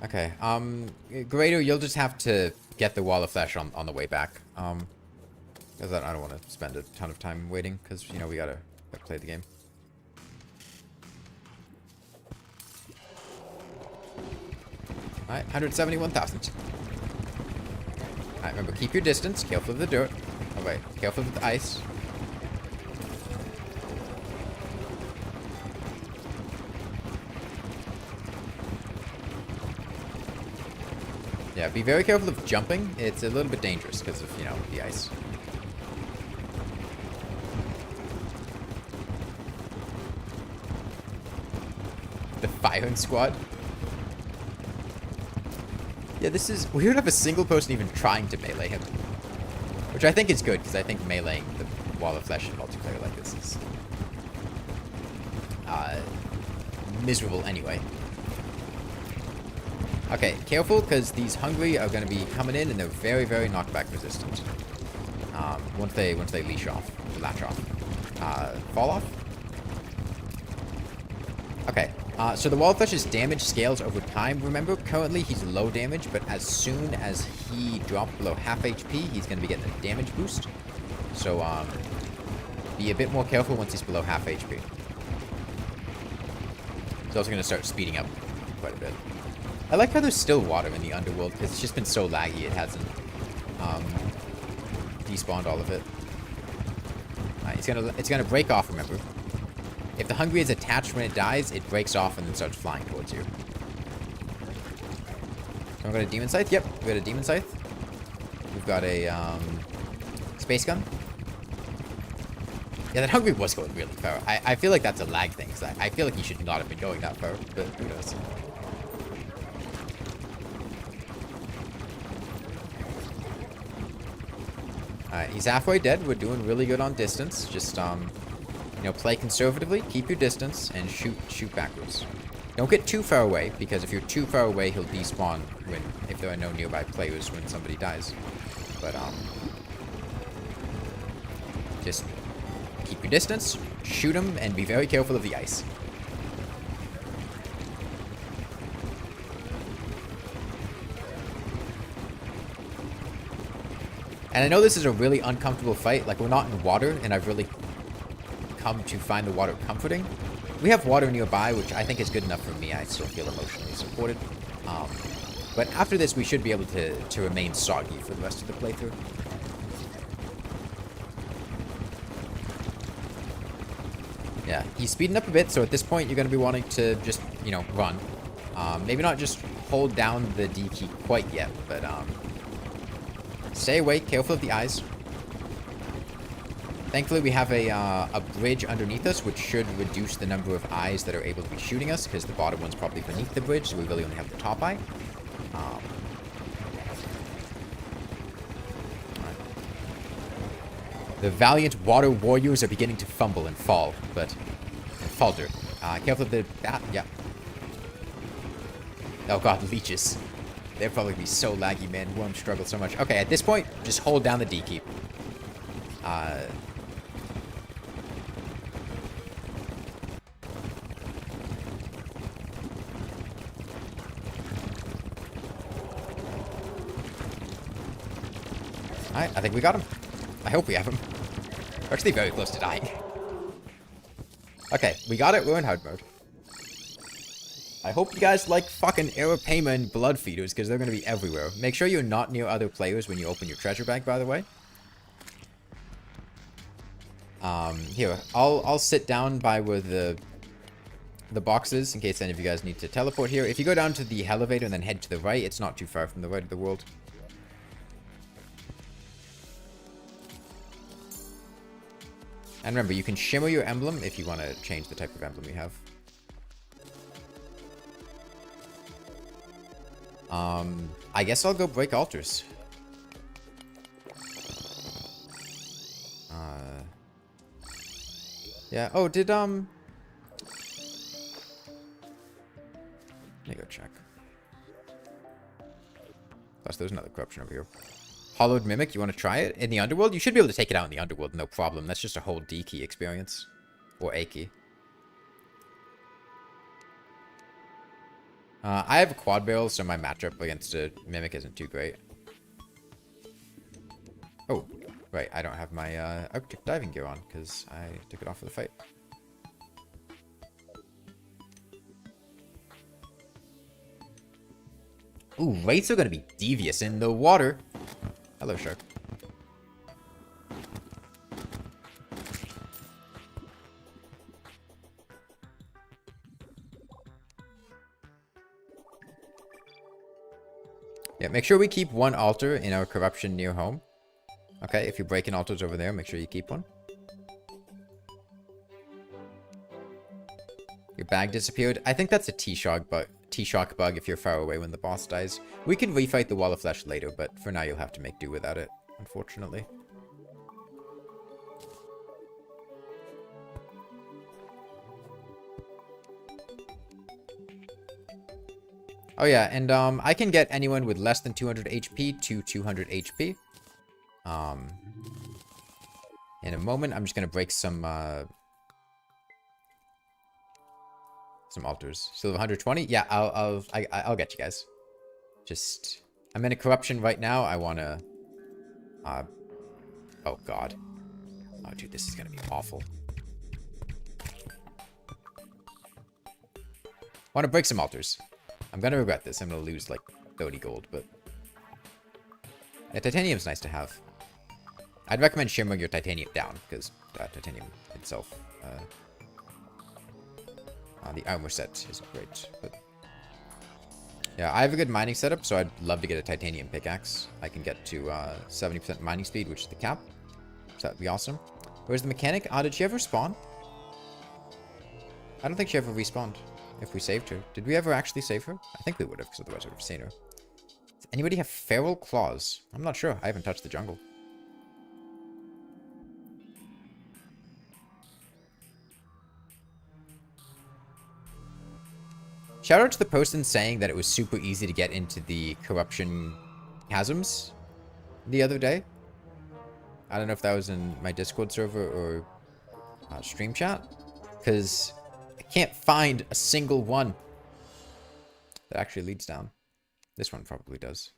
Okay, Greater, you'll just have to get the Wall of Flesh on the way back. Because I don't want to spend a ton of time waiting, because, you know, we gotta play the game. Alright, 171,000. Alright, remember, keep your distance. Careful of the dirt. Oh, wait. Careful of the ice. Yeah, be very careful of jumping. It's a little bit dangerous because of, you know, the ice. The firing squad. Yeah, this is... We don't have a single person even trying to melee him. Which I think is good, because I think meleeing the Wall of Flesh in multiplayer like this is... miserable anyway. Okay, careful, because these hungry are going to be coming in, and they're very, very knockback resistant. Once they latch off. Fall off? Okay, so the Wall of Flesh's damage scales over time. Remember, currently he's low damage, but as soon as he drops below half HP, he's going to be getting a damage boost. So, be a bit more careful once he's below half HP. He's also going to start speeding up quite a bit. I like how there's still water in the underworld, because it's just been so laggy it hasn't despawned all of it. It's gonna break off, remember. If the Hungry is attached when it dies, it breaks off and then starts flying towards you. So we got a Demon Scythe? Yep, we got a Demon Scythe. We've got a, Space Gun. Yeah, that Hungry was going really far. I feel like that's a lag thing, because I feel like he should not have been going that far, but who knows. Alright, he's halfway dead. We're doing really good on distance. Just, you know, play conservatively, keep your distance, and shoot backwards. Don't get too far away, because if you're too far away, he'll despawn if there are no nearby players when somebody dies. But, just keep your distance, shoot him, and be very careful of the ice. And I know this is a really uncomfortable fight. Like, we're not in water, and I've really come to find the water comforting. We have water nearby, which I think is good enough for me. I still feel emotionally supported. But after this, we should be able to remain soggy for the rest of the playthrough. Yeah, he's speeding up a bit, so at this point, you're going to be wanting to just, you know, run. Maybe not just hold down the D key quite yet, but stay awake, careful of the eyes. Thankfully, we have a bridge underneath us, which should reduce the number of eyes that are able to be shooting us, because the bottom one's probably beneath the bridge, so we really only have the top eye. The valiant water warriors are beginning to fumble and fall, and falter. Careful of the... yeah. Oh god, leeches. They'll probably be so laggy, man. Worms struggle so much. Okay, at this point, just hold down the D key. Alright, I think we got him. I hope we have him. We're actually very close to dying. Okay, we got it. We're in hard mode. I hope you guys like fucking Arapema and Blood Feeders, because they're going to be everywhere. Make sure you're not near other players when you open your treasure bag, by the way. Here, I'll sit down by where the boxes, in case any of you guys need to teleport here. If you go down to the elevator and then head to the right, it's not too far from the right of the world. And remember, you can shimmer your emblem if you want to change the type of emblem you have. I guess I'll go break altars. Yeah, oh, did, let me go check. Plus, there's another corruption over here. Hollowed Mimic, you want to try it? In the Underworld? You should be able to take it out in the Underworld, no problem. That's just a whole D key experience. Or A key. I have a quad barrel, so my matchup against a Mimic isn't too great. Oh, right, I don't have my Arctic diving gear on, because I took it off for the fight. Ooh, wraiths are going to be devious in the water. Hello, shark. Yeah, make sure we keep one altar in our corruption near home. Okay, if you're breaking altars over there, make sure you keep one. Your bag disappeared. I think that's a T-Shock bug if you're far away when the boss dies. We can refight the Wall of Flesh later, but for now you'll have to make do without it, unfortunately. Oh yeah, and I can get anyone with less than 200 HP to 200 HP. In a moment, I'm just gonna break some altars. Still have 120? Yeah, I'll get you guys. Just, I'm in a corruption right now. I wanna, oh god. Oh dude, this is gonna be awful. Wanna break some altars. I'm gonna regret this. I'm gonna lose like 30 gold, but yeah, titanium's nice to have. I'd recommend shimmering your titanium down, because titanium itself, the armor set isn't great. But yeah, I have a good mining setup, so I'd love to get a titanium pickaxe. I can get to 70% mining speed, which is the cap. So that'd be awesome. Where's the mechanic? Did she ever spawn? I don't think she ever respawned if we saved her. Did we ever actually save her? I think we would have, because otherwise I would have seen her. Does anybody have feral claws? I'm not sure. I haven't touched the jungle. Shout out to the person saying that it was super easy to get into the corruption chasms the other day. I don't know if that was in my Discord server or stream chat, because I can't find a single one that actually leads down. This one probably does.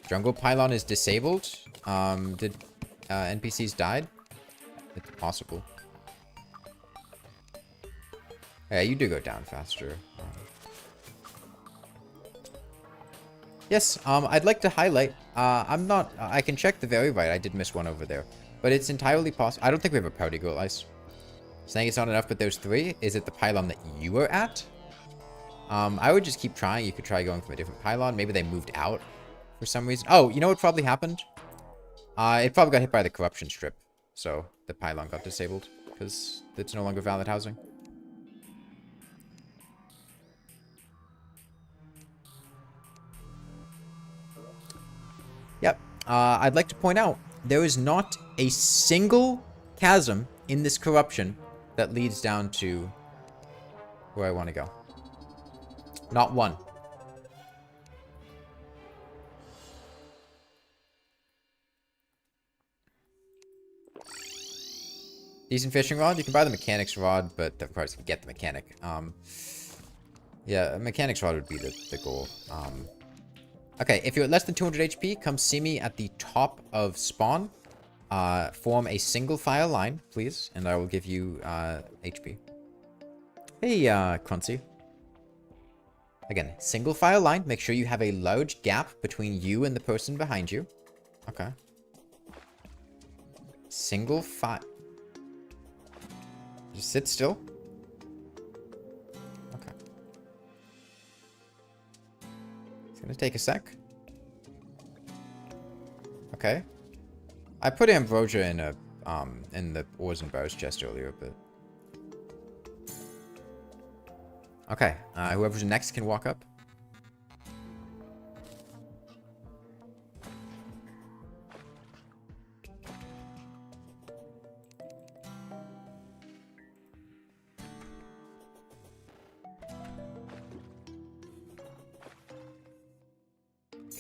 Jungle pylon is disabled. Did NPCs died? It's possible. Yeah, you do go down faster. Yes, I'd like to highlight. I can check the very right. I did miss one over there. But it's entirely possible. I don't think we have a party goal, Ice. Saying it's not enough, but there's 3. Is it the pylon that you were at? I would just keep trying. You could try going from a different pylon. Maybe they moved out for some reason. Oh, you know what probably happened? It probably got hit by the corruption strip. So the pylon got disabled because it's no longer valid housing. Yep. I'd like to point out, there is not a single chasm in this corruption that leads down to where I want to go. Not one. Decent fishing rod. You can buy the mechanic's rod, but of course you can get the mechanic. Yeah, a mechanic's rod would be the goal. Okay, if you're at less than 200 HP, come see me at the top of spawn. Form a single file line, please, and I will give you HP. Hey, Cruncy. Again, single file line. Make sure you have a large gap between you and the person behind you. Okay. Single file. Just sit still. Okay. It's gonna take a sec. Okay. I put ambrosia in the ores and bars chest earlier, but okay. Whoever's next can walk up.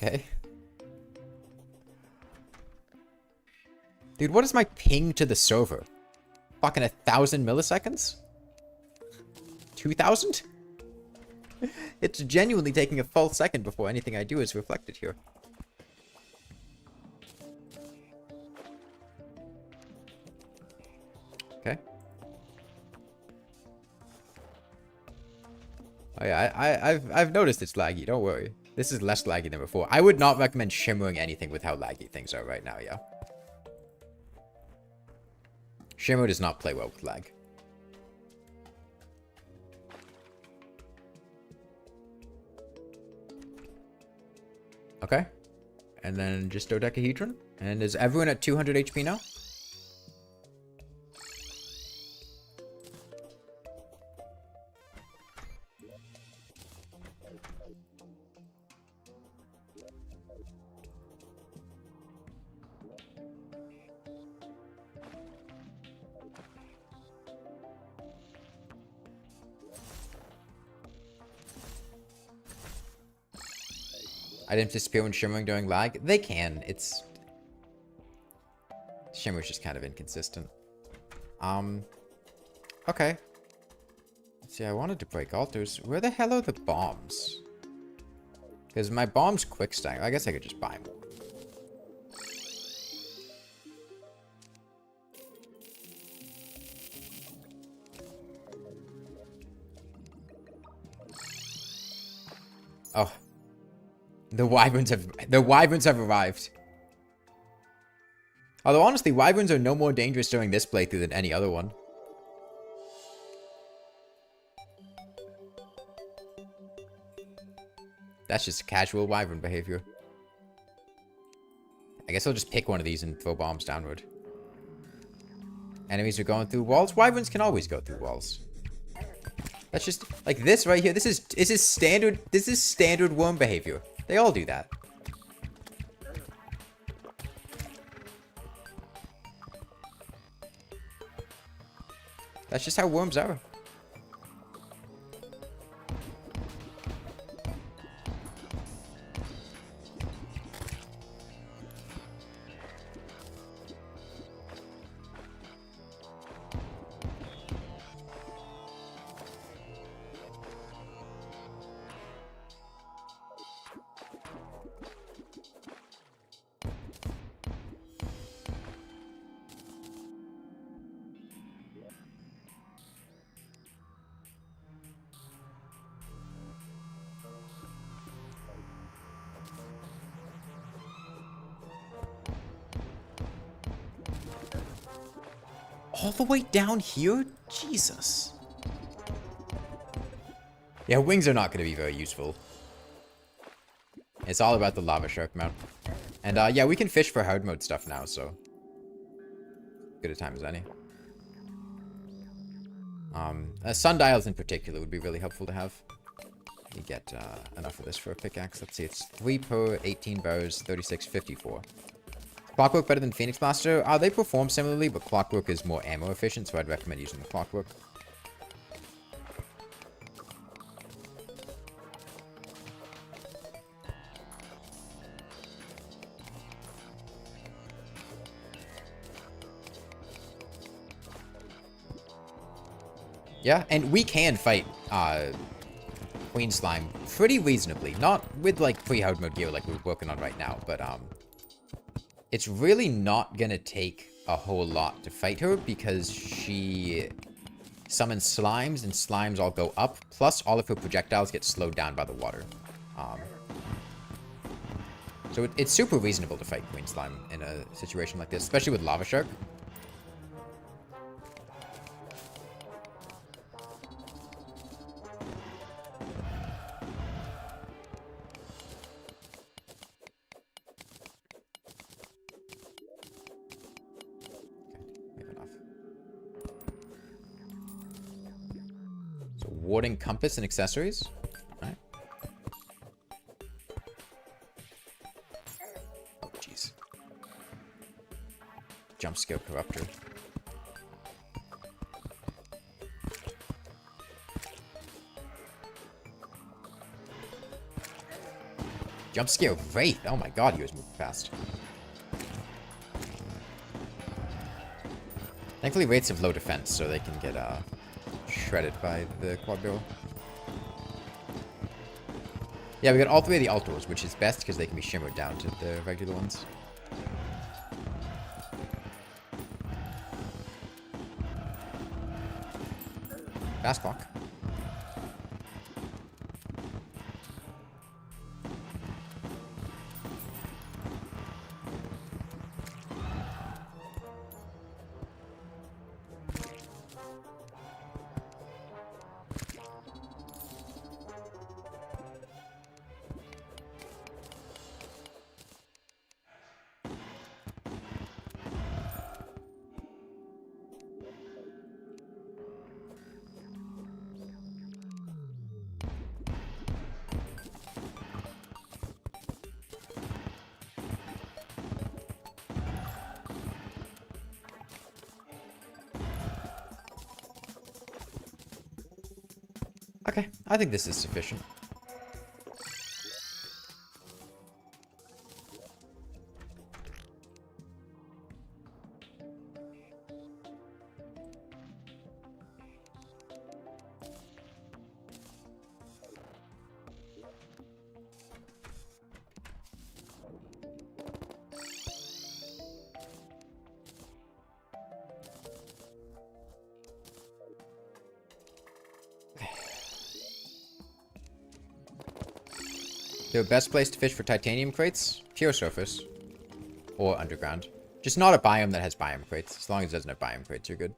Okay. Dude, what is my ping to the server? Fucking 1,000 milliseconds? 2,000? It's genuinely taking a full second before anything I do is reflected here. Okay. Oh yeah, I've noticed it's laggy, don't worry. This is less laggy than before. I would not recommend shimmering anything with how laggy things are right now, yeah. Shimmer does not play well with lag. Okay. And then just dodecahedron. And is everyone at 200 HP now? Items disappear when shimmering during lag. They can. It's... Shimmer's just kind of inconsistent. Okay. Let's see, I wanted to break altars. Where the hell are the bombs? Because my bombs quick stack. I guess I could just buy more. Oh, the wyverns have arrived. Although honestly, wyverns are no more dangerous during this playthrough than any other one. That's just casual wyvern behavior. I guess I'll just pick one of these and throw bombs downward. Enemies are going through walls. Wyverns can always go through walls. That's just like this right here. This is standard worm behavior. They all do that. That's just how worms are. All the way down here? Jesus. Yeah, wings are not going to be very useful. It's all about the lava shark mount. And yeah, we can fish for hard mode stuff now, so good a time as any. Sundials in particular would be really helpful to have. You get enough of this for a pickaxe. Let's see, it's 3 per 18 bars, 36, 54. Clockwork better than Phoenix Blaster? They perform similarly, but Clockwork is more ammo efficient, so I'd recommend using the Clockwork. Yeah, and we can fight Queen Slime pretty reasonably. Not with, like, pre-hard mode gear like we're working on right now, but it's really not gonna take a whole lot to fight her because she summons slimes, and slimes all go up, plus all of her projectiles get slowed down by the water. So it's super reasonable to fight Queen Slime in a situation like this, especially with Lava Shark. Warding compass and accessories. All right. Oh, jeez. Jump scale corruptor. Jump scale wraith. Oh my god, he was moving fast. Thankfully, wraiths have low defense, so they can get shredded by the quad barrel. Yeah, we got all 3 of the altors, which is best because they can be shimmered down to the regular ones. Fast clock. Okay, I think this is sufficient. So best place to fish for titanium crates? Pure surface. Or underground. Just not a biome that has biome crates. As long as it doesn't have biome crates, you're good.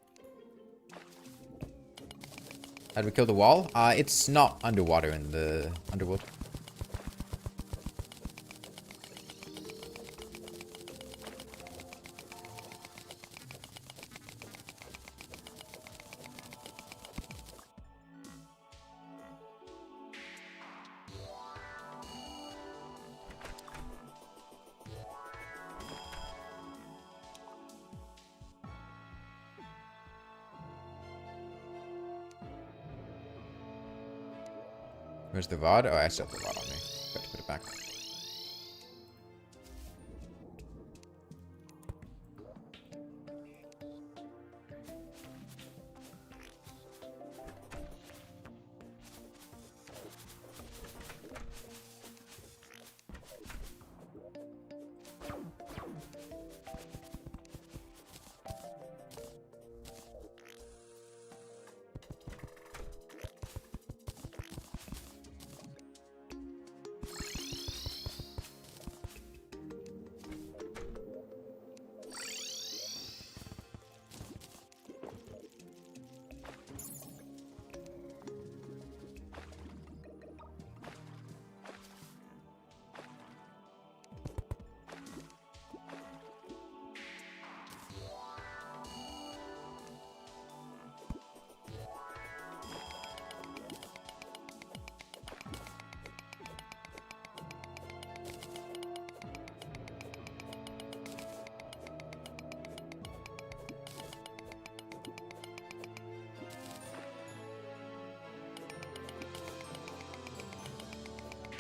How do we kill the wall? It's not underwater in the underworld. Where's the rod? Oh, I still have the rod on me. Got to put it back.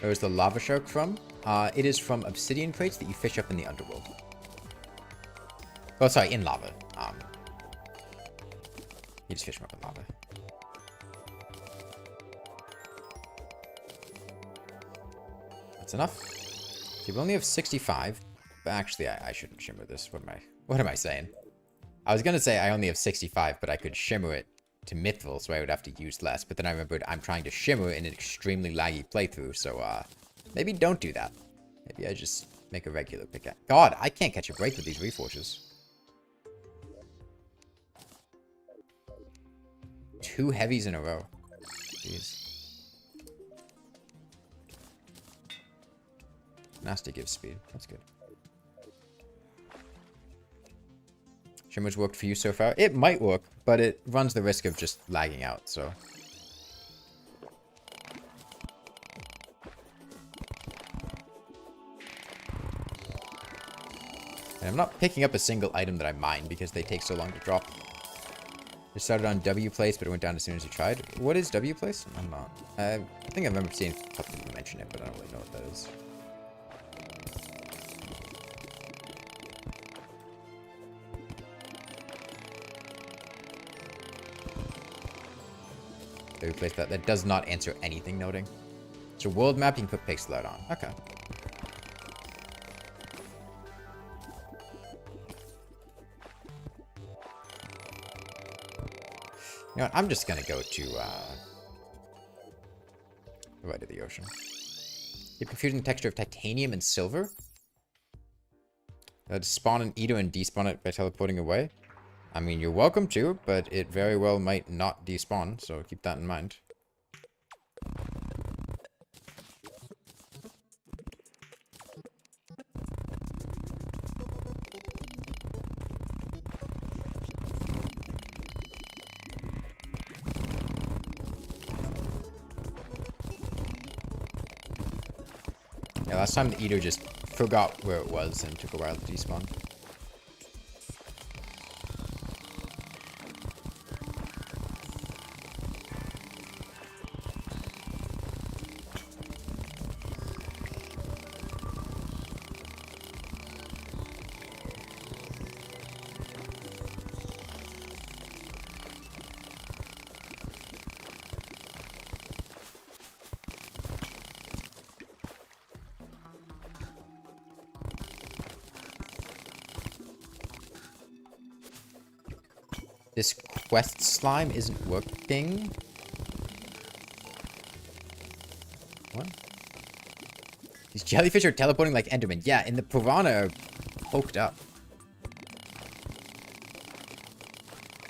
Where's the lava shark from? It is from obsidian crates that you fish up in the underworld. Oh, sorry, in lava. You just fish them up in lava. That's enough. See, we only have 65. But actually, I shouldn't shimmer this. What am I saying? I was gonna say I only have 65, but I could shimmer it to Mythville, so I would have to use less. But then I remembered I'm trying to shimmer in an extremely laggy playthrough, so maybe don't do that. Maybe I just make a regular pickaxe. God, I can't catch a break with these reforges. 2 heavies in a row. Jeez. Nasty gives speed. That's good. Shimmer's worked for you so far? It might work, but it runs the risk of just lagging out, so. And I'm not picking up a single item that I mine because they take so long to drop. It started on W place, but it went down as soon as you tried. What is W place? I'm not. I think I remember seeing a couple people mention it, but I don't really know what that is. Replace that. That does not answer anything, noting. So world map, you can put pixel art on. Okay. You know what? I'm just gonna go to right of the ocean. You're confusing the texture of titanium and silver? Spawn an eater and despawn it by teleporting away? I mean, you're welcome to, but it very well might not despawn, so keep that in mind. Yeah, last time the eater just forgot where it was and took a while to despawn. This quest slime isn't working. What? These jellyfish are teleporting like Enderman. Yeah, and the piranha are poked up.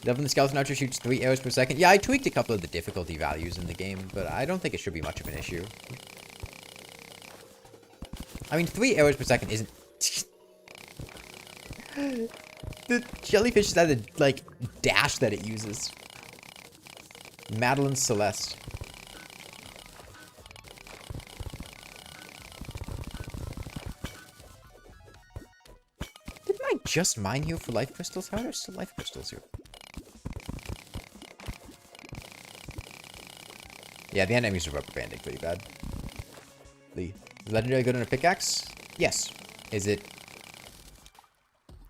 Loving the Skeleton Archer shoots 3 arrows per second. Yeah, I tweaked a couple of the difficulty values in the game, but I don't think it should be much of an issue. I mean, 3 arrows per second isn't... The jellyfish is at a, like, dash that it uses. Madeline Celeste. Didn't I just mine here for life crystals? How are there still life crystals here? Yeah, the enemies are rubber banding pretty bad. The legendary good on a pickaxe? Yes. Is it?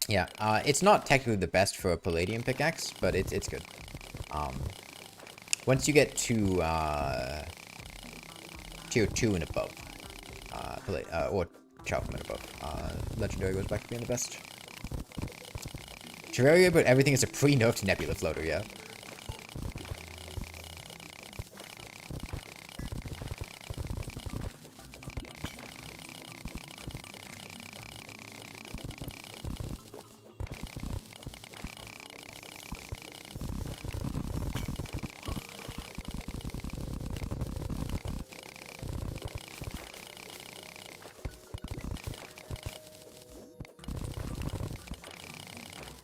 Yeah, it's not technically the best for a palladium pickaxe, but it's good. Once you get to tier 2 and above, or Chalcom and above, legendary goes back to being the best. Terraria, but everything is a pre-nerfed nebula floater, yeah.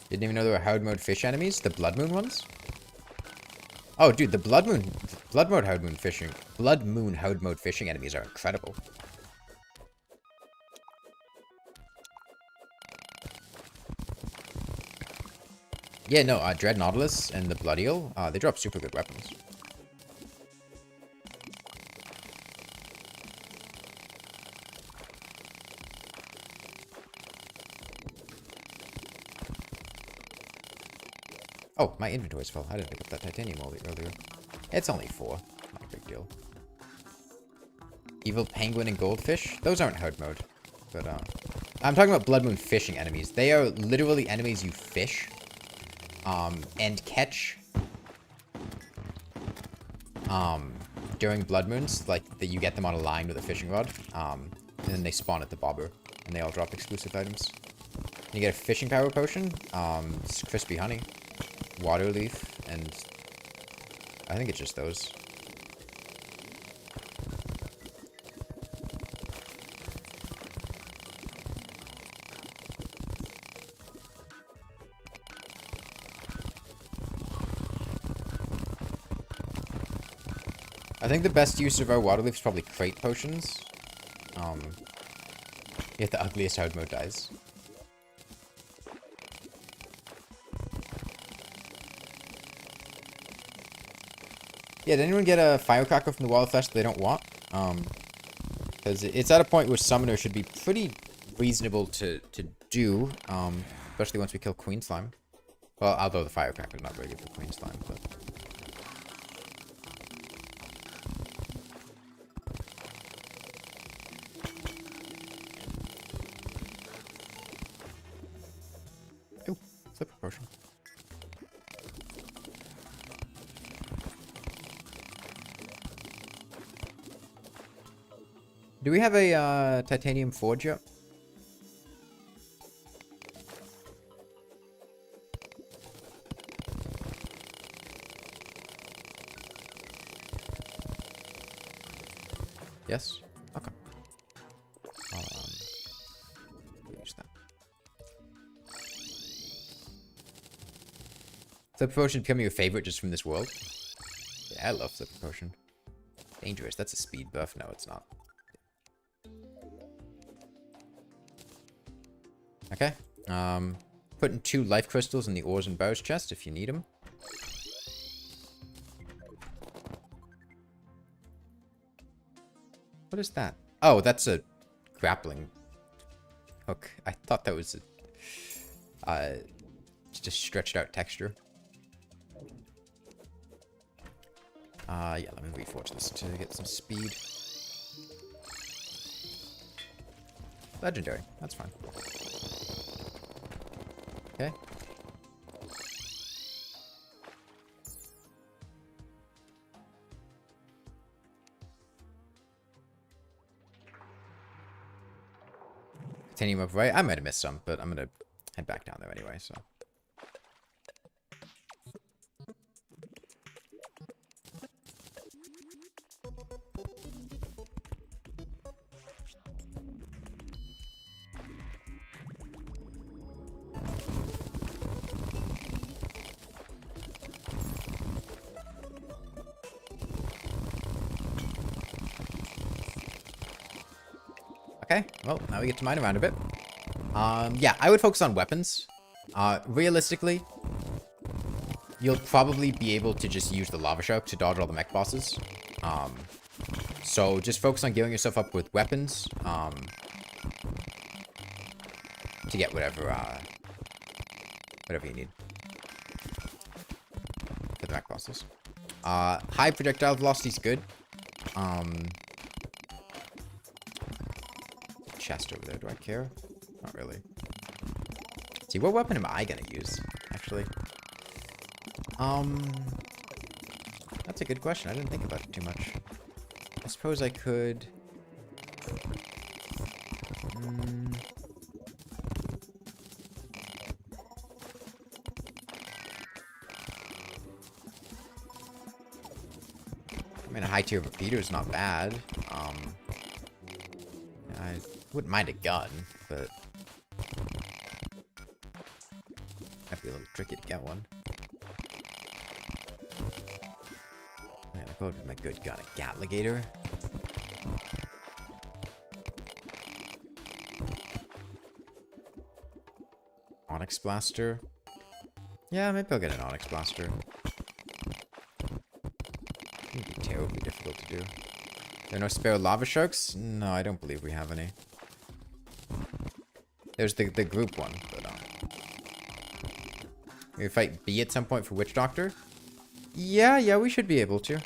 Didn't even know there were hard mode fish enemies. The blood moon ones. Oh, dude, the blood moon hard mode fishing enemies are incredible. Yeah, no, Dread Nautilus and the Blood Eel, they drop super good weapons. Oh, my inventory's full. I didn't pick up that titanium earlier. It's only 4. Not a big deal. Evil penguin and goldfish? Those aren't hard mode. But, I'm talking about Blood Moon fishing enemies. They are literally enemies you fish. And catch. During Blood Moons. Like, that you get them on a line with a fishing rod. And then they spawn at the bobber. And they all drop exclusive items. You get a fishing power potion. It's crispy honey. Water leaf, and I think it's just those. I think the best use of our water leaf is probably crate potions. Yet the ugliest hard mode dies. Yeah, did anyone get a firecracker from the wall of flesh that they don't want? Because it's at a point where summoner should be pretty reasonable to do, especially once we kill Queen Slime. Well, although the firecracker is not very good for Queen Slime, but... Ooh, slipper potion. Do we have a titanium forge yet? Yes? Okay. Use that. Slipper potion becoming your favorite just from this world? Yeah, I love slipper potion. Dangerous. That's a speed buff. No, it's not. Okay. Putting 2 life crystals in the ores and bows chest if you need them. What is that? Oh, that's a grappling hook. I thought that was just a stretched out texture. Yeah, let me reforge this to get some speed. Legendary. That's fine. Okay. Titanium up right. I might have missed some, but I'm gonna head back down there anyway, so. Okay, well, now we get to mine around a bit. Yeah, I would focus on weapons. Realistically, you'll probably be able to just use the lava shark to dodge all the mech bosses. So just focus on gearing yourself up with weapons, to get whatever you need for the mech bosses. High projectile velocity is good. Chest over there, do I care? Not really. See, what weapon am I gonna use, actually? That's a good question. I didn't think about it too much. I suppose I could... I mean, a high tier repeater is not bad. I wouldn't mind a gun, but... might be a little tricky to get one. Man, that would be my good gun, a Gatligator. Onyx Blaster. Yeah, maybe I'll get an Onyx Blaster. It would be terribly difficult to do. There are no spare lava sharks? No, I don't believe we have any. There's the group one, but we fight B at some point for Witch Doctor? Yeah, we should be able to.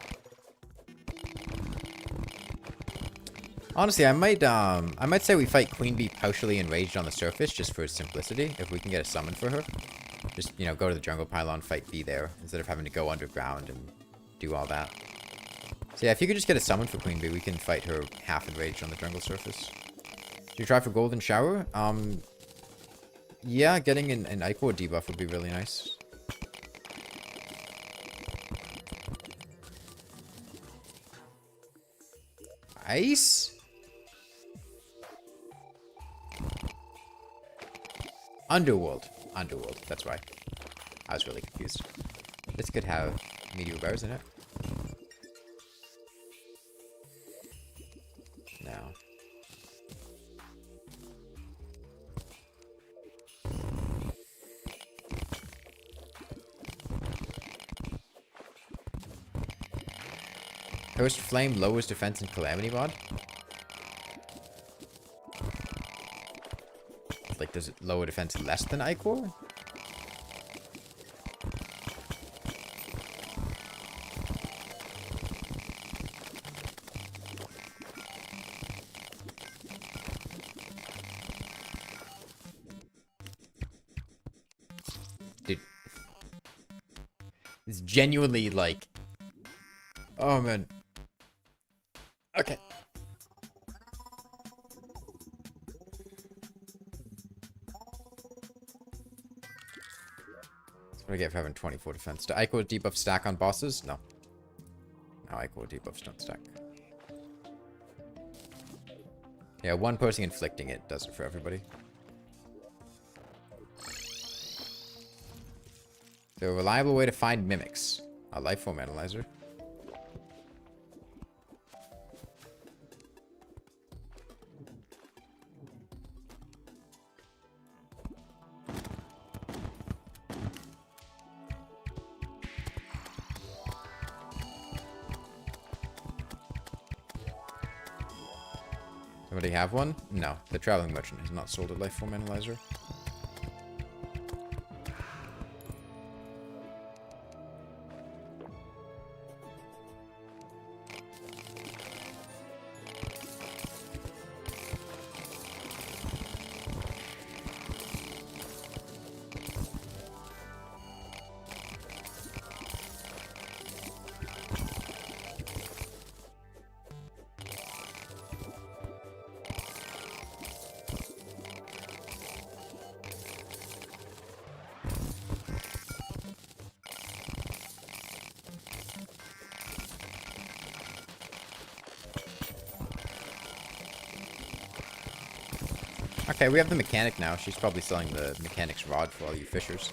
Honestly, I might say we fight Queen Bee partially enraged on the surface just for simplicity, if we can get a summon for her. Just, you know, go to the jungle pylon, fight B there, instead of having to go underground and do all that. So yeah, if you could just get a summon for Queen Bee, we can fight her half enraged on the jungle surface. Should you try for Golden Shower? Yeah, getting an Ichor debuff would be really nice. Ice? Underworld, that's why. I was really confused. This could have meteor bars in it. No. Cursed Flame lowers defense and Calamity mod? Like, does it lower defense less than Ichor? Dude. It's genuinely like... oh, man. Okay. That's what I get for having 24 defense. Do Ichor debuff stack on bosses? No. No, Ichor debuffs don't stack. Yeah, one person inflicting it does it for everybody. So a reliable way to find mimics. A life form analyzer. Somebody have one? No, the traveling merchant has not sold a life form analyzer. Okay, we have the mechanic now. She's probably selling the mechanic's rod for all you fishers.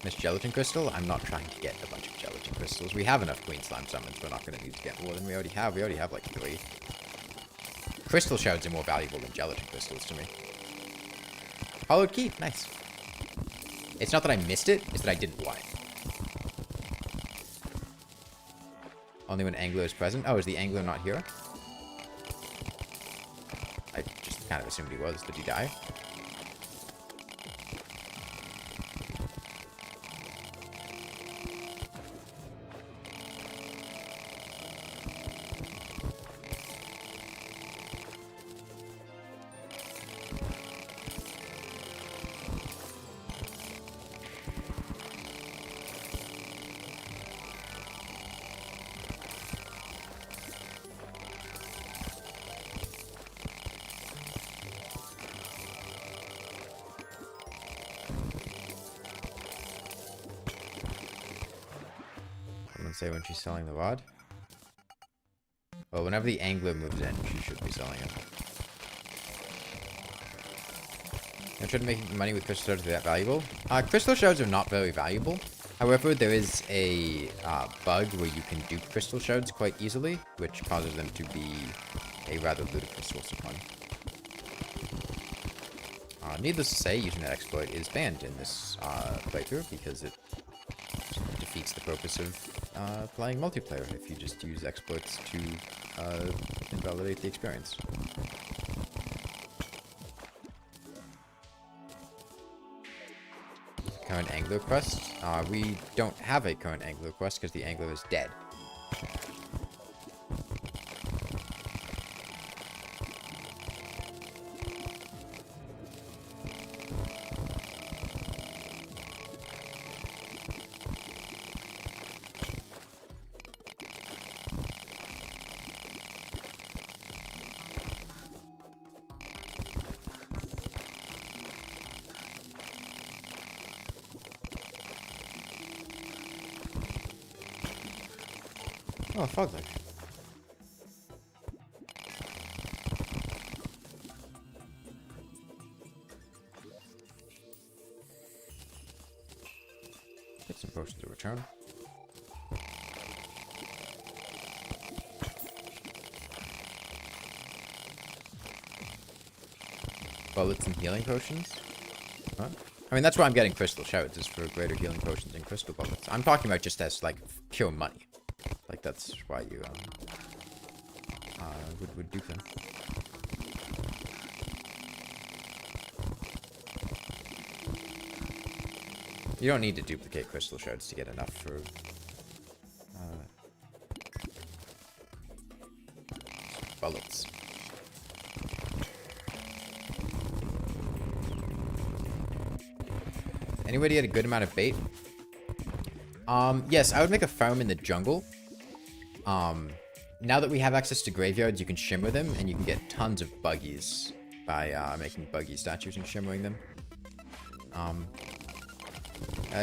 Miss Gelatin Crystal? I'm not trying to get a bunch of gelatin crystals. We have enough Queen Slime summons. We're not going to need to get more than we already have. We already have like 3. Crystal shards are more valuable than gelatin crystals to me. Hollowed key. Nice. It's not that I missed it. It's that I didn't want it. Only when Angler is present. Oh, is the Angler not here? I just kind of assumed he was. Did he die? Say when she's selling the rod. Well, whenever the Angler moves in, she should be selling it. I tried to make money with crystal shards. Are that valuable? Crystal shards are not very valuable. However, there is a bug where you can dupe crystal shards quite easily, which causes them to be a rather ludicrous source of money. Needless to say, using that exploit is banned in this playthrough because it defeats the purpose of playing multiplayer if you just use exploits to invalidate the experience. Current Angler quest? We don't have a current Angler quest because the Angler is dead. Oh, fog light. Get some potions to return. Bullets and healing potions? Huh? I mean, that's why I'm getting crystal shards, is for greater healing potions and crystal bullets. I'm talking about just as, like, pure money. Like, that's why you, would do them. You don't need to duplicate crystal shards to get enough for, bullets. Anybody had a good amount of bait? Yes, I would make a farm in the jungle. Now that we have access to graveyards, you can shimmer them, and you can get tons of buggies by making buggy statues and shimmering them.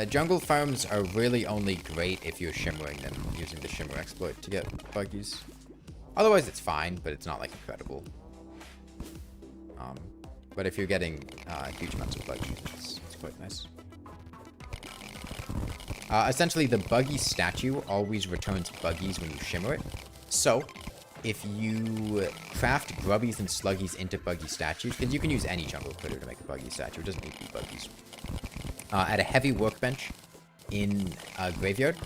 Jungle farms are really only great if you're shimmering them using the shimmer exploit to get buggies. Otherwise, it's fine, but it's not, like, incredible. But if you're getting huge amounts of buggies, it's quite nice. Essentially, the buggy statue always returns buggies when you shimmer it. So, if you craft grubbies and sluggies into buggy statues, because you can use any jungle critter to make a buggy statue, it doesn't need to be buggies. At a heavy workbench in a graveyard,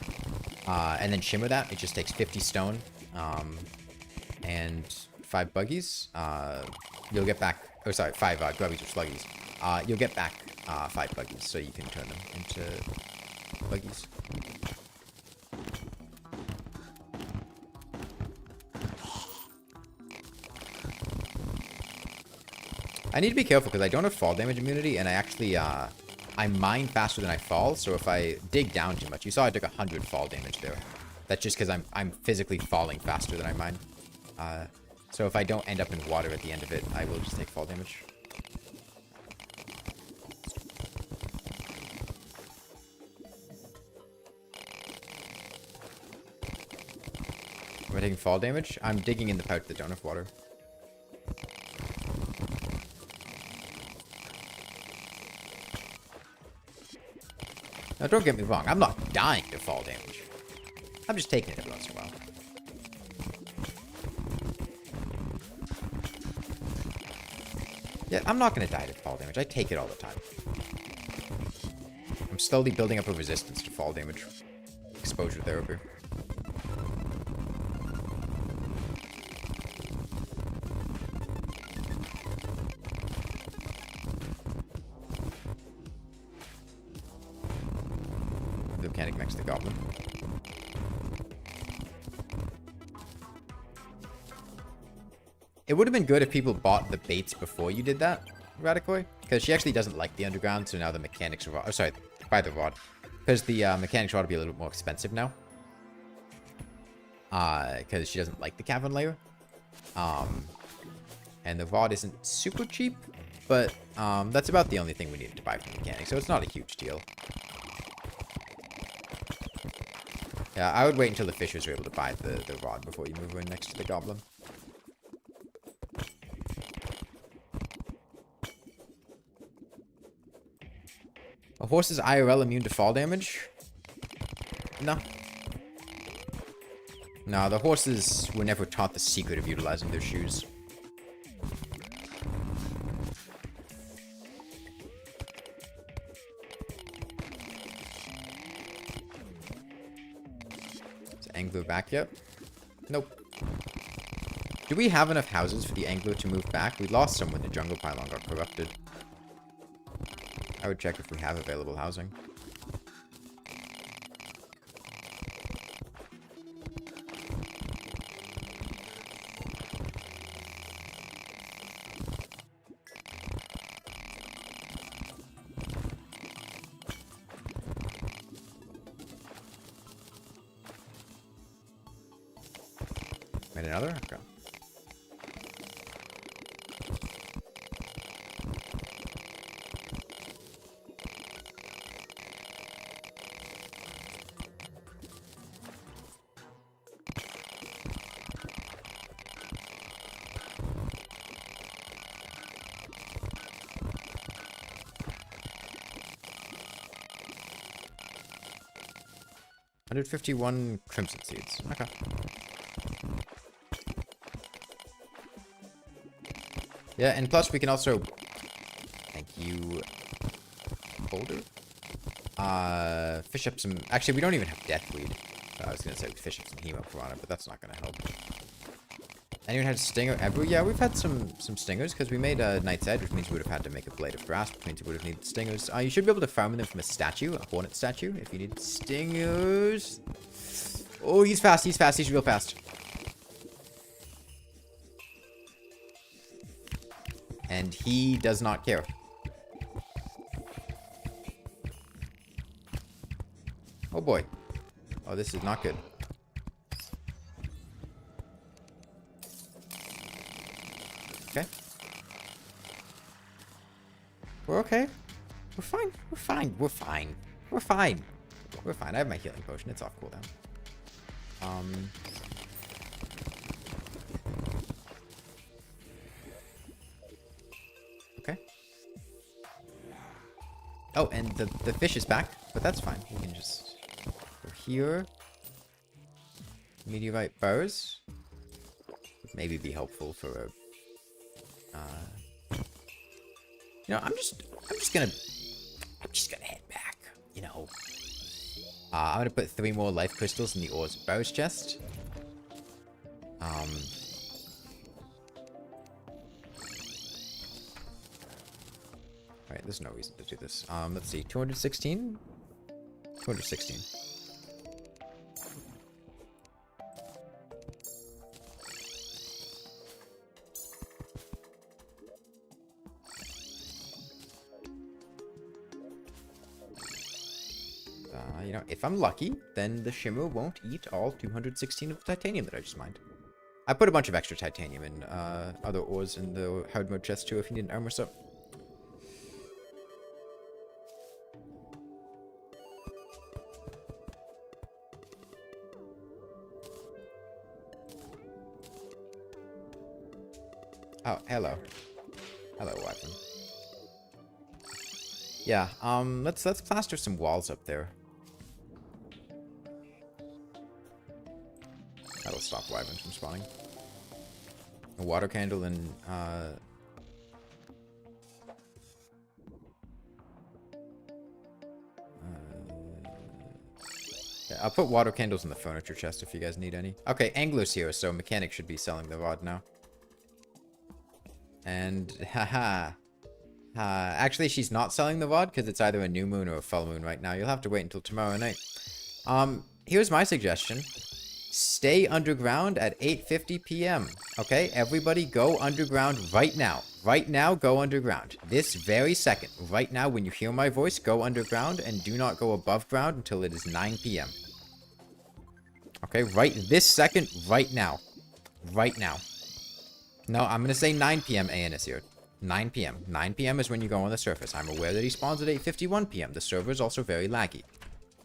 and then shimmer that, it just takes 50 stone, and 5 buggies. You'll get back, oh sorry, 5 grubbies or sluggies. You'll get back 5 buggies, so you can turn them into buggies. I need to be careful because I don't have fall damage immunity, and I actually, I mine faster than I fall, so if I dig down too much, you saw I took 100 fall damage there. That's just because I'm physically falling faster than I mine. So if I don't end up in water at the end of it, I will just take fall damage. Am I taking fall damage? I'm digging in the pouch that don't have water. Now, don't get me wrong. I'm not dying to fall damage. I'm just taking it every once in a while. Yeah, I'm not going to die to fall damage. I take it all the time. I'm slowly building up a resistance to fall damage. Exposure therapy. The mechanic next to the goblin. It would have been good if people bought the baits before you did that, Radicoi. Because she actually doesn't like the underground, so now the mechanics rod... Oh, sorry, by the rod. Because the mechanics rod will be a little bit more expensive now. Because she doesn't like the cavern layer. And the rod isn't super cheap, but that's about the only thing we needed to buy from the mechanics, so it's not a huge deal. Yeah, I would wait until the fishers are able to buy the rod before you move her in next to the goblin. A horse is IRL immune to fall damage? No. No, the horses were never taught the secret of utilizing their shoes. Is Angler back yet? Nope. Do we have enough houses for the Angler to move back? We lost some when the jungle pylon got corrupted. I would check if we have available housing. Made another? Okay. $151 crimson seeds. Okay. Yeah, and plus we can also... Thank you, Boulder. Fish up some... Actually, we don't even have Deathweed. I was going to say fish up some Hemo Piranha, but that's not going to help. Anyone had a stinger ever? Yeah, we've had some stingers, because we made a Knight's Edge, which means we would have had to make a Blade of Grass, which means we would have needed stingers. You should be able to farm them from a statue, a hornet statue, if you need stingers. Oh, he's fast, he's real fast. And he does not care. Oh boy. Oh, this is not good. Okay. We're okay. We're fine. We're fine. We're fine. We're fine. We're fine. I have my healing potion. It's off cooldown. Okay. Oh, and the fish is back, but that's fine. We can just go here. Meteorite bows. Would maybe be helpful for a... you know, I'm just gonna head back, you know. I'm gonna put 3 more life crystals in the ores bows chest. Alright, there's no reason to do this. Let's see, 216? 216. You know, if I'm lucky, then the shimmer won't eat all 216 of the titanium that I just mined. I put a bunch of extra titanium in other ores in the hard mode chest too if you need an armor set. Oh, hello. Hello, Wyvern. Yeah, let's plaster some walls up there. That'll stop Wyverns from spawning. A water candle and, yeah, I'll put water candles in the furniture chest if you guys need any. Okay, Angler's here, so Mechanic should be selling the rod now. And, haha. Actually, she's not selling the rod because it's either a new moon or a full moon right now. You'll have to wait until tomorrow night. Here's my suggestion. Stay underground at 8:50 p.m. Okay, everybody go underground right now. Right now, go underground. This very second. Right now, when you hear my voice, go underground and do not go above ground until it is 9 p.m. Okay, right this second, right now. Right now. No, I'm going to say 9 p.m. AN is here. 9 p.m. 9 p.m. is when you go on the surface. I'm aware that he spawns at 8:51 p.m. The server is also very laggy.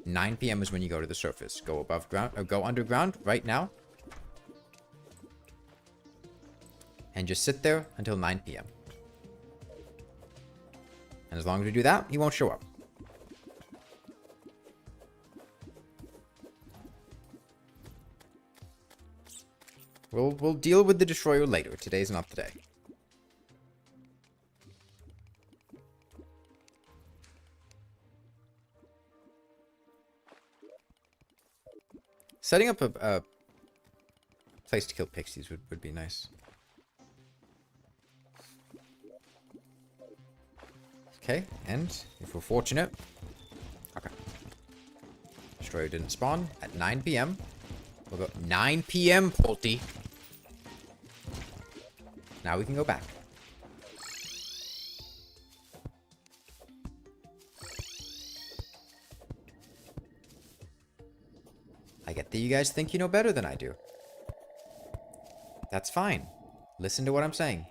9 p.m. is when you go to the surface. Go above ground, or go underground right now. And just sit there until 9 p.m. And as long as we do that, he won't show up. We'll deal with the destroyer later. Today's not the day. Setting up a place to kill pixies would be nice. Okay, and if we're fortunate... Okay. Destroyer didn't spawn at 9 p.m. We'll go 9 p.m. Polty. Now we can go back. I get that you guys think you know better than I do. That's fine. Listen to what I'm saying.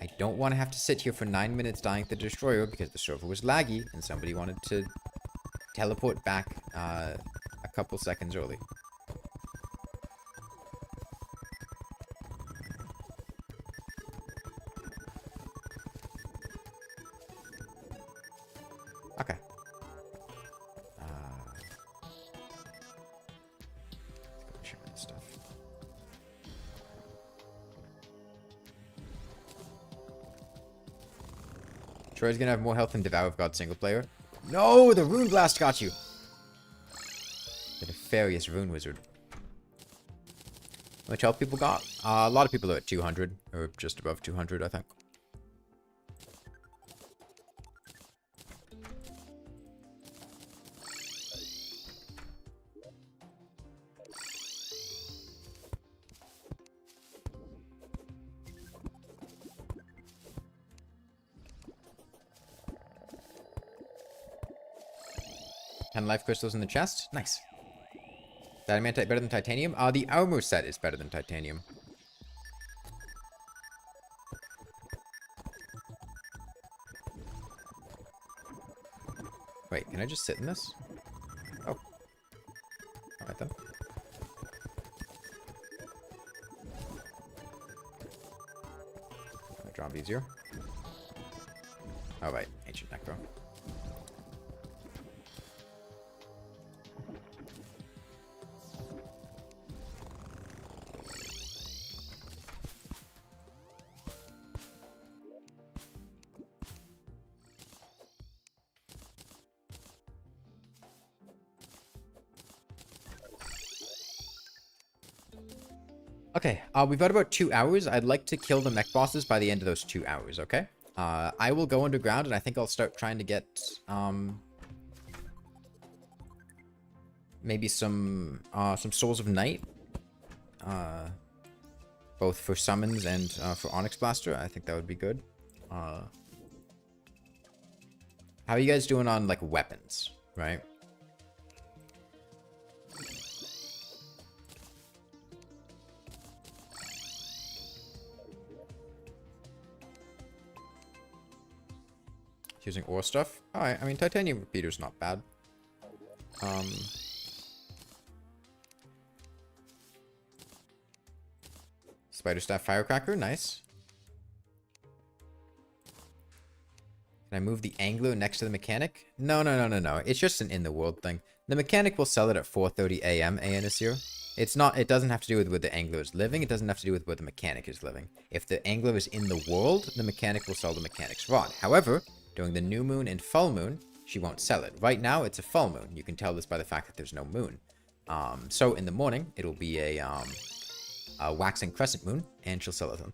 I don't want to have to sit here for 9 minutes dying at the destroyer because the server was laggy and somebody wanted to teleport back a couple seconds early. Okay. Let's go share this stuff. Troy's gonna have more health than Devour of God single player. No, the Rune Blast got you. The nefarious Rune Wizard. How much health people got? A lot of people are at 200, or just above 200, I think. Life crystals in the chest. Nice. Is adamantite better than titanium? The armor set is better than titanium. Wait, can I just sit in this? Oh. Alright then. My job easier. Oh right, ancient necro. Okay, we've got about 2 hours. I'd like to kill the mech bosses by the end of those 2 hours, okay? I will go underground, and I think I'll start trying to get, maybe some Souls of Night. Both for summons and, for Onyx Blaster. I think that would be good. How are you guys doing on, like, weapons, right? Using ore stuff. Alright, I mean, titanium repeater's not bad. Spider staff firecracker, nice. Can I move the angler next to the mechanic? No. It's just an in-the-world thing. The mechanic will sell it at 4:30 a.m. Aenisir. It doesn't have to do with where the angler is living. It doesn't have to do with where the mechanic is living. If the angler is in the world, the mechanic will sell the mechanic's rod. However, during the new moon and full moon, she won't sell it. Right now, it's a full moon. You can tell this by the fact that there's no moon. So in the morning, it'll be a waxing crescent moon, and she'll sell it then.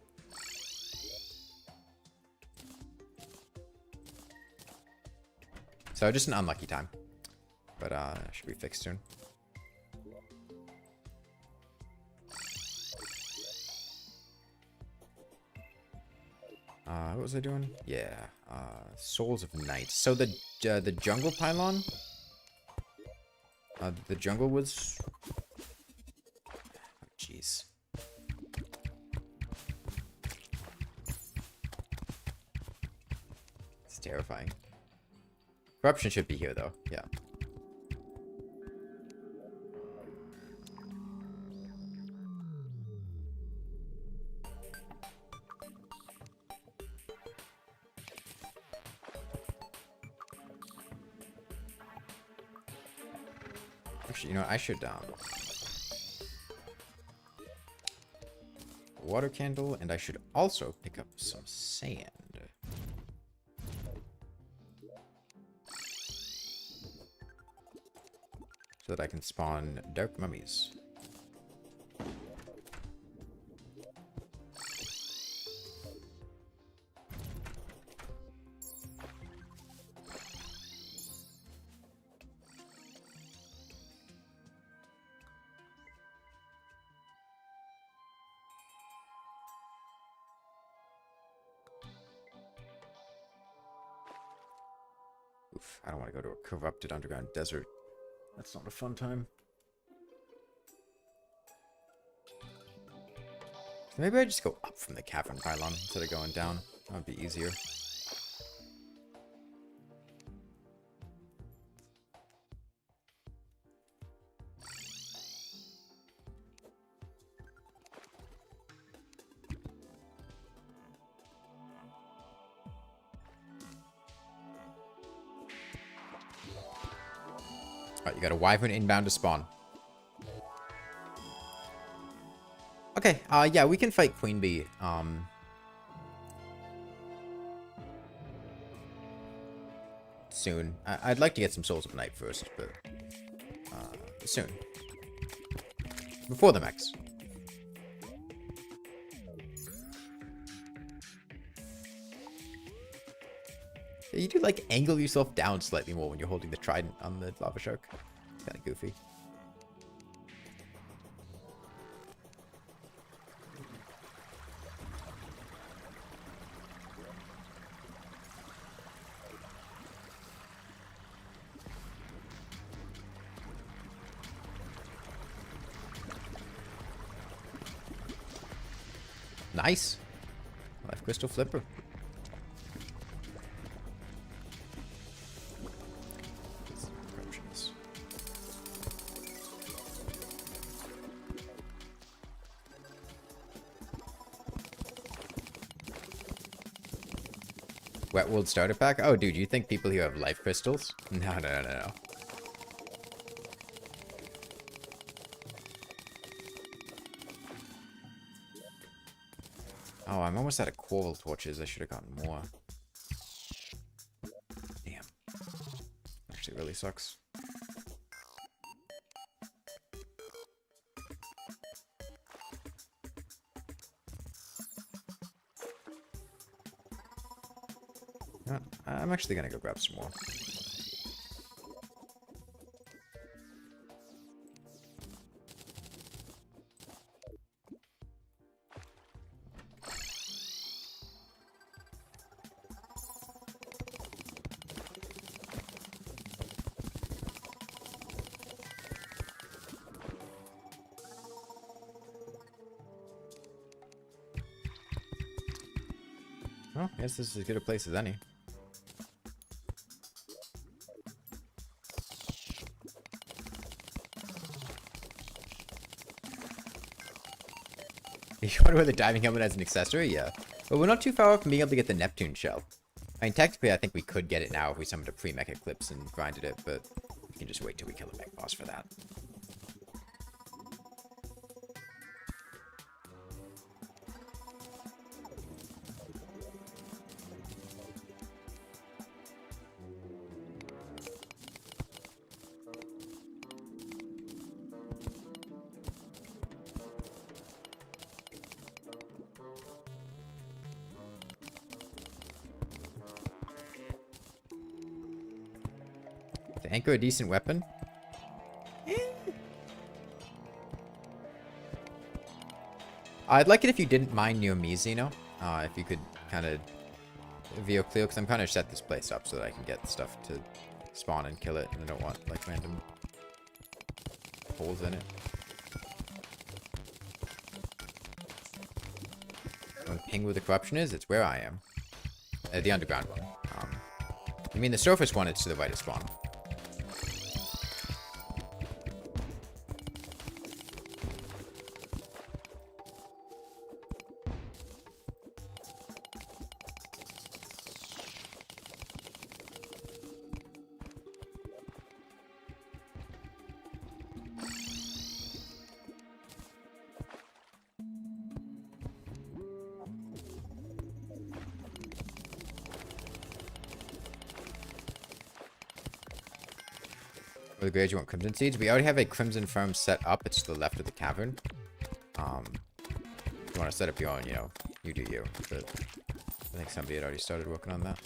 So just an unlucky time. But should be fixed soon. What was I doing? Yeah. Souls of Night. So the jungle pylon. The jungle was. Oh, jeez. It's terrifying. Corruption should be here, though. Yeah. Actually, you know, I should, water candle, and I should also pick up some sand. So that I can spawn dark mummies. Oof, I don't want to go to a corrupted underground desert. That's not a fun time. Maybe I just go up from the cavern pylon instead of going down. That would be easier. Alright, you got a wyvern inbound to spawn. Okay, yeah, we can fight Queen Bee. Soon. I'd like to get some Souls of Night first, but soon. Before the mechs. You do, like, angle yourself down slightly more when you're holding the trident on the lava shark. It's kind of goofy. Nice. Life crystal flipper. Wet World starter pack? Oh, dude, you think people here have life crystals? No. Oh, I'm almost out of coral torches. I should have gotten more. Damn. Actually really sucks. I'm actually gonna go grab some more. Well, I guess this is as good a place as any. You want to wear the diving helmet as an accessory? Yeah. But we're not too far off from being able to get the Neptune shell. I mean, technically, I think we could get it now if we summoned a pre-mech Eclipse and grinded it, but we can just wait till we kill a mech boss for that. The anchor a decent weapon? I'd like it if you didn't mind near me, Xeno. If you could kind of VO clear, because I'm kind of set this place up so that I can get stuff to spawn and kill it, and I don't want, like, random holes in it. When ping where the corruption is, it's where I am. The underground one. You mean the surface one, it's to the right of spawn. For the grades, you want Crimson Seeds? We already have a Crimson Farm set up. It's to the left of the cavern. If you want to set up your own, you know, you do you. But I think somebody had already started working on that.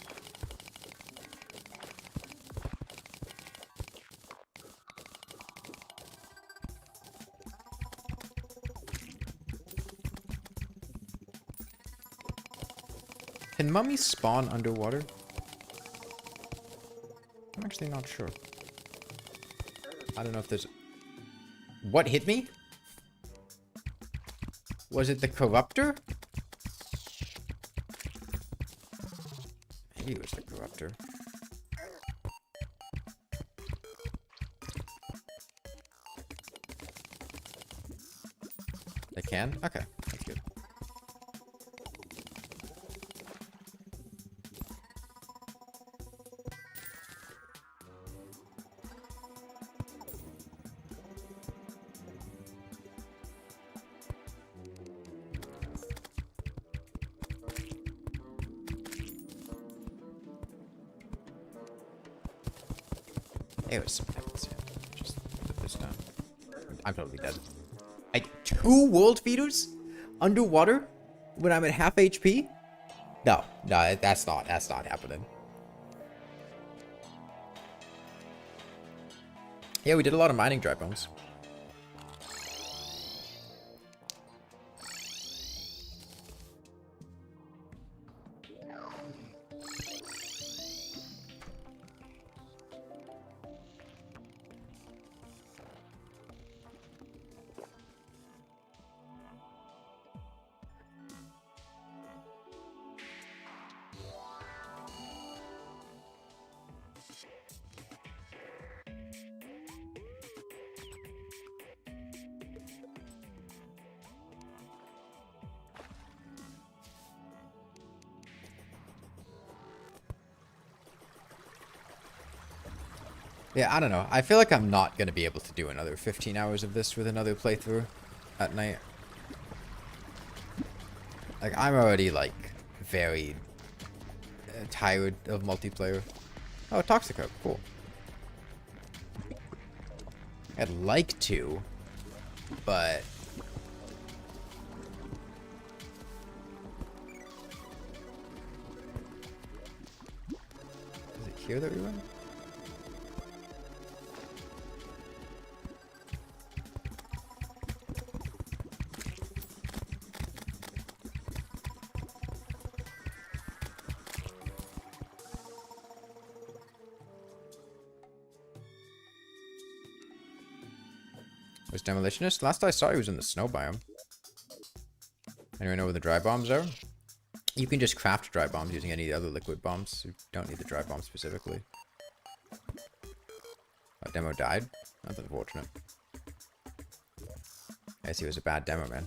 Can mummies spawn underwater? I'm actually not sure. I don't know if there's... What hit me? Was it the Corruptor? Maybe it was the Corruptor. They can? Okay, that's good. It was some heavens, yeah. Just put this down. I'm totally dead. 2 world feeders? Underwater? When I'm at half HP? No, that's not happening. Yeah, we did a lot of mining dry bones. Yeah, I don't know. I feel like I'm not going to be able to do another 15 hours of this with another playthrough at night. Like, I'm already, like, very tired of multiplayer. Oh, Toxic Herb. Cool. I'd like to, but... Is it here that we run? Was Demolitionist? Last I saw he was in the snow biome. Anyone know where the dry bombs are? You can just craft dry bombs using any other liquid bombs. You don't need the dry bomb specifically. Oh, demo died? That's unfortunate. I guess he was a bad demo, man.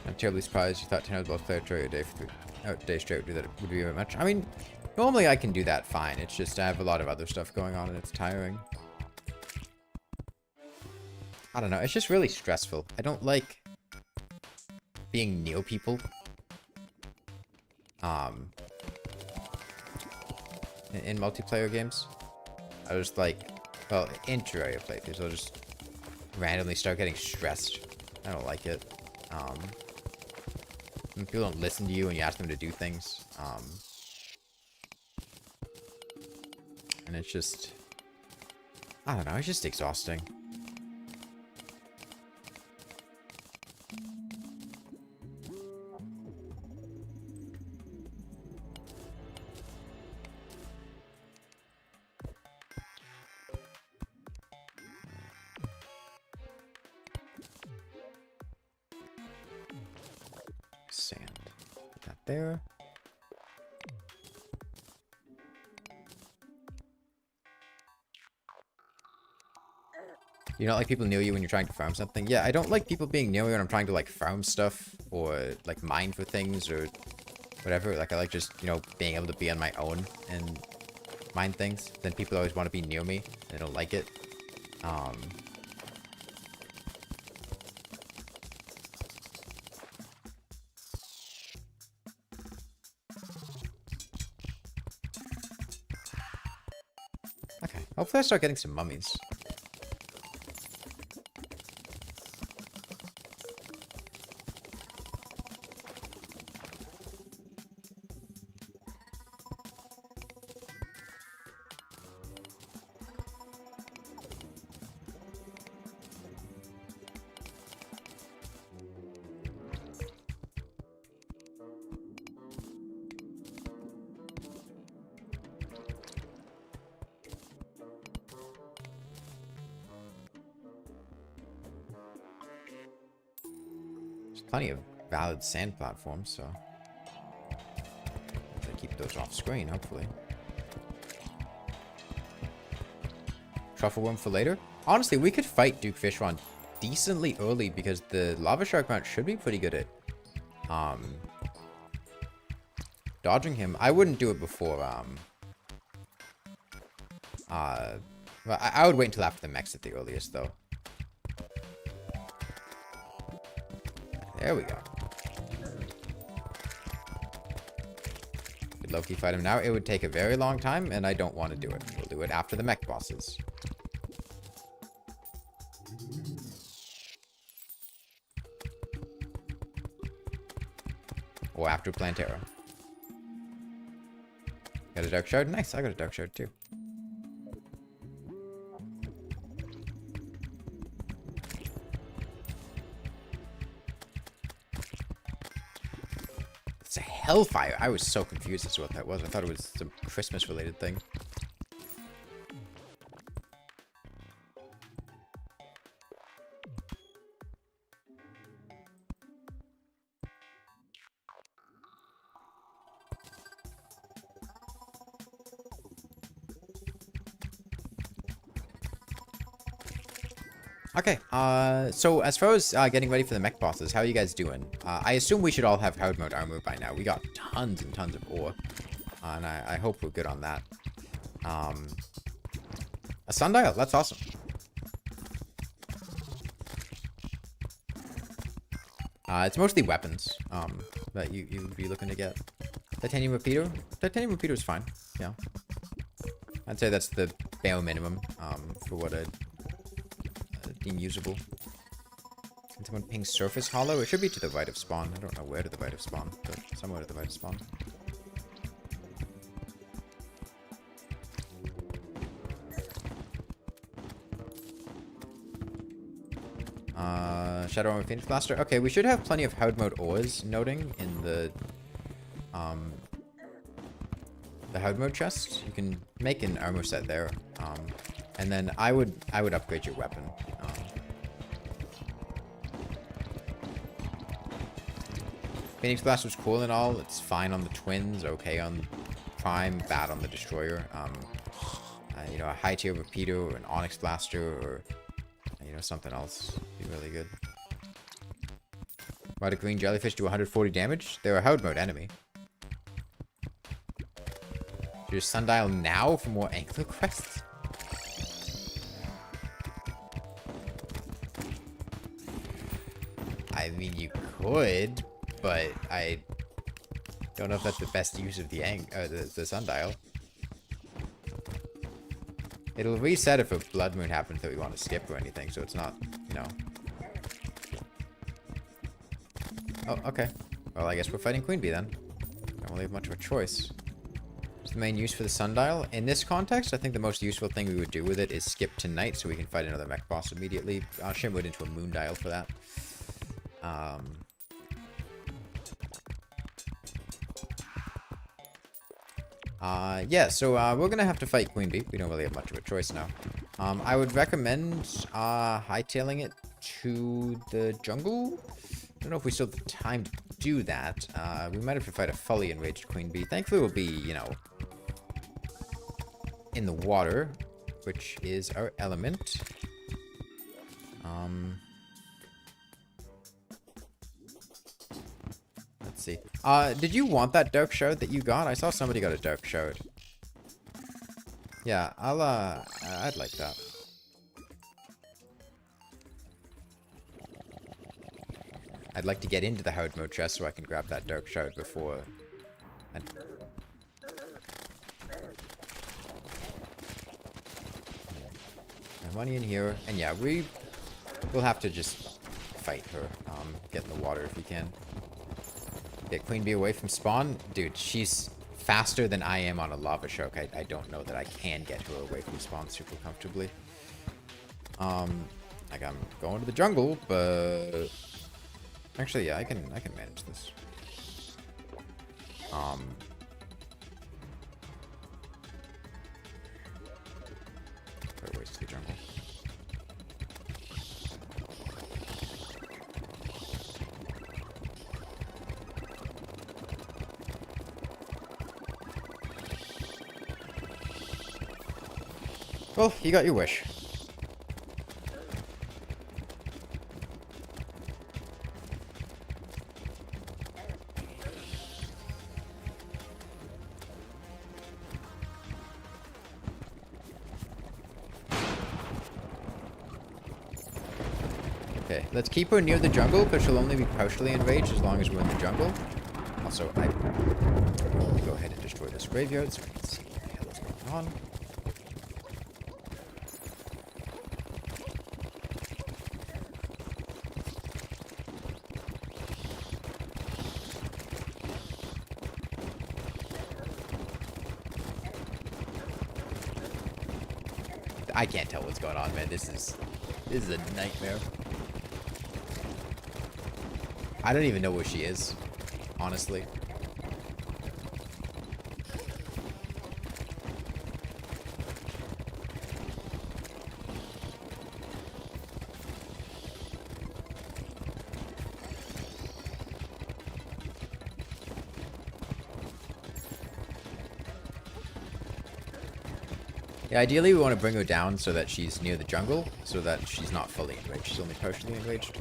I'm terribly surprised you thought 10 hours both play Terraria a day for day straight would do that. Would be very much. I mean, normally I can do that fine. It's just I have a lot of other stuff going on and it's tiring. I don't know. It's just really stressful. I don't like being near people. In multiplayer games, I just like, well, in Terraria playthroughs, I'll just randomly start getting stressed. I don't like it. When people don't listen to you and you ask them to do things. And it's just, I don't know, it's just exhausting. Sand. Put that there. You don't like people near you when you're trying to farm something? Yeah, I don't like people being near me when I'm trying to, like, farm stuff or, like, mine for things or whatever. Like, I like just, you know, being able to be on my own and mine things. Then people always want to be near me. And I don't like it. Okay, hopefully I start getting some mummies. Plenty of valid sand platforms, so I keep those off screen, hopefully. Truffle worm for later? Honestly, we could fight Duke Fishron decently early because the lava shark mount should be pretty good at dodging him. I wouldn't do it before well, I would wait until after the mechs at the earliest though. There we go. Could Loki fight him now? It would take a very long time, and I don't want to do it. We'll do it after the mech bosses. Or after Plantera. Got a dark shard? Nice, I got a dark shard too. It's a hellfire. I was so confused as to what that was. I thought it was some Christmas related thing. Okay, so as far as getting ready for the mech bosses, how are you guys doing? I assume we should all have hard mode armor by now. We got tons and tons of ore, and I hope we're good on that. A sundial, that's awesome. It's mostly weapons that you'd be looking to get. Titanium repeater? Titanium repeater is fine, yeah. I'd say that's the bare minimum for what I'd deem usable. Can someone ping surface hollow? It should be to the right of spawn. I don't know where to the right of spawn, but somewhere to the right of spawn. Shadow Armor Phoenix Blaster. Okay, we should have plenty of hard mode ores noting in the hard mode chest. You can make an armor set there. And then I would upgrade your weapon. Phoenix Blaster's cool and all. It's fine on the twins, okay on Prime, bad on the Destroyer. You know, a high tier repeater or an Onyx Blaster or, you know, something else would be really good. Why do green jellyfish do 140 damage? They're a hard mode enemy. Your sundial now for more angler quests? I mean, you could, but I don't know if that's the best use of the sundial. It'll reset if a blood moon happens that we want to skip or anything, so it's not, you know. Oh, okay. Well, I guess we're fighting Queen Bee then. Don't really have much of a choice. What's the main use for the sundial? In this context, I think the most useful thing we would do with it is skip tonight so we can fight another mech boss immediately. I'll shimmer it into a moon dial for that. Yeah, so we're gonna have to fight Queen Bee. We don't really have much of a choice now. I would recommend hightailing it to the jungle. I don't know if we still have the time to do that. We might have to fight a fully enraged Queen Bee. Thankfully, we'll be, you know, in the water, which is our element. Let's see. Did you want that dark shard that you got? I saw somebody got a dark shard. Yeah, I'd like that. I'd like to get into the hard mode chest so I can grab that dark shard before. And money in here, and yeah, we'll have to just fight her. Get in the water if we can. Get Queen Bee away from spawn. Dude, she's faster than I am on a lava shark. I don't know that I can get her away from spawn super comfortably. Like I'm going to the jungle, but actually, yeah, I can manage this. Right ways to the jungle. Well, you got your wish. Okay, let's keep her near the jungle, because she'll only be partially enraged as long as we're in the jungle. Also, I will go ahead and destroy this graveyard so I can see what the hell is going on. I can't tell what's going on, man. This is a nightmare. I don't even know where she is, honestly. Yeah, ideally we want to bring her down so that she's near the jungle, so that she's not fully enraged. She's only partially enraged.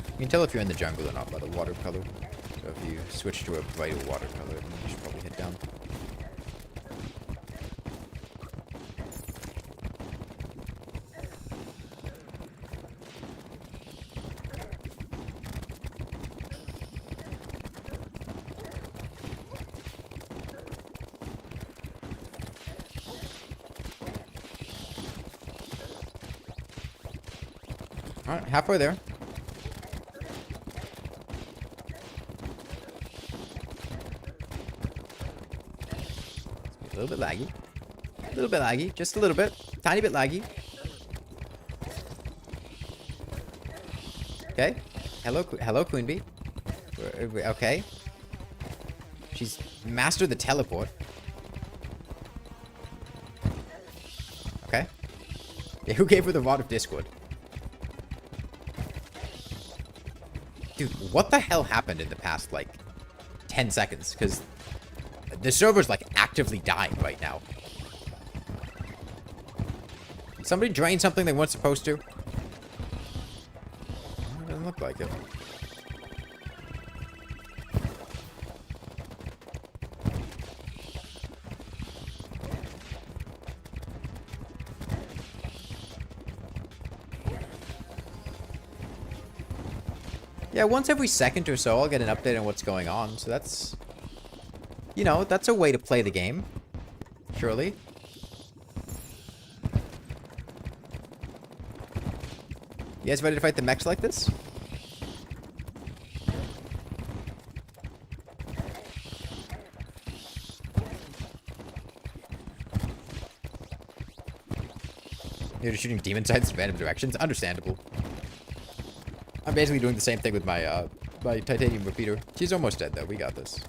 You can tell if you're in the jungle or not by the watercolor. So if you switch to a brighter watercolor, then you should probably head down. Alright, halfway there. A little bit laggy. A little bit laggy. Just a little bit. Tiny bit laggy. Okay. Hello, Queen Bee. Okay. She's mastered the teleport. Okay. Yeah, who gave her the Rod of Discord? Dude, what the hell happened in the past, like, 10 seconds? Because the server's, like, actively dying right now. Somebody drained something they weren't supposed to? It doesn't look like it. Yeah, once every second or so, I'll get an update on what's going on. So that's, you know, that's a way to play the game. Surely. You guys ready to fight the mechs like this? You're just shooting demon sights in random directions? Understandable. I'm basically doing the same thing with my my titanium repeater. She's almost dead though. We got this.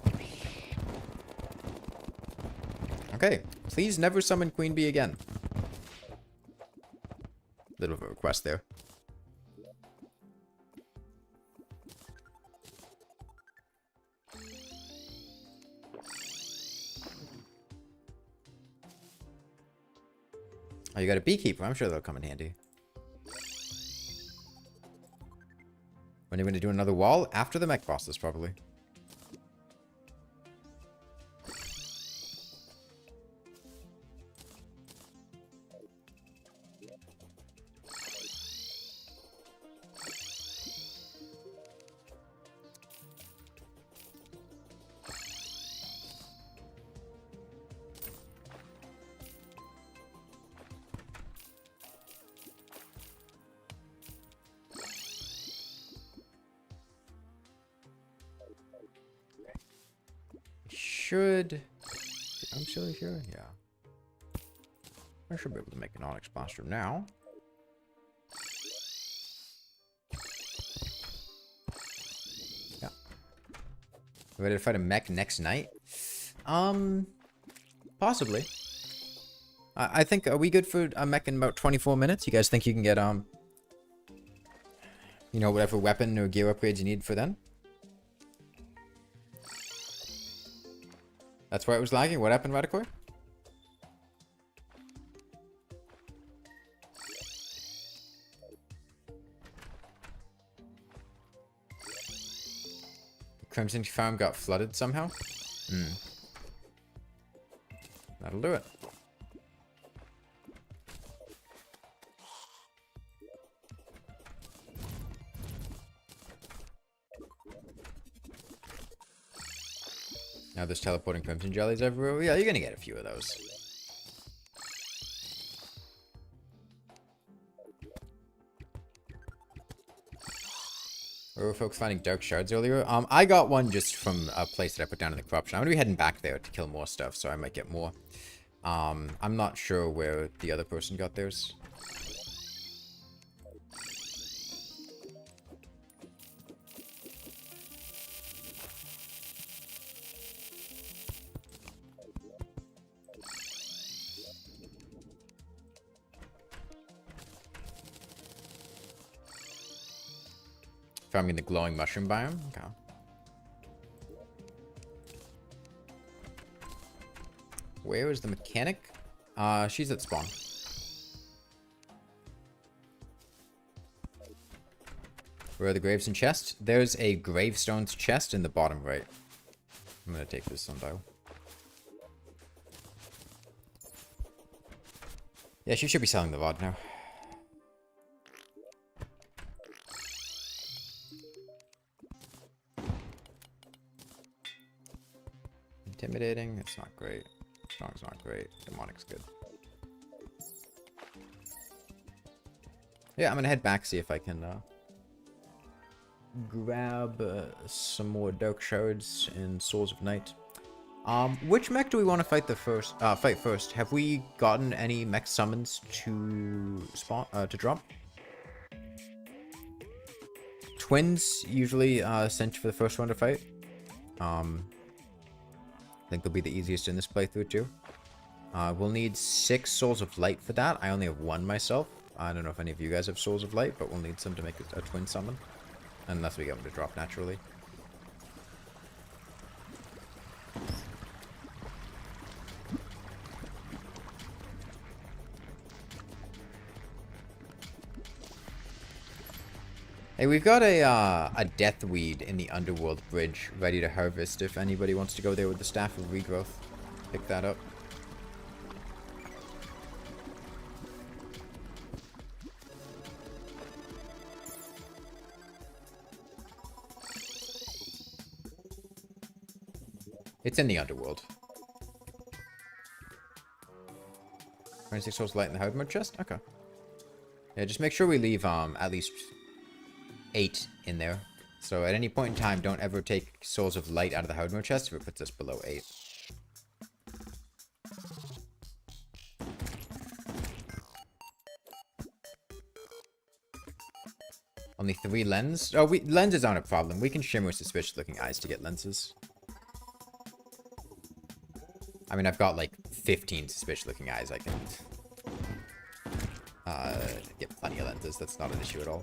Okay. Please never summon Queen Bee again. Little of a request there. Oh, you got a beekeeper. I'm sure they'll come in handy. When are you going to do another wall? After the mech bosses, probably. I'm still here? Yeah. I should be able to make an onyx monster now. Yeah. Ready to fight a mech next night? Possibly. I think, are we good for a mech in about 24 minutes? You guys think you can get, you know, whatever weapon or gear upgrades you need for then? That's why it was lagging? What happened, Radicore? The Crimson Farm got flooded somehow? That'll do it. Now there's teleporting crimson jellies everywhere. Yeah, you're gonna get a few of those. Where were folks finding dark shards earlier? I got one just from a place that I put down in the corruption. I'm gonna be heading back there to kill more stuff, so I might get more. I'm not sure where the other person got theirs. Found me in the glowing mushroom biome? Okay. Where is the mechanic? She's at spawn. Where are the graves and chests? There's a gravestones chest in the bottom right. I'm gonna take this sundial. Yeah, she should be selling the VOD now. Intimidating, it's not great. Strong's not great. Demonic's good. Yeah, I'm gonna head back, see if I can grab some more dark shards and souls of night. Which mech do we want to fight fight first? Have we gotten any mech summons to spawn to drop? Twins usually sent for the first one to fight. I think they'll be the easiest in this playthrough too. We'll need 6 souls of light for that. I only have 1 myself. I don't know if any of you guys have souls of light, but we'll need some to make a twin summon. Unless we get them to drop naturally. Hey, we've got a deathweed in the underworld bridge ready to harvest if anybody wants to go there with the staff of regrowth. Pick that up. It's in the underworld. 26 souls light in the hardmode chest? Okay. Yeah, just make sure we leave at least 8 in there. So at any point in time, don't ever take souls of light out of the hardmode chest if it puts us below 8. Only 3 lens? Oh, lenses aren't a problem. We can shimmer suspicious looking eyes to get lenses. I mean, I've got like 15 suspicious looking eyes. I can get plenty of lenses. That's not an issue at all.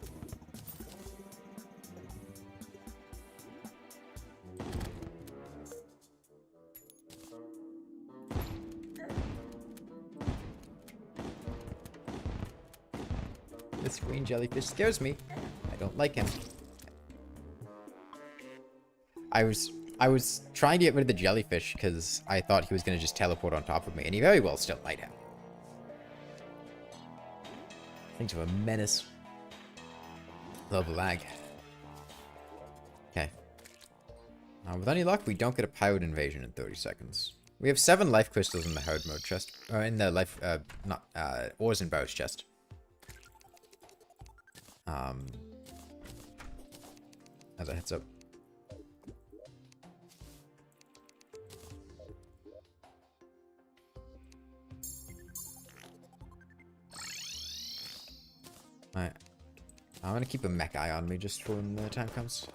This green jellyfish scares me. I don't like him. I was trying to get rid of the jellyfish because I thought he was going to just teleport on top of me, and he very well still might have. Things are a menace. Love the lag. Okay. With any luck, we don't get a pirate invasion in 30 seconds. We have 7 life crystals in the hard mode chest. Or in the life, ores and barrels chest. As a heads up. Alright. I'm gonna keep a mech eye on me just for when the time comes.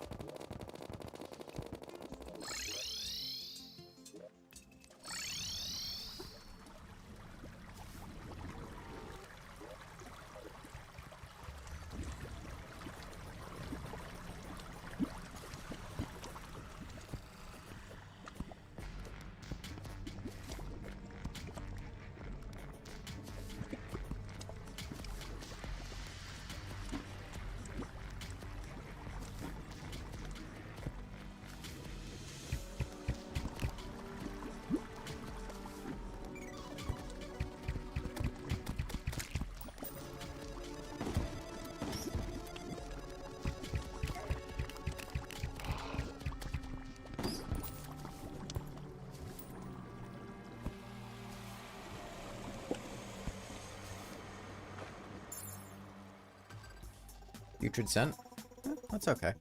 Putrid scent? That's okay.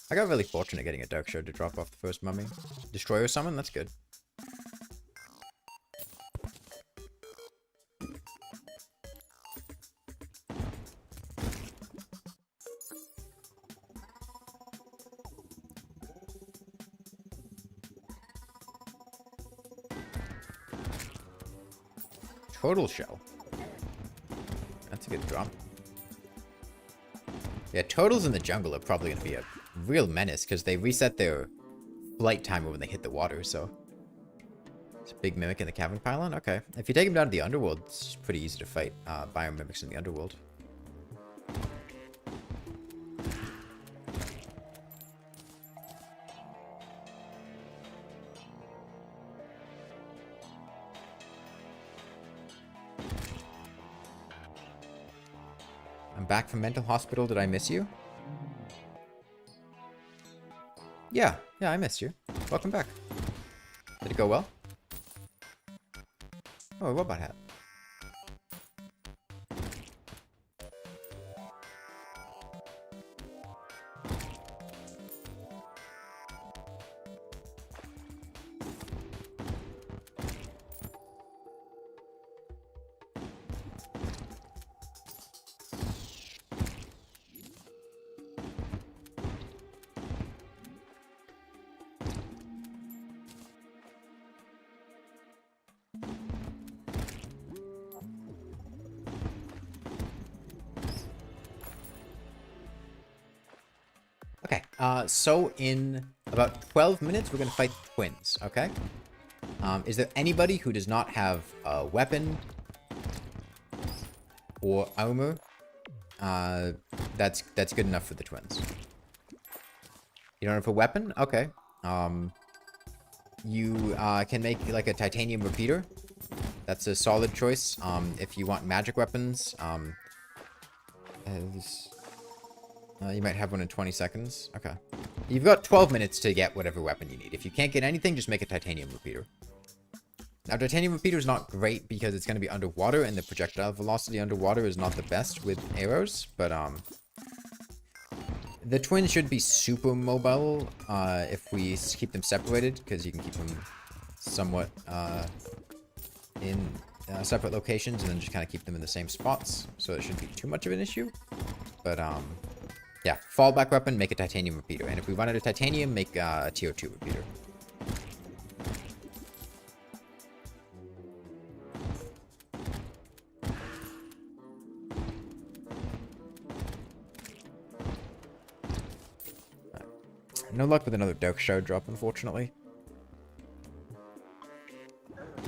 I got really fortunate getting a dark shard to drop off the first mummy. Destroyer summon? That's good. Total shell. That's a good drop. Yeah, totals in the jungle are probably going to be a real menace because they reset their flight timer when they hit the water, so. It's a big mimic in the cavern pylon? Okay. If you take him down to the underworld, it's pretty easy to fight biomimics in the underworld. Back from mental hospital, did I miss you? Yeah, I missed you. Welcome back. Did it go well? Oh, a robot hat. So in about 12 minutes, we're gonna fight twins, okay? Is there anybody who does not have a weapon or armor? That's good enough for the twins. You don't have a weapon? Okay. You can make like a titanium repeater. That's a solid choice. If you want magic weapons, you might have one in 20 seconds. Okay. You've got 12 minutes to get whatever weapon you need. If you can't get anything, just make a titanium repeater. Now, titanium repeater is not great because it's going to be underwater, and the projectile velocity underwater is not the best with arrows, but the twins should be super mobile if we keep them separated, because you can keep them somewhat in separate locations and then just kind of keep them in the same spots, so it shouldn't be too much of an issue. But yeah, fallback weapon, make a titanium repeater, and if we run out of titanium, make a TO2 repeater. No luck with another dark shard drop, unfortunately.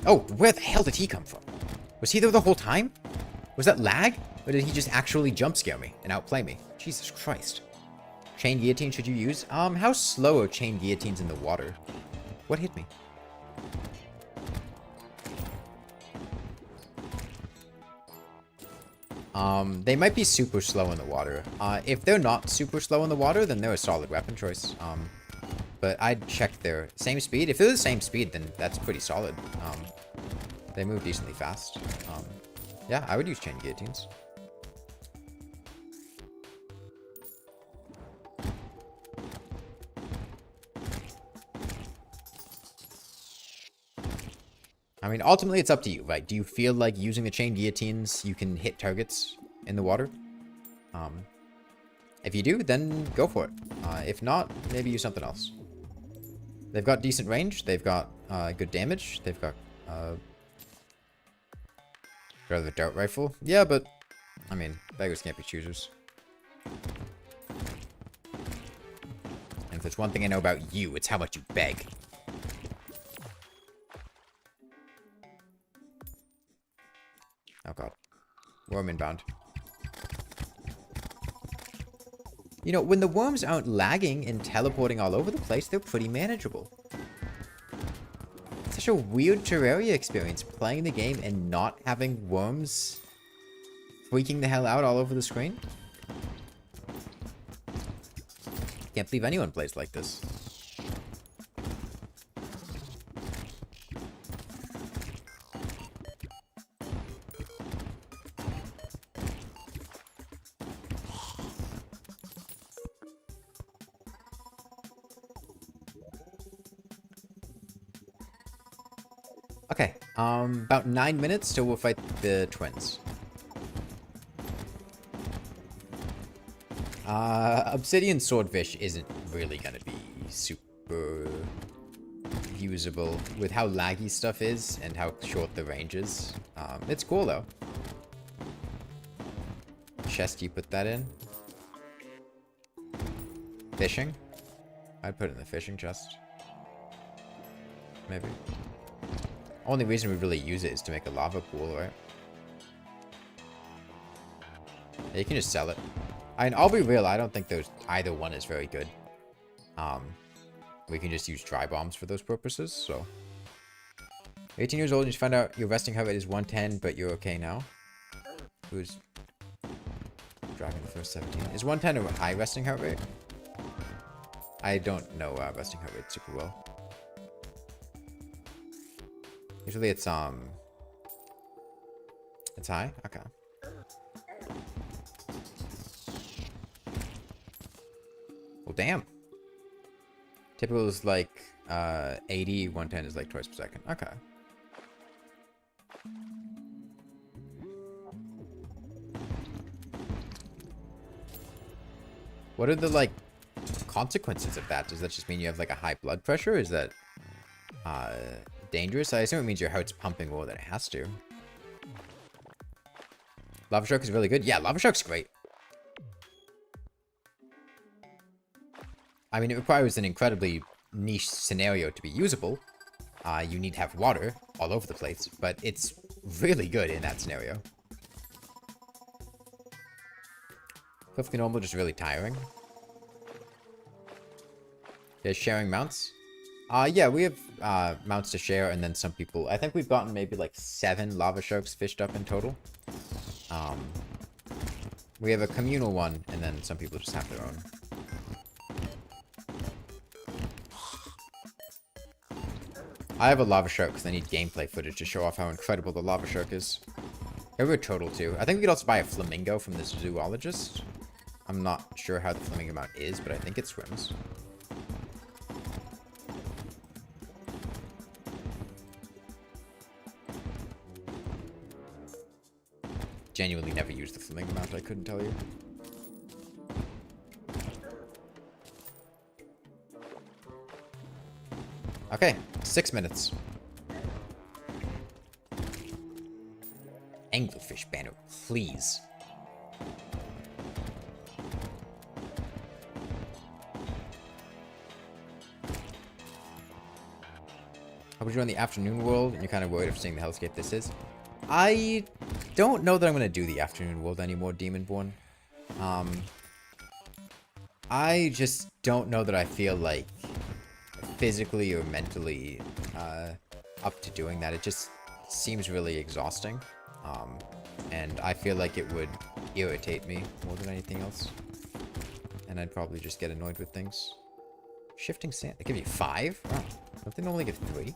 Oh, where the hell did he come from? Was he there the whole time? Was that lag? Or did he just actually jump scare me and outplay me? Jesus Christ. Chain guillotine should you use? How slow are chain guillotines in the water? What hit me? They might be super slow in the water. If they're not super slow in the water, then they're a solid weapon choice. But I'd check their same speed. If they're the same speed, then that's pretty solid. They move decently fast. Yeah, I would use chain guillotines. I mean, ultimately, it's up to you, right? Do you feel like using the chain guillotines, you can hit targets in the water? If you do, then go for it. If not, maybe use something else. They've got decent range. They've got good damage. They've got rather the dart rifle. Yeah, but I mean, beggars can't be choosers. And if there's one thing I know about you, it's how much you beg. Oh god. Worm inbound. You know, when the worms aren't lagging and teleporting all over the place, they're pretty manageable. It's such a weird Terraria experience, playing the game and not having worms freaking the hell out all over the screen. Can't believe anyone plays like this. Okay, about 9 minutes till we'll fight the twins. Obsidian swordfish isn't really gonna be super usable with how laggy stuff is and how short the range is. It's cool though. Chest, you put that in? Fishing? I'd put it in the fishing chest. Maybe. Only reason we really use it is to make a lava pool, right? Yeah, you can just sell it. I mean, I'll be real, I don't think either one is very good. We can just use dry bombs for those purposes, so. 18 years old, you just found out your resting heart rate is 110, but you're okay now. Who's driving the first 17? Is 110 a high resting heart rate? I don't know resting heart rate super well. Usually it's high? Okay. Well, damn. Typical is like 80, 110 is like twice per second. Okay. What are the like consequences of that? Does that just mean you have like a high blood pressure? Is that dangerous? I assume it means your heart's pumping more than it has to. Lava Shark is really good. Yeah, Lava Shark's great. I mean, it requires an incredibly niche scenario to be usable. You need to have water all over the place, but it's really good in that scenario. Perfectly normal, just really tiring. Yeah, sharing mounts. Yeah, we have mounts to share, and then some people. I think we've gotten maybe like 7 lava sharks fished up in total. We have a communal one, and then some people just have their own. I have a lava shark because I need gameplay footage to show off how incredible the lava shark is. I have a turtle too. I think we could also buy a flamingo from this zoologist. I'm not sure how the flamingo mount is, but I think it swims. Genuinely never used the flamingo mount, I couldn't tell you. Okay, 6 minutes. Anglerfish banner, please. How would you run the afternoon world? And you're kind of worried of seeing the hellscape this is. I don't know that I'm going to do the afternoon world anymore, Demonborn. I just don't know that I feel like physically or mentally up to doing that. It just seems really exhausting. And I feel like it would irritate me more than anything else. And I'd probably just get annoyed with things. Shifting sand. They give you 5? Oh, don't they normally give 3?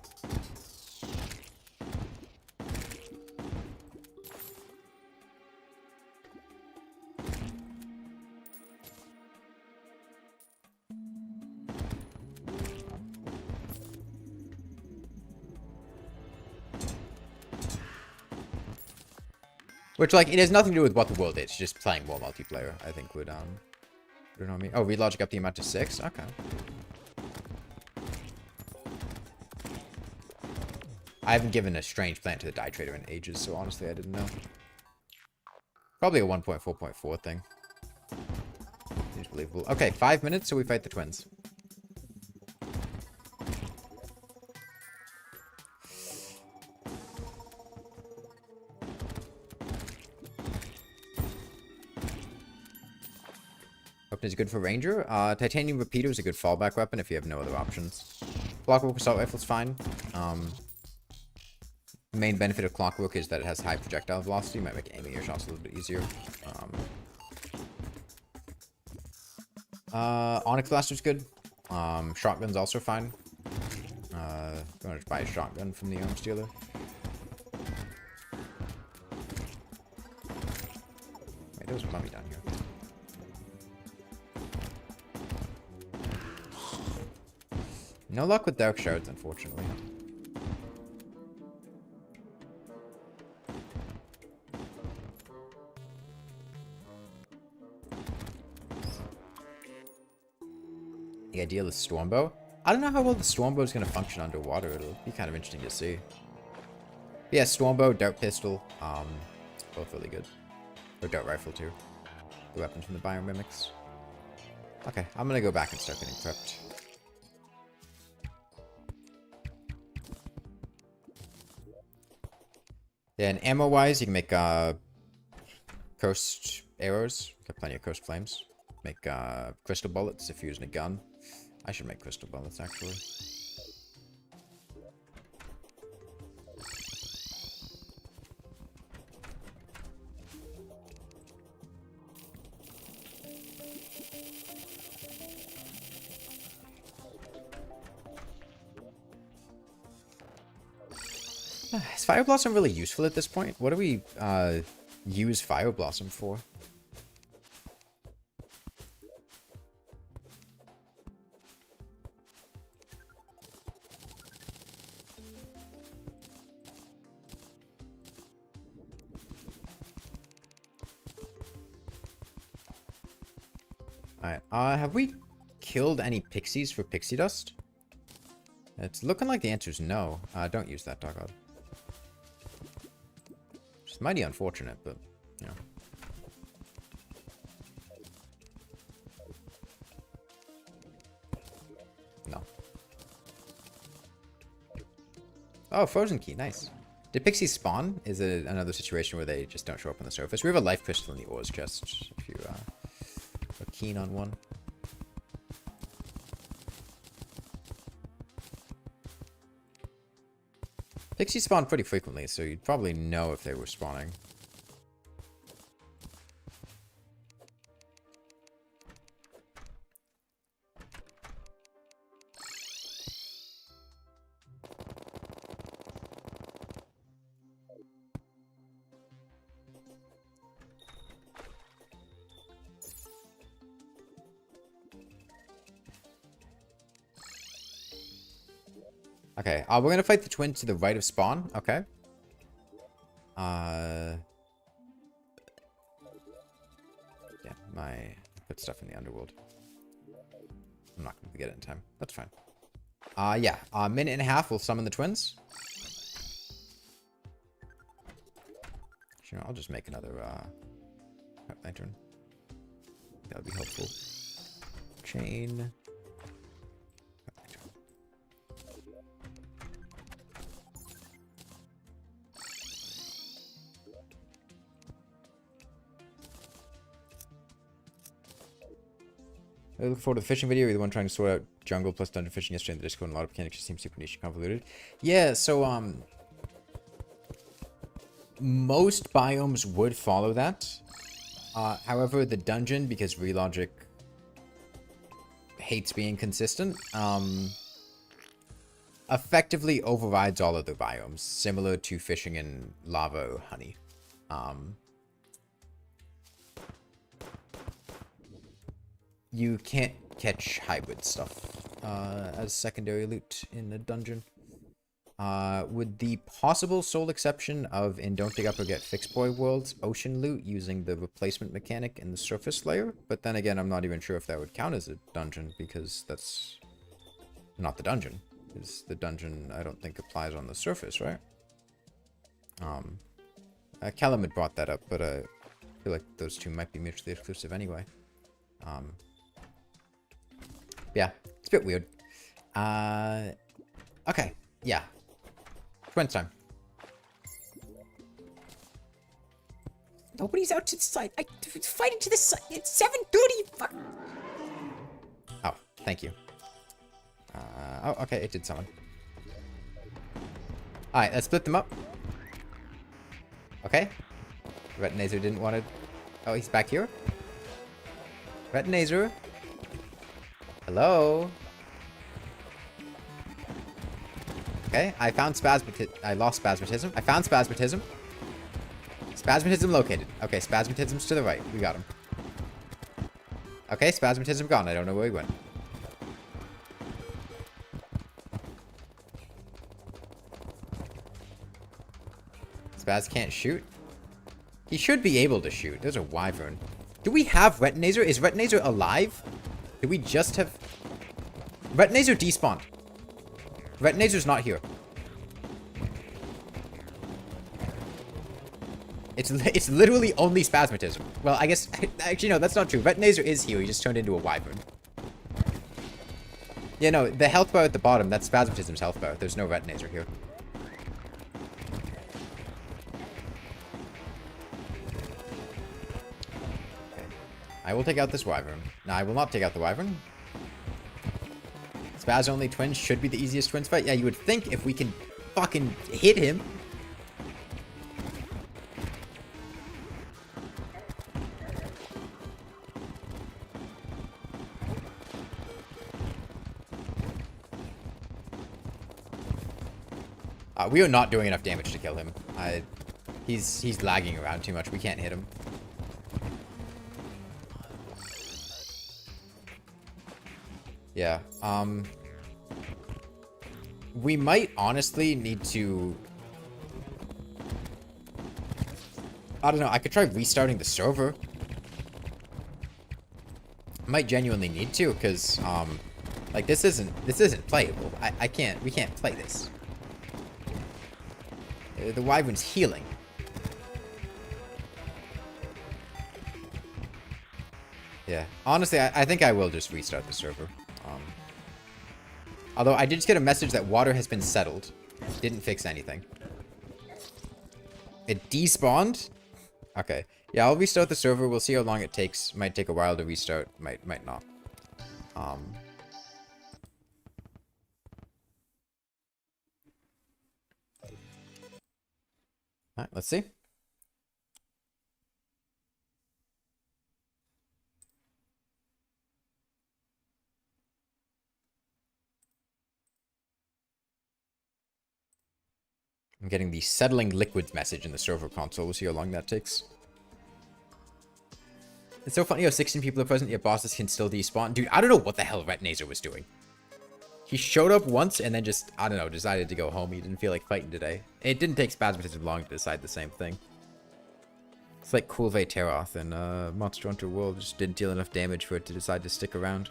Which, like, it has nothing to do with what the world is. Just playing more multiplayer, I think, would annoy me. Oh, read logic up the amount to 6? Okay. I haven't given a strange plant to the die trader in ages, so honestly, I didn't know. Probably a 1.4.4 thing. Seems believable. Okay, 5 minutes, so we fight the twins. Weapon is good for ranger. Titanium repeater is a good fallback weapon if you have no other options. Clockwork assault rifle is fine. The main benefit of clockwork is that it has high projectile velocity. Might make aiming your shots a little bit easier. Onyx blaster is good. Shotgun's also fine. I'm gonna just buy a shotgun from the arms dealer. Wait, there was a mummy down here. No luck with dark shards, unfortunately. The ideal is Stormbow. I don't know how well the Stormbow is going to function underwater. It'll be kind of interesting to see. But yeah, Stormbow, Dart Pistol, both really good. Or Dart Rifle too. The weapons from the Biomimics. Okay, I'm going to go back and start getting prepped. Yeah, and ammo-wise, you can make Coast Arrows. Got plenty of Coast Flames. Make Crystal Bullets if you're using a gun. I should make Crystal Bullets, actually. Is Fire Blossom really useful at this point? What do we use Fire Blossom for? Alright, have we killed any pixies for pixie dust? It's looking like the answer is no. Don't use that, Dog God. It's mighty unfortunate, but, you know. Oh, frozen key. Nice. Did pixies spawn? Is it another situation where they just don't show up on the surface? We have a life crystal in the ores chest, if you are keen on one. Pixies spawn pretty frequently, so you'd probably know if they were spawning. Okay, we're gonna fight the twin to the right of spawn. Okay. Yeah, put stuff in the underworld. I'm not gonna get it in time. That's fine. Yeah, a minute and a half. We'll summon the twins. Sure, I'll just make another lantern. That would be helpful. Chain. I look forward to the fishing video. You're the one trying to sort out jungle plus dungeon fishing yesterday in the Discord, and a lot of mechanics just seem super niche and convoluted. Yeah, so most biomes would follow that. However, the dungeon, because Relogic hates being consistent, effectively overrides all other biomes, similar to fishing in lava or honey. You can't catch hybrid stuff as secondary loot in the dungeon. With the possible sole exception of in Don't Dig Up or Get Fixed Boy Worlds ocean loot using the replacement mechanic in the surface layer. But then again, I'm not even sure if that would count as a dungeon because that's not the dungeon. Because the dungeon, I don't think, applies on the surface, right? Callum had brought that up, but I feel like those two might be mutually exclusive anyway. Yeah, it's a bit weird. Okay, yeah. Twins time. Nobody's out to the side. It's fighting to the side. It's 7:30. Fuck. Oh, thank you. Oh, okay, it did summon. Alright, let's split them up. Okay. Retinazer didn't want to... Oh, he's back here. Retinazer. Hello? Okay, I found Spasmatism. I lost Spasmatism. I found Spasmatism. Spasmatism located. Okay, Spasmatism's to the right. We got him. Okay, Spasmatism gone. I don't know where he went. Spaz can't shoot? He should be able to shoot. There's a wyvern. Do we have Retinazer? Is Retinazer alive? Did we just have... Retinazer despawned. Retinazer's not here. It's literally only Spasmatism. Well, I guess... Actually, no, that's not true. Retinazer is here. He just turned into a wyvern. Yeah, no, the health bar at the bottom, that's Spasmatism's health bar. There's no Retinazer here. I will take out this wyvern. No, I will not take out the wyvern. Spaz only twins should be the easiest twins fight. Yeah, you would think if we can fucking hit him. We are not doing enough damage to kill him. He's lagging around too much. We can't hit him. Yeah, we might honestly need to... I don't know, I could try restarting the server. Might genuinely need to, because, like, this isn't playable. We can't play this. The wyvern's healing. Yeah, honestly, I think I will just restart the server. Although I did just get a message that water has been settled. Didn't fix anything. It despawned? Okay. Yeah, I'll restart the server. We'll see how long it takes. Might take a while to restart. Might not. Alright, let's see. I'm getting the settling liquids message in the server console. We'll see how long that takes. It's so funny how 16 people are present, yet bosses can still despawn. Dude, I don't know what the hell Retnazer was doing. He showed up once and then just, I don't know, decided to go home. He didn't feel like fighting today. It didn't take Spasmatism long to decide the same thing. It's like Kulve Teroth in Monster Hunter World. Just didn't deal enough damage for it to decide to stick around.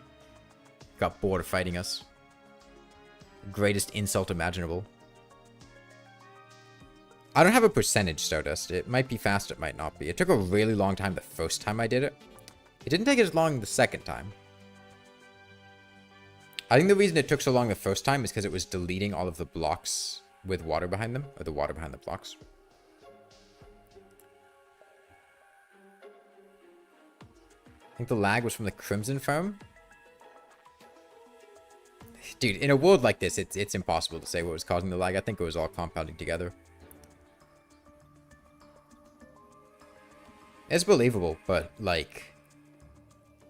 Got bored of fighting us. Greatest insult imaginable. I don't have a percentage, Stardust. It might be fast, it might not be. It took a really long time the first time I did it. It didn't take as long the second time. I think the reason it took so long the first time is because it was deleting all of the blocks with water behind them. Or the water behind the blocks. I think the lag was from the Crimson Farm. Dude, in a world like this, it's impossible to say what was causing the lag. I think it was all compounding together. It's believable, but, like,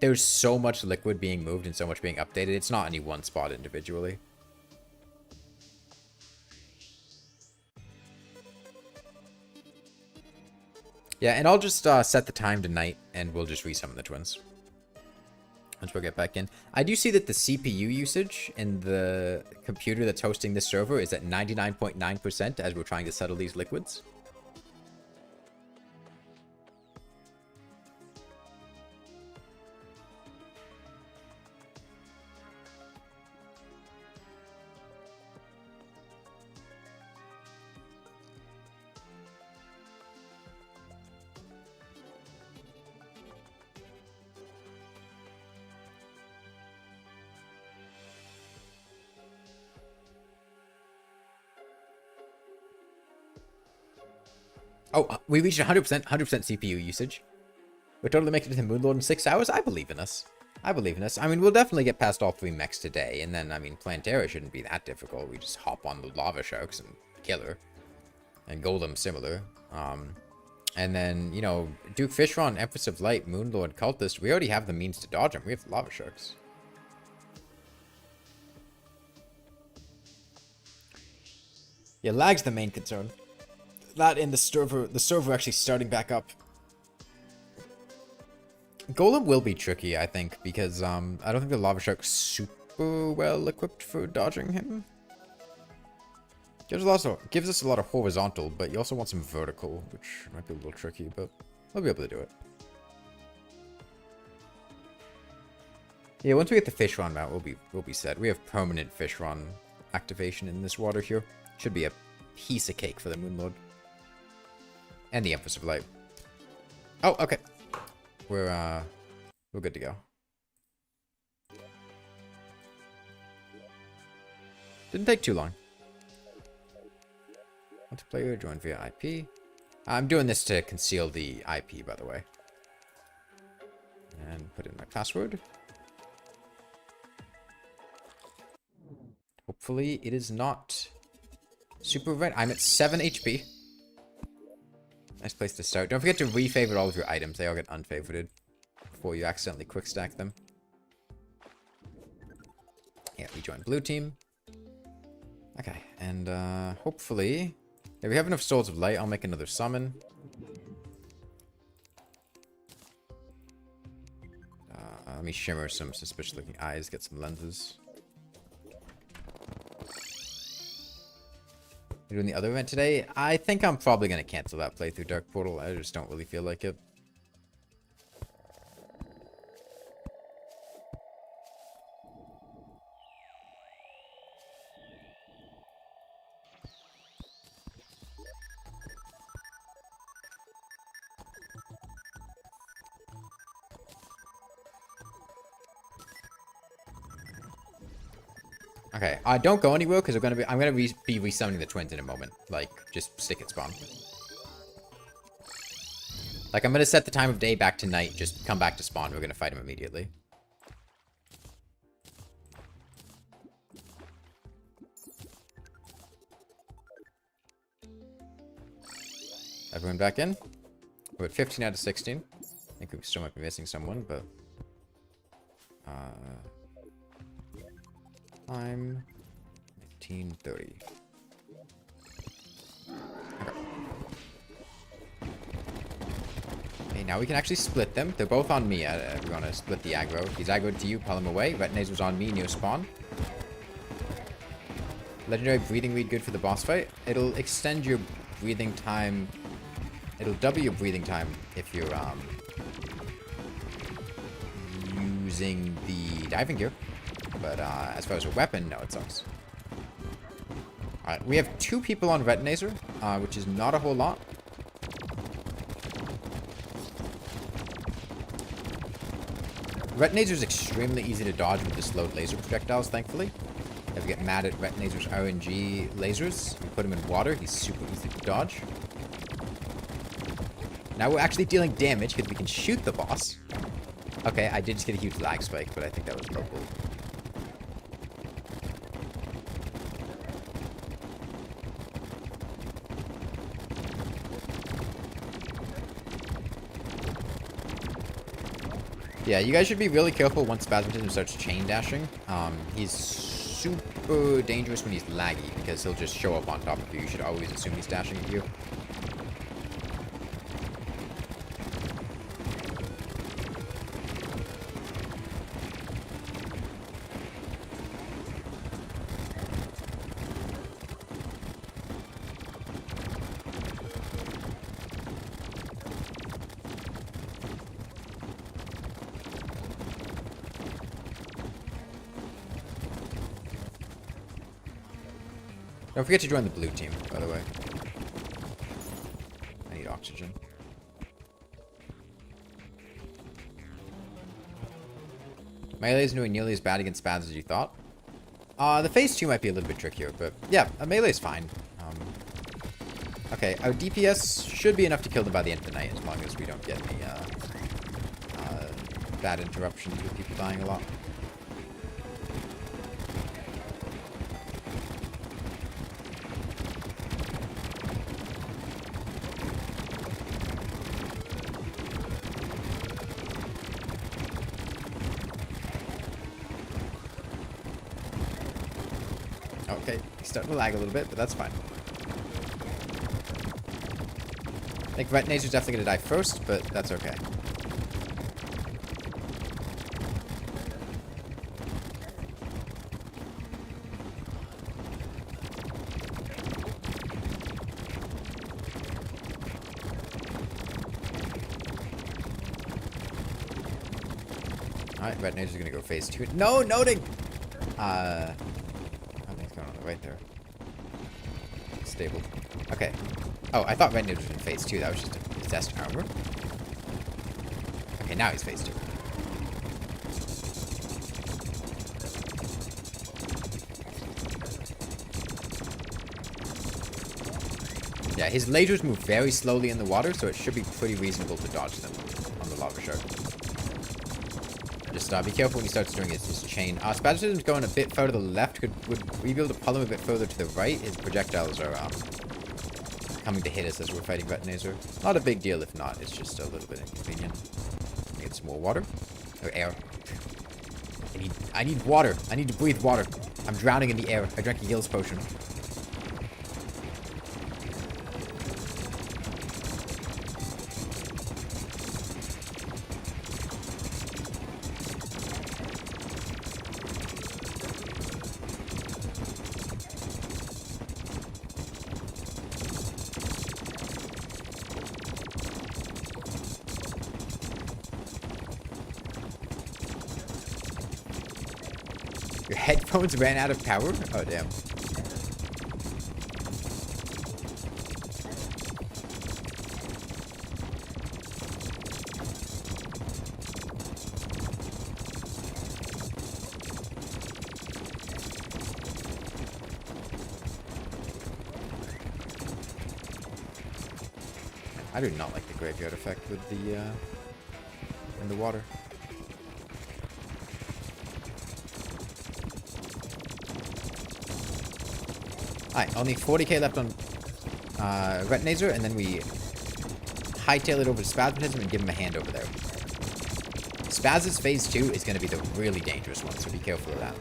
there's so much liquid being moved and so much being updated. It's not any one spot individually. Yeah, and I'll just set the time to night, and we'll just resummon the twins. Once we'll get back in. I do see that the CPU usage in the computer that's hosting this server is at 99.9% as we're trying to settle these liquids. Oh, we reached 100% CPU usage. We're totally making it to Moonlord in 6 hours. I believe in us. I believe in us. I mean, we'll definitely get past all 3 mechs today. And then, I mean, Plantera shouldn't be that difficult. We just hop on the lava sharks and kill her. And Golem similar. And then, you know, Duke Fishron, Empress of Light, Moonlord, Cultist. We already have the means to dodge them. We have the lava sharks. Yeah, lag's the main concern. That in the server actually starting back up. Golem will be tricky, I think, because I don't think the lava shark's super well equipped for dodging him. Gives us a lot of horizontal, but you also want some vertical, which might be a little tricky, but we'll be able to do it. Yeah, once we get the fish run mount, we'll be set. We have permanent fish run activation in this water here. Should be a piece of cake for the Moonlord. And the Empress of Light. Oh, okay. We're good to go. Didn't take too long. Multiplayer, join via IP. I'm doing this to conceal the IP, by the way. And put in my password. Hopefully it is not super red. I'm at 7 HP. Nice place to start. Don't forget to refavorite all of your items. They all get unfavorited before you accidentally quick stack them. Yeah, we join blue team. Okay, and hopefully... If we have enough Souls of Light, I'll make another summon. Let me shimmer some suspicious looking eyes, get some lenses. You're doing the other event today? I think I'm probably going to cancel that playthrough Dark Portal. I just don't really feel like it. Okay, don't go anywhere because I'm gonna be resummoning the twins in a moment. Like, just stick at spawn. Like, I'm gonna set the time of day back to night. Just come back to spawn. We're gonna fight him immediately. Everyone back in. We're at 15 out of 16. I think we still might be missing someone, but I'm 19:30. Okay, now we can actually split them. They're both on me. We're gonna split the aggro. He's aggroed to you, pull him away. Retinazer's on me near spawn. Legendary breathing reed good for the boss fight. It'll extend your breathing time. It'll double your breathing time if you're using the diving gear. But as far as a weapon, no, it sucks. Alright, we have 2 people on Retinazer, which is not a whole lot. Retinazer is extremely easy to dodge with the slowed laser projectiles, thankfully. If you get mad at Retinazer's RNG lasers, you put him in water, he's super easy to dodge. Now we're actually dealing damage because we can shoot the boss. Okay, I did just get a huge lag spike, but I think that was local. Yeah, you guys should be really careful once Spasmatism starts chain dashing. He's super dangerous when he's laggy because he'll just show up on top of you. You should always assume he's dashing at you. Don't forget to join the blue team, by the way. I need oxygen. Melee isn't doing nearly as bad against spads as you thought. The phase 2 might be a little bit trickier, but yeah, a melee is fine. Okay, our DPS should be enough to kill them by the end of the night, as long as we don't get any bad interruptions with people dying a lot. Okay, he's starting to lag a little bit, but that's fine. I think Retinazer's definitely going to die first, but that's okay. Alright, Retinazer's going to go phase 2. No, noting! Right there. Stable. Okay. Oh, I thought Retinazer's was in phase 2. That was just a possessed armor. Okay, now he's phase 2. Yeah, his lasers move very slowly in the water, so it should be pretty reasonable to dodge them on the lava shark. Just be careful when he starts doing his chain. Spasmatism's going a bit further to the left. Would we be able to pull him a bit further to the right? His projectiles are coming to hit us as we're fighting Retinazer. Not a big deal if not. It's just a little bit inconvenient. Need some more water. Or air. I need water. I need to breathe water. I'm drowning in the air. I drank a heals potion. Your headphones ran out of power? Oh, damn. I do not like the graveyard effect with the, in the water. Alright, only 40k left on Retinazer, and then we hightail it over to Spasmatism and give him a hand over there. Spaz's phase 2 is going to be the really dangerous one, so be careful of that.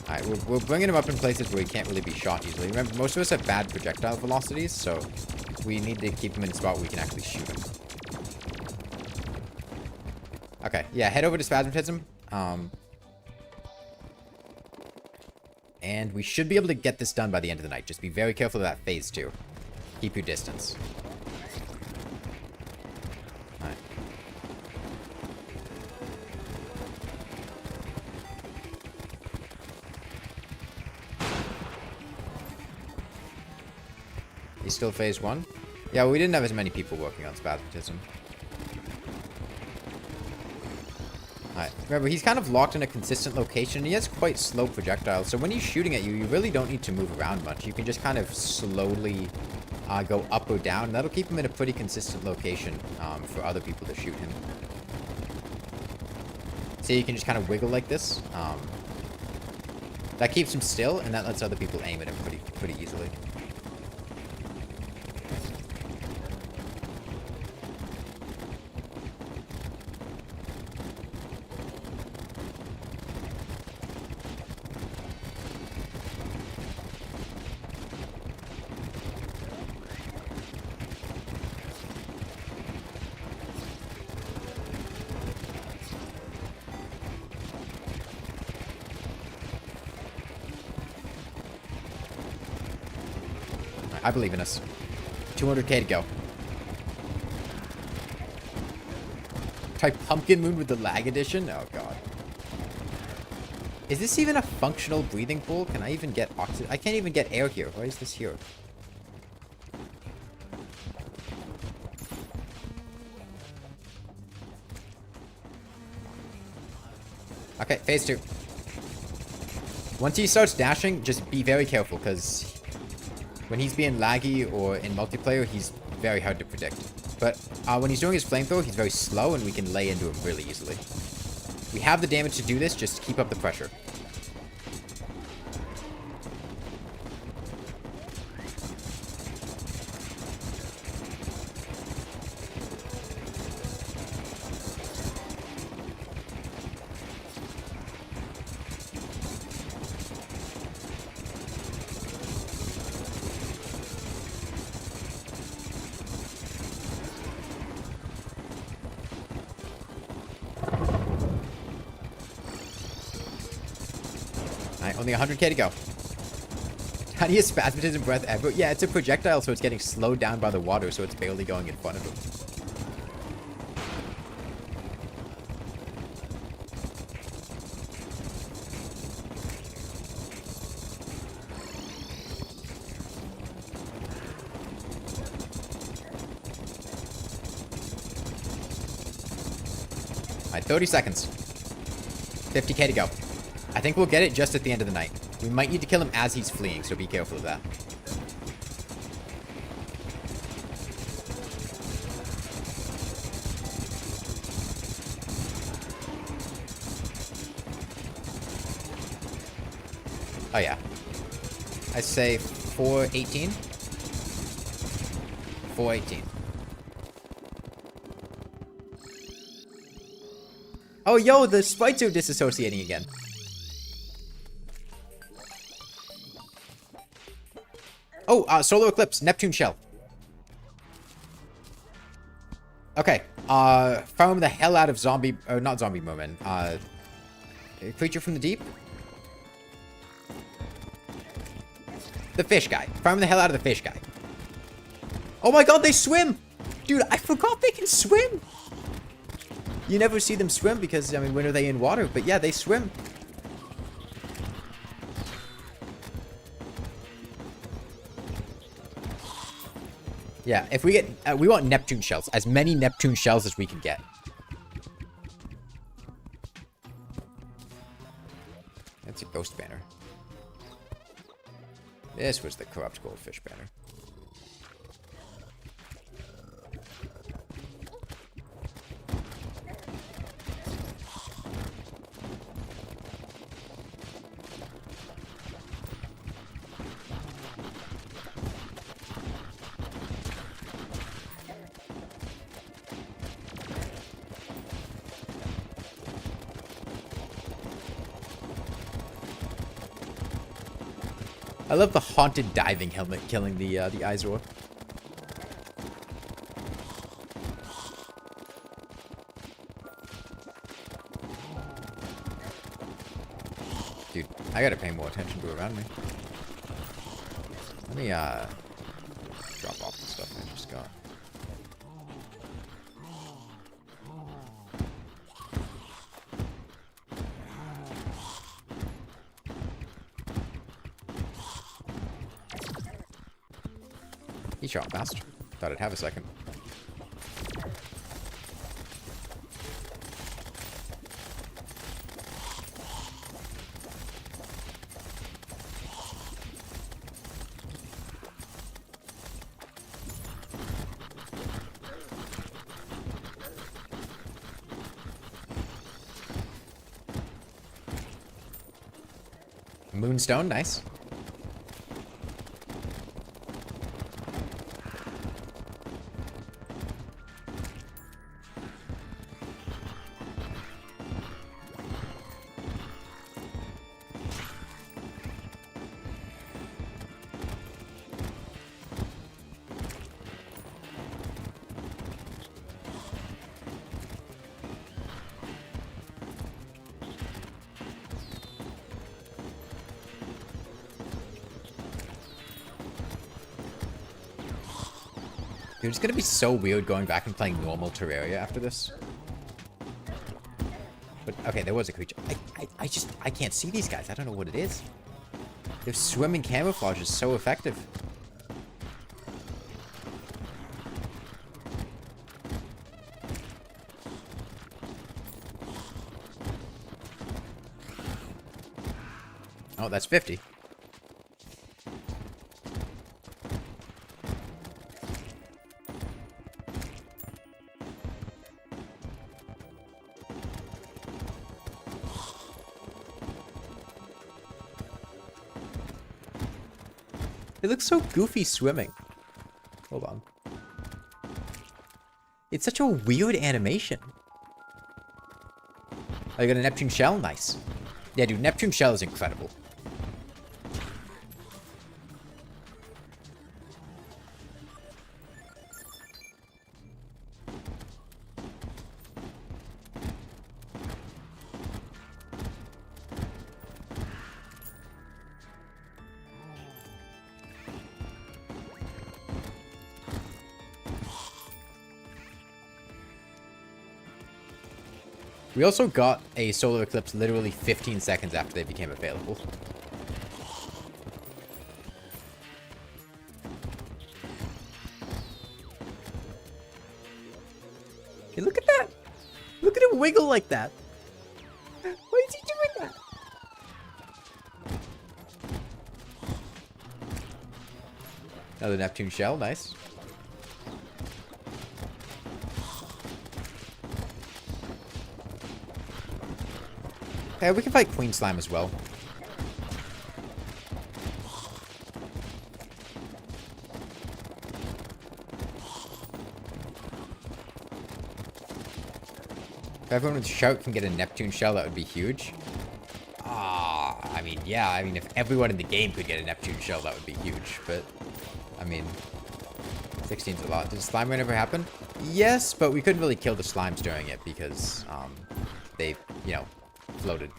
Alright, we're bringing him up in places where he can't really be shot easily. Remember, most of us have bad projectile velocities, so we need to keep him in a spot where we can actually shoot him. Okay, yeah, head over to Spasmatism. And we should be able to get this done by the end of the night. Just be very careful of that phase 2. Keep your distance. Alright. He's still phase 1? Yeah, well, we didn't have as many people working on Spasmatism. Alright, remember, he's kind of locked in a consistent location. He has quite slow projectiles, so when he's shooting at you, you really don't need to move around much. You can just kind of slowly go up or down, and that'll keep him in a pretty consistent location for other people to shoot him. So you can just kind of wiggle like this. That keeps him still, and that lets other people aim at him pretty easily. I believe in us. 200k to go. Try Pumpkin Moon with the lag edition? Oh god. Is this even a functional breathing pool? Can I even get oxygen? I can't even get air here. Why is this here? Okay, phase 2. Once he starts dashing, just be very careful, because when he's being laggy or in multiplayer, he's very hard to predict. But when he's doing his flamethrower, he's very slow, and we can lay into him really easily. We have the damage to do this, just keep up the pressure. Only 100k to go. Tiniest Spasmatism breath ever. Yeah, it's a projectile, so it's getting slowed down by the water, so it's barely going in front of him. Alright, 30 seconds. 50k to go. I think we'll get it just at the end of the night. We might need to kill him as he's fleeing, so be careful of that. Oh yeah. I say 418. 418. Oh yo, the sprites are disassociating again. Oh, Solar Eclipse, Neptune Shell. Okay, farm the hell out of zombie, not zombie moment, creature from the deep? The fish guy. Farm the hell out of the fish guy. Oh my god, they swim! Dude, I forgot they can swim! You never see them swim because, I mean, when are they in water? But yeah, they swim. Yeah, if we get... we want Neptune shells. As many Neptune shells as we can get. That's a ghost banner. This was the corrupt goldfish banner. I love the haunted diving helmet killing the Izor. Dude, I gotta pay more attention to around me. Let me drop off the stuff I just got. He shot fast. Thought I'd have a second. Moonstone, nice. Dude, it's gonna be so weird going back and playing normal Terraria after this. But, okay, there was a creature. I can't see these guys. I don't know what it is. Their swimming camouflage is so effective. Oh, that's 50. It looks so goofy swimming. Hold on. It's such a weird animation. Oh, you got a Neptune shell? Nice. Yeah, dude, Neptune shell is incredible. We also got a solar eclipse literally 15 seconds after they became available. Hey, look at that! Look at him wiggle like that! Why is he doing that? Another Neptune shell, nice. Okay, we can fight Queen Slime as well. If everyone with Shout can get a Neptune shell, that would be huge. I mean, yeah, I mean, if everyone in the game could get a Neptune shell, that would be huge, but, I mean, 16's a lot. Did Slime ever happen? Yes, but we couldn't really kill the slimes during it because, they, you know, floated.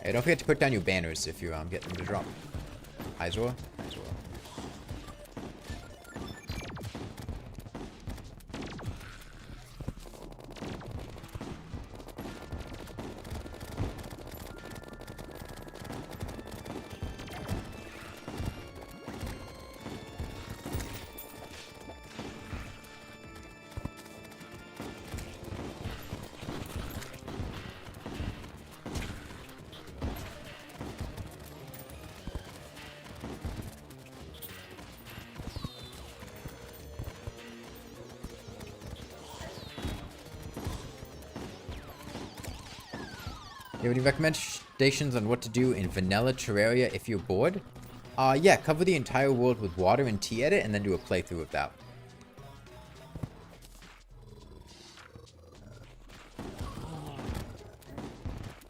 Hey, don't forget to put down your banners if you get them to drop. Izor? Izor. You have any recommendations on what to do in vanilla Terraria if you're bored? Yeah, cover the entire world with water and T-edit and then do a playthrough of that.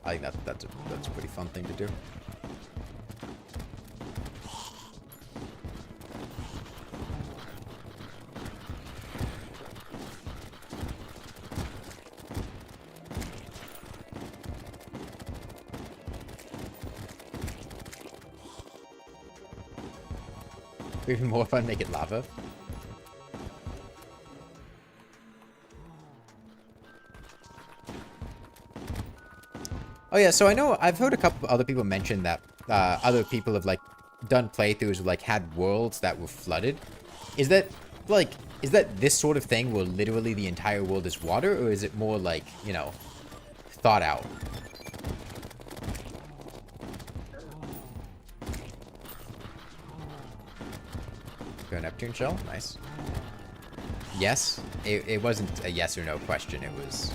I think that's a pretty fun thing to do. Even more fun, make it lava. Oh yeah, so I know I've heard a couple other people mention that other people have like done playthroughs with, like, had worlds that were flooded. Is that this sort of thing where literally the entire world is water, or is it more like, you know, thought out? Go Neptune shell, nice. Yes, it wasn't a yes or no question. It was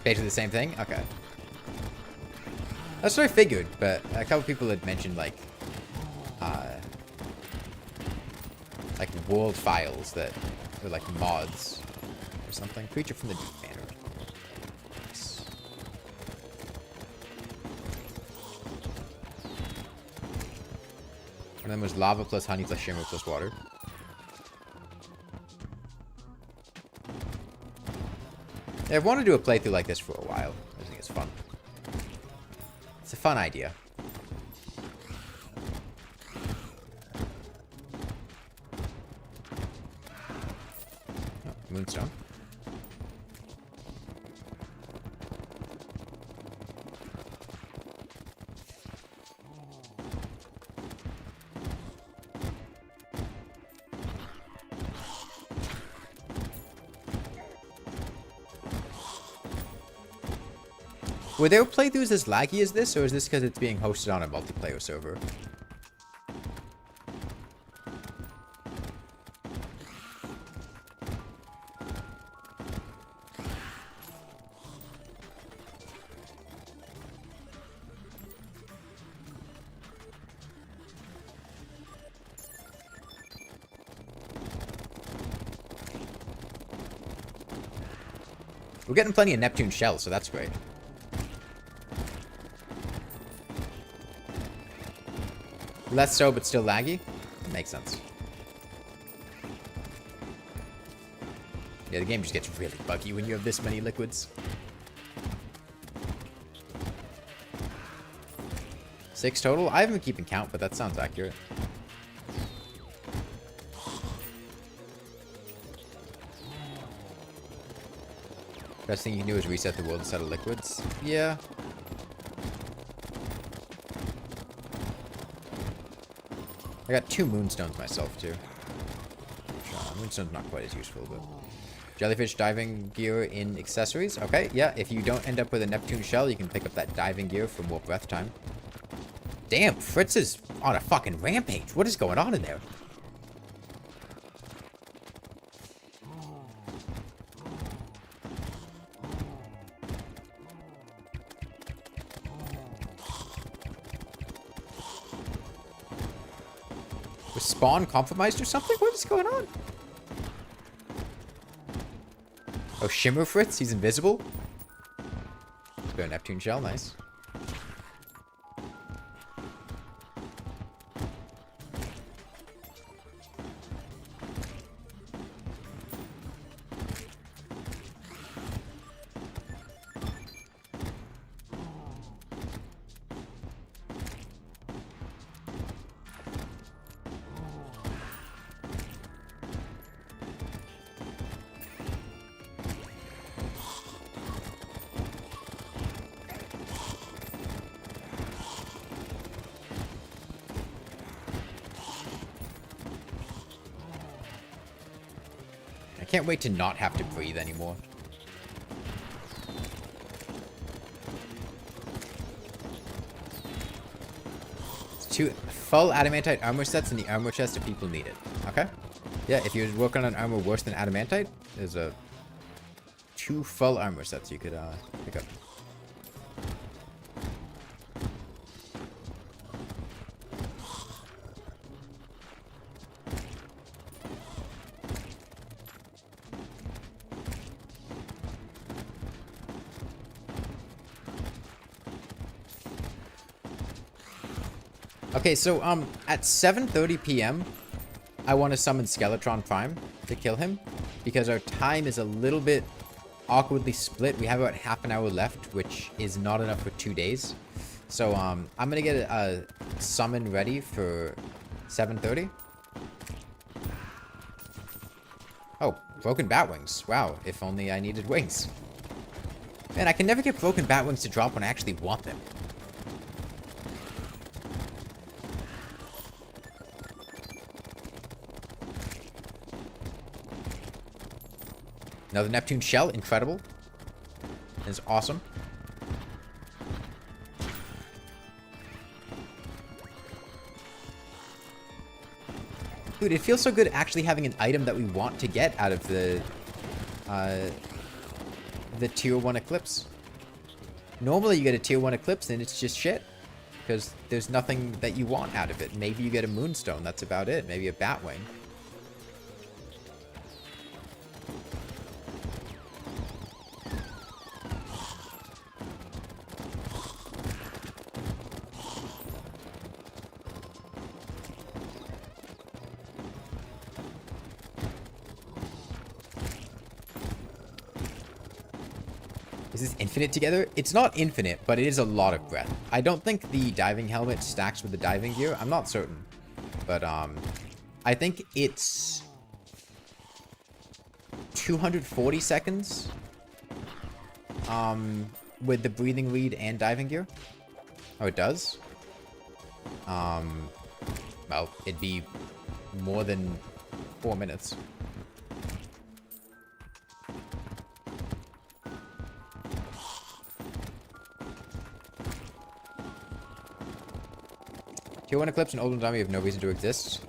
basically the same thing. Okay. That's what I figured, but a couple people had mentioned like world files that were like mods or something. Creature from the deep manner. Nice. And then was lava plus honey plus shimmer plus water. Yeah, I've wanted to do a playthrough like this for a while. I think it's fun. It's a fun idea. Oh, moonstone. Were there playthroughs as laggy as this, or is this because it's being hosted on a multiplayer server? We're getting plenty of Neptune shells, so that's great. Less so, but still laggy? Makes sense. Yeah, the game just gets really buggy when you have this many liquids. 6 total? I haven't been keeping count, but that sounds accurate. Best thing you can do is reset the world instead of liquids. Yeah. I got 2 moonstones myself, too. Moonstone's not quite as useful, but... Jellyfish diving gear in accessories. Okay, yeah, if you don't end up with a Neptune shell, you can pick up that diving gear for more breath time. Damn, Fritz is on a fucking rampage. What is going on in there? Was Spawn compromised or something? What is going on? Oh, Shimmer Fritz? He's invisible? Let's go Neptune shell, nice. I can't wait to not have to breathe anymore. It's 2 full adamantite armor sets in the armor chest if people need it. Okay. Yeah, if you're working on armor worse than adamantite, there's 2 full armor sets you could pick up. Okay, so, at 7:30 p.m., I want to summon Skeletron Prime to kill him, because our time is a little bit awkwardly split. We have about half an hour left, which is not enough for 2 days. So, I'm gonna get a summon ready for 7:30. Oh, broken bat wings. Wow, if only I needed wings. Man, I can never get broken bat wings to drop when I actually want them. Another Neptune shell, incredible. It's awesome. Dude, it feels so good actually having an item that we want to get out of the tier 1 Eclipse. Normally you get a tier 1 Eclipse and it's just shit. Because there's nothing that you want out of it. Maybe you get a Moonstone, that's about it. Maybe a Batwing. Is this infinite together? It's not infinite, but it is a lot of breath. I don't think the diving helmet stacks with the diving gear. I'm not certain. But, I think it's 240 seconds. With the breathing lead and diving gear. Oh, it does? Well, it'd be more than 4 minutes. Tier 1 Eclipse and Olden Dummy have no reason to exist.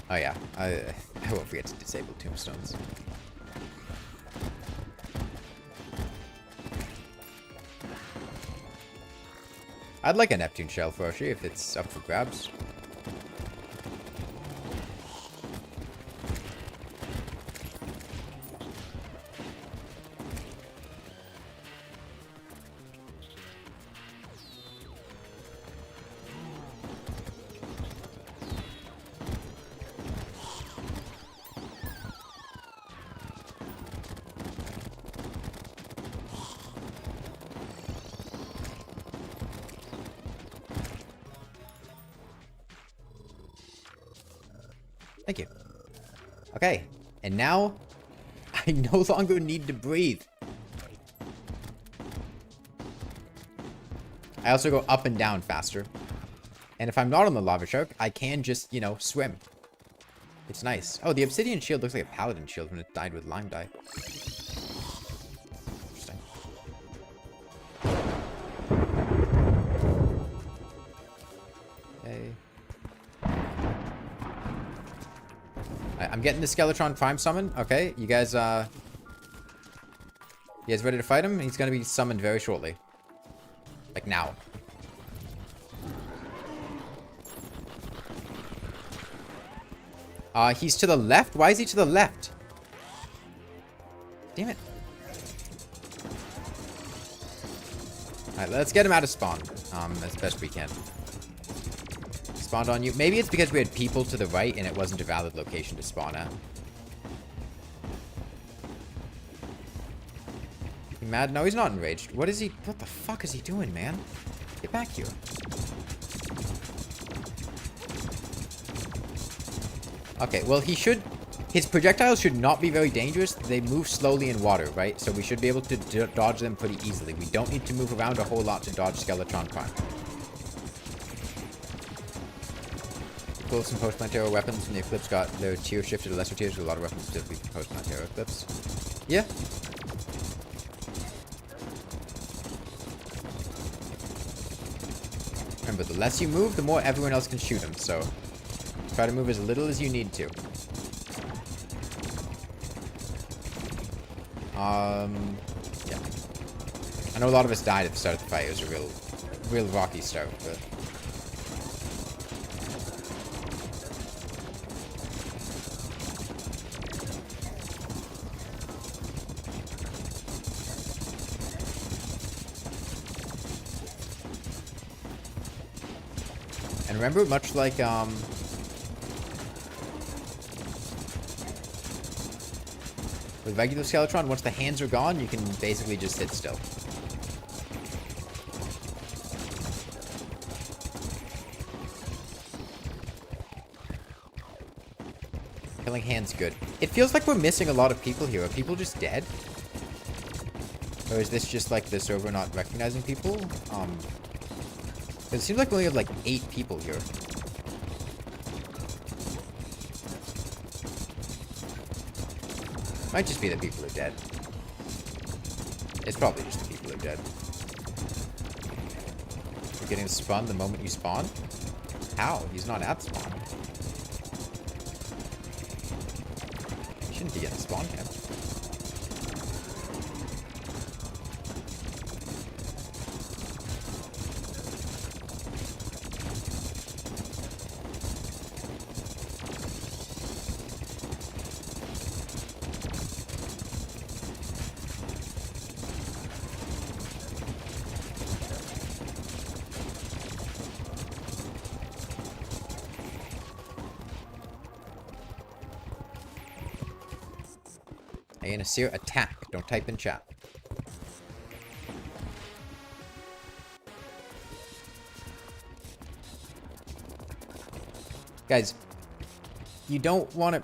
Oh yeah, I won't forget to disable tombstones. I'd like a Neptune shell for Oshi if it's up for grabs. Thank you. Okay, and now I no longer need to breathe. I also go up and down faster. And if I'm not on the lava shark, I can just, you know, swim. It's nice. Oh, the obsidian shield looks like a paladin shield when it died with lime dye. Interesting. Okay. I'm getting the Skeletron Prime summon. Okay, you guys ready to fight him? He's gonna be summoned very shortly. Like now. He's to the left? Why is he to the left? Damn it. Alright, let's get him out of spawn. As best we can. Spawned on you. Maybe it's because we had people to the right and it wasn't a valid location to spawn at. You mad? No, he's not enraged. What is he? What the fuck is he doing, man? Get back here. Okay, well, he should... His projectiles should not be very dangerous. They move slowly in water, right? So we should be able to dodge them pretty easily. We don't need to move around a whole lot to dodge Skeletron Prime. Pull some post-Plantero weapons from the Eclipse got their tier shifted to lesser tiers with a lot of weapons specifically for post-Plantero Eclipse. Yeah. Remember, the less you move, the more everyone else can shoot him, so... Try to move as little as you need to. Yeah. I know a lot of us died at the start of the fight. It was a real rocky start, but... And remember, much like, with regular Skeletron, once the hands are gone, you can basically just sit still. Killing hands good. It feels like we're missing a lot of people here. Are people just dead? Or is this just like the server not recognizing people? It seems like we only have like 8 people here. Might just be that people are dead. It's probably just the people are dead. You're getting spun the moment you spawn? How? He's not at spawn. He shouldn't be at the spawn camp. Hey, Nasir, attack. Don't type in chat. Guys, you don't want to...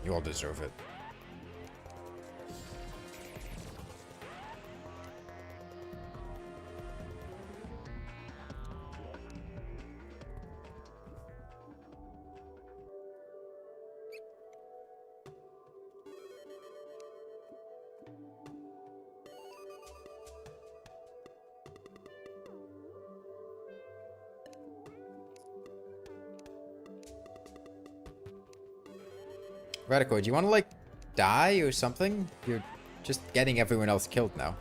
You all deserve it. Radico, do you want to, like, die or something? You're just getting everyone else killed now.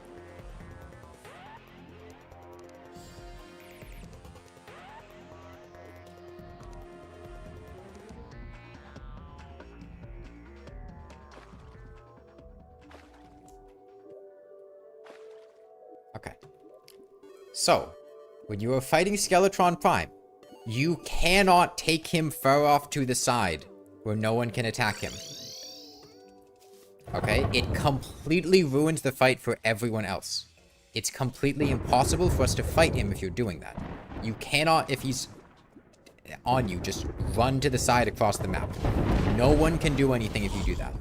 Okay. So, when you are fighting Skeletron Prime, you cannot take him far off to the side where no one can attack him. Okay? It completely ruins the fight for everyone else. It's completely impossible for us to fight him if you're doing that. You cannot, if he's on you, just run to the side across the map. No one can do anything if you do that.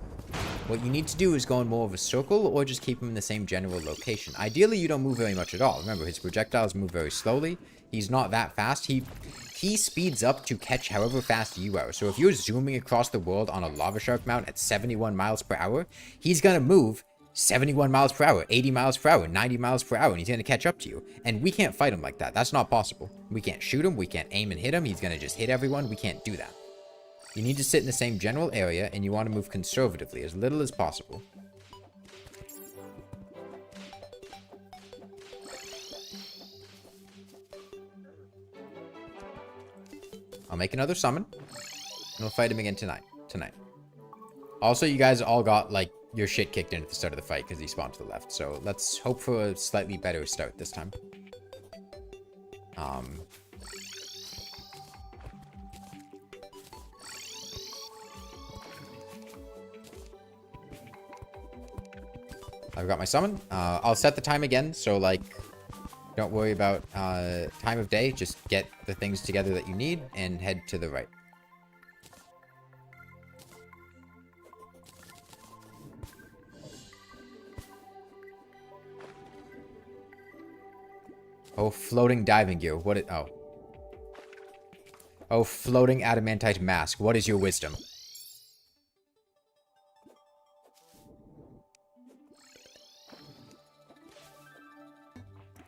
What you need to do is go in more of a circle or just keep him in the same general location. Ideally, you don't move very much at all. Remember, his projectiles move very slowly. He's not that fast. He speeds up to catch however fast you are. So if you're zooming across the world on a lava shark mount at 71 miles per hour, he's going to move 71 miles per hour, 80 miles per hour, 90 miles per hour, and he's going to catch up to you. And we can't fight him like that. That's not possible. We can't shoot him. We can't aim and hit him. He's going to just hit everyone. We can't do that. You need to sit in the same general area, and you want to move conservatively, as little as possible. I'll make another summon, and we'll fight him again tonight. Also, you guys all got, like, your shit kicked in at the start of the fight because he spawned to the left. So let's hope for a slightly better start this time. I've got my summon. I'll set the time again, so, like, don't worry about time of day. Just get the things together that you need and head to the right. Oh, floating diving gear. What it... Oh. Oh, floating adamantite mask. What is your wisdom?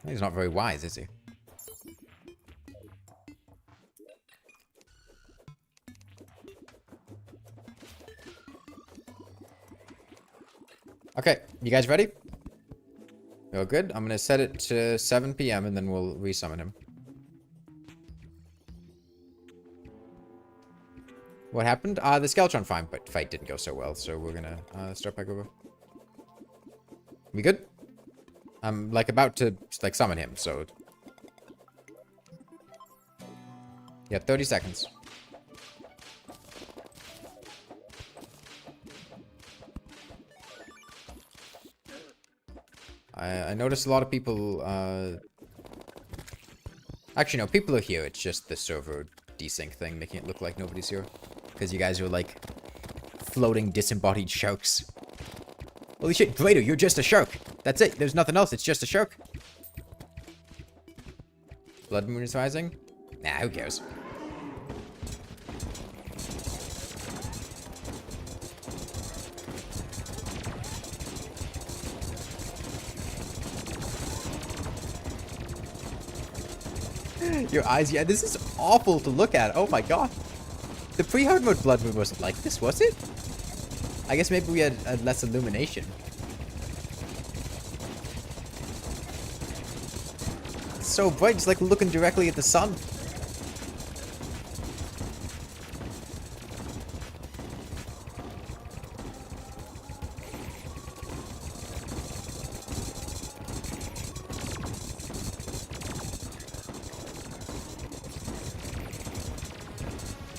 He's not very wise, is he? Okay, you guys ready? Oh, good. I'm gonna set it to 7 p.m. and then we'll resummon him. What happened? The Skeletron fight didn't go so well, so we're gonna start back over. We good? I'm like about to like summon him, so yeah, 30 seconds. I noticed a lot of people, actually no, people are here, it's just the server desync thing making it look like nobody's here. Because you guys are like floating disembodied sharks. Holy shit, Greater, you're just a shark. That's it, there's nothing else, it's just a shark. Blood moon is rising? Nah, who cares? Your eyes, yeah, this is awful to look at. Oh my god. The pre-hard mode blood moon wasn't like this, was it? I guess maybe we had less illumination. It's so bright, it's like looking directly at the sun.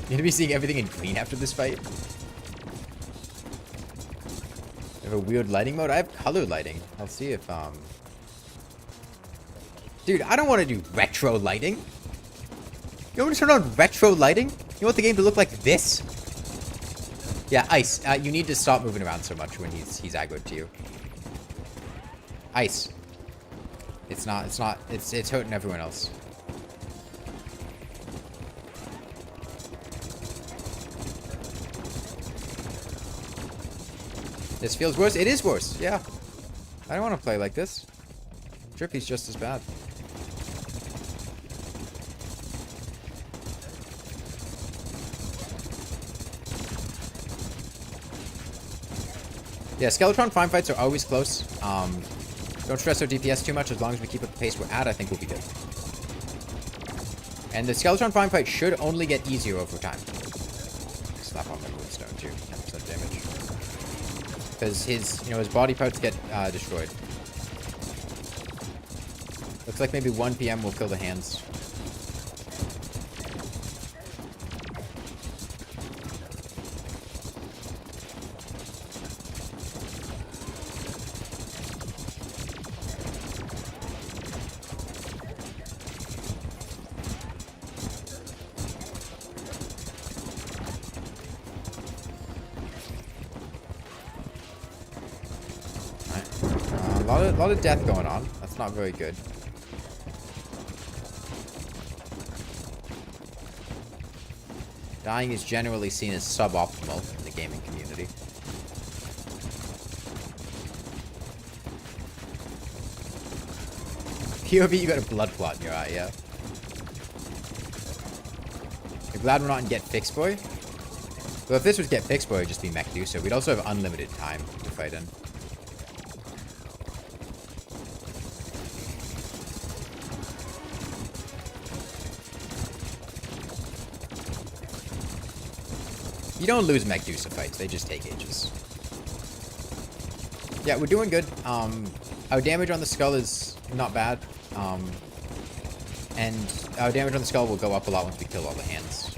You're gonna be seeing everything in green after this fight. I have a weird lighting mode. I have color lighting. I'll see if dude, I don't want to do retro lighting. You want to turn on retro lighting? You want the game to look like this? Yeah, Ice. You need to stop moving around so much when he's aggroed to you. Ice. It's hurting everyone else. This feels worse. It is worse. Yeah. I don't want to play like this. Drippy's just as bad. Yeah, Skeletron farm fights are always close. Don't stress our DPS too much. As long as we keep up the pace we're at, I think we'll be good. And the Skeletron farm fight should only get easier over time. Slap on my moonstone too. 10% damage. Because his body parts get destroyed. Looks like maybe 1 p.m. will kill the hands. A lot of death going on. That's not very good. Dying is generally seen as suboptimal in the gaming community. POV, you got a blood clot in your eye, yeah. You're glad we're not in Get Fixed Boy? Well, if this was Get Fixed Boy, it'd just be Mech-Ducer. We'd also have unlimited time to fight in. You don't lose Mech-Ducer fights, they just take ages. Yeah, we're doing good. Our damage on the skull is not bad. And our damage on the skull will go up a lot once we kill all the hands.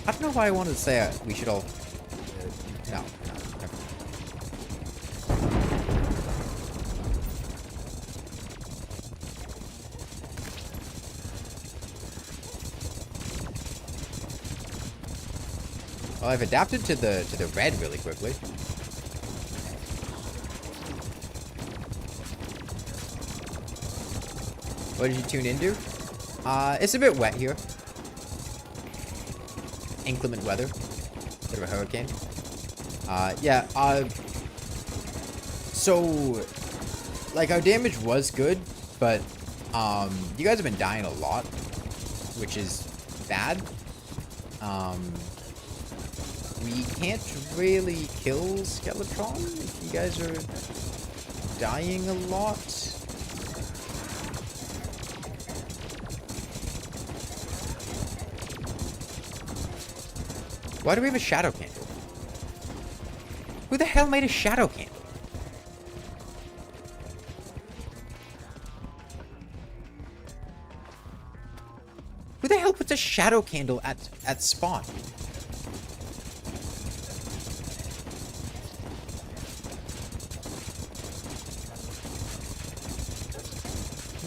I don't know why I wanted to say we should all... no. Well, I've adapted to the red really quickly. What did you tune into? It's a bit wet here. Inclement weather. Bit of a hurricane. Yeah, so, like, our damage was good, but, you guys have been dying a lot, which is bad. We can't really kill Skeletron if you guys are dying a lot. Why do we have a shadow candle? Who the hell made a shadow candle? Who the hell puts a shadow candle at spawn?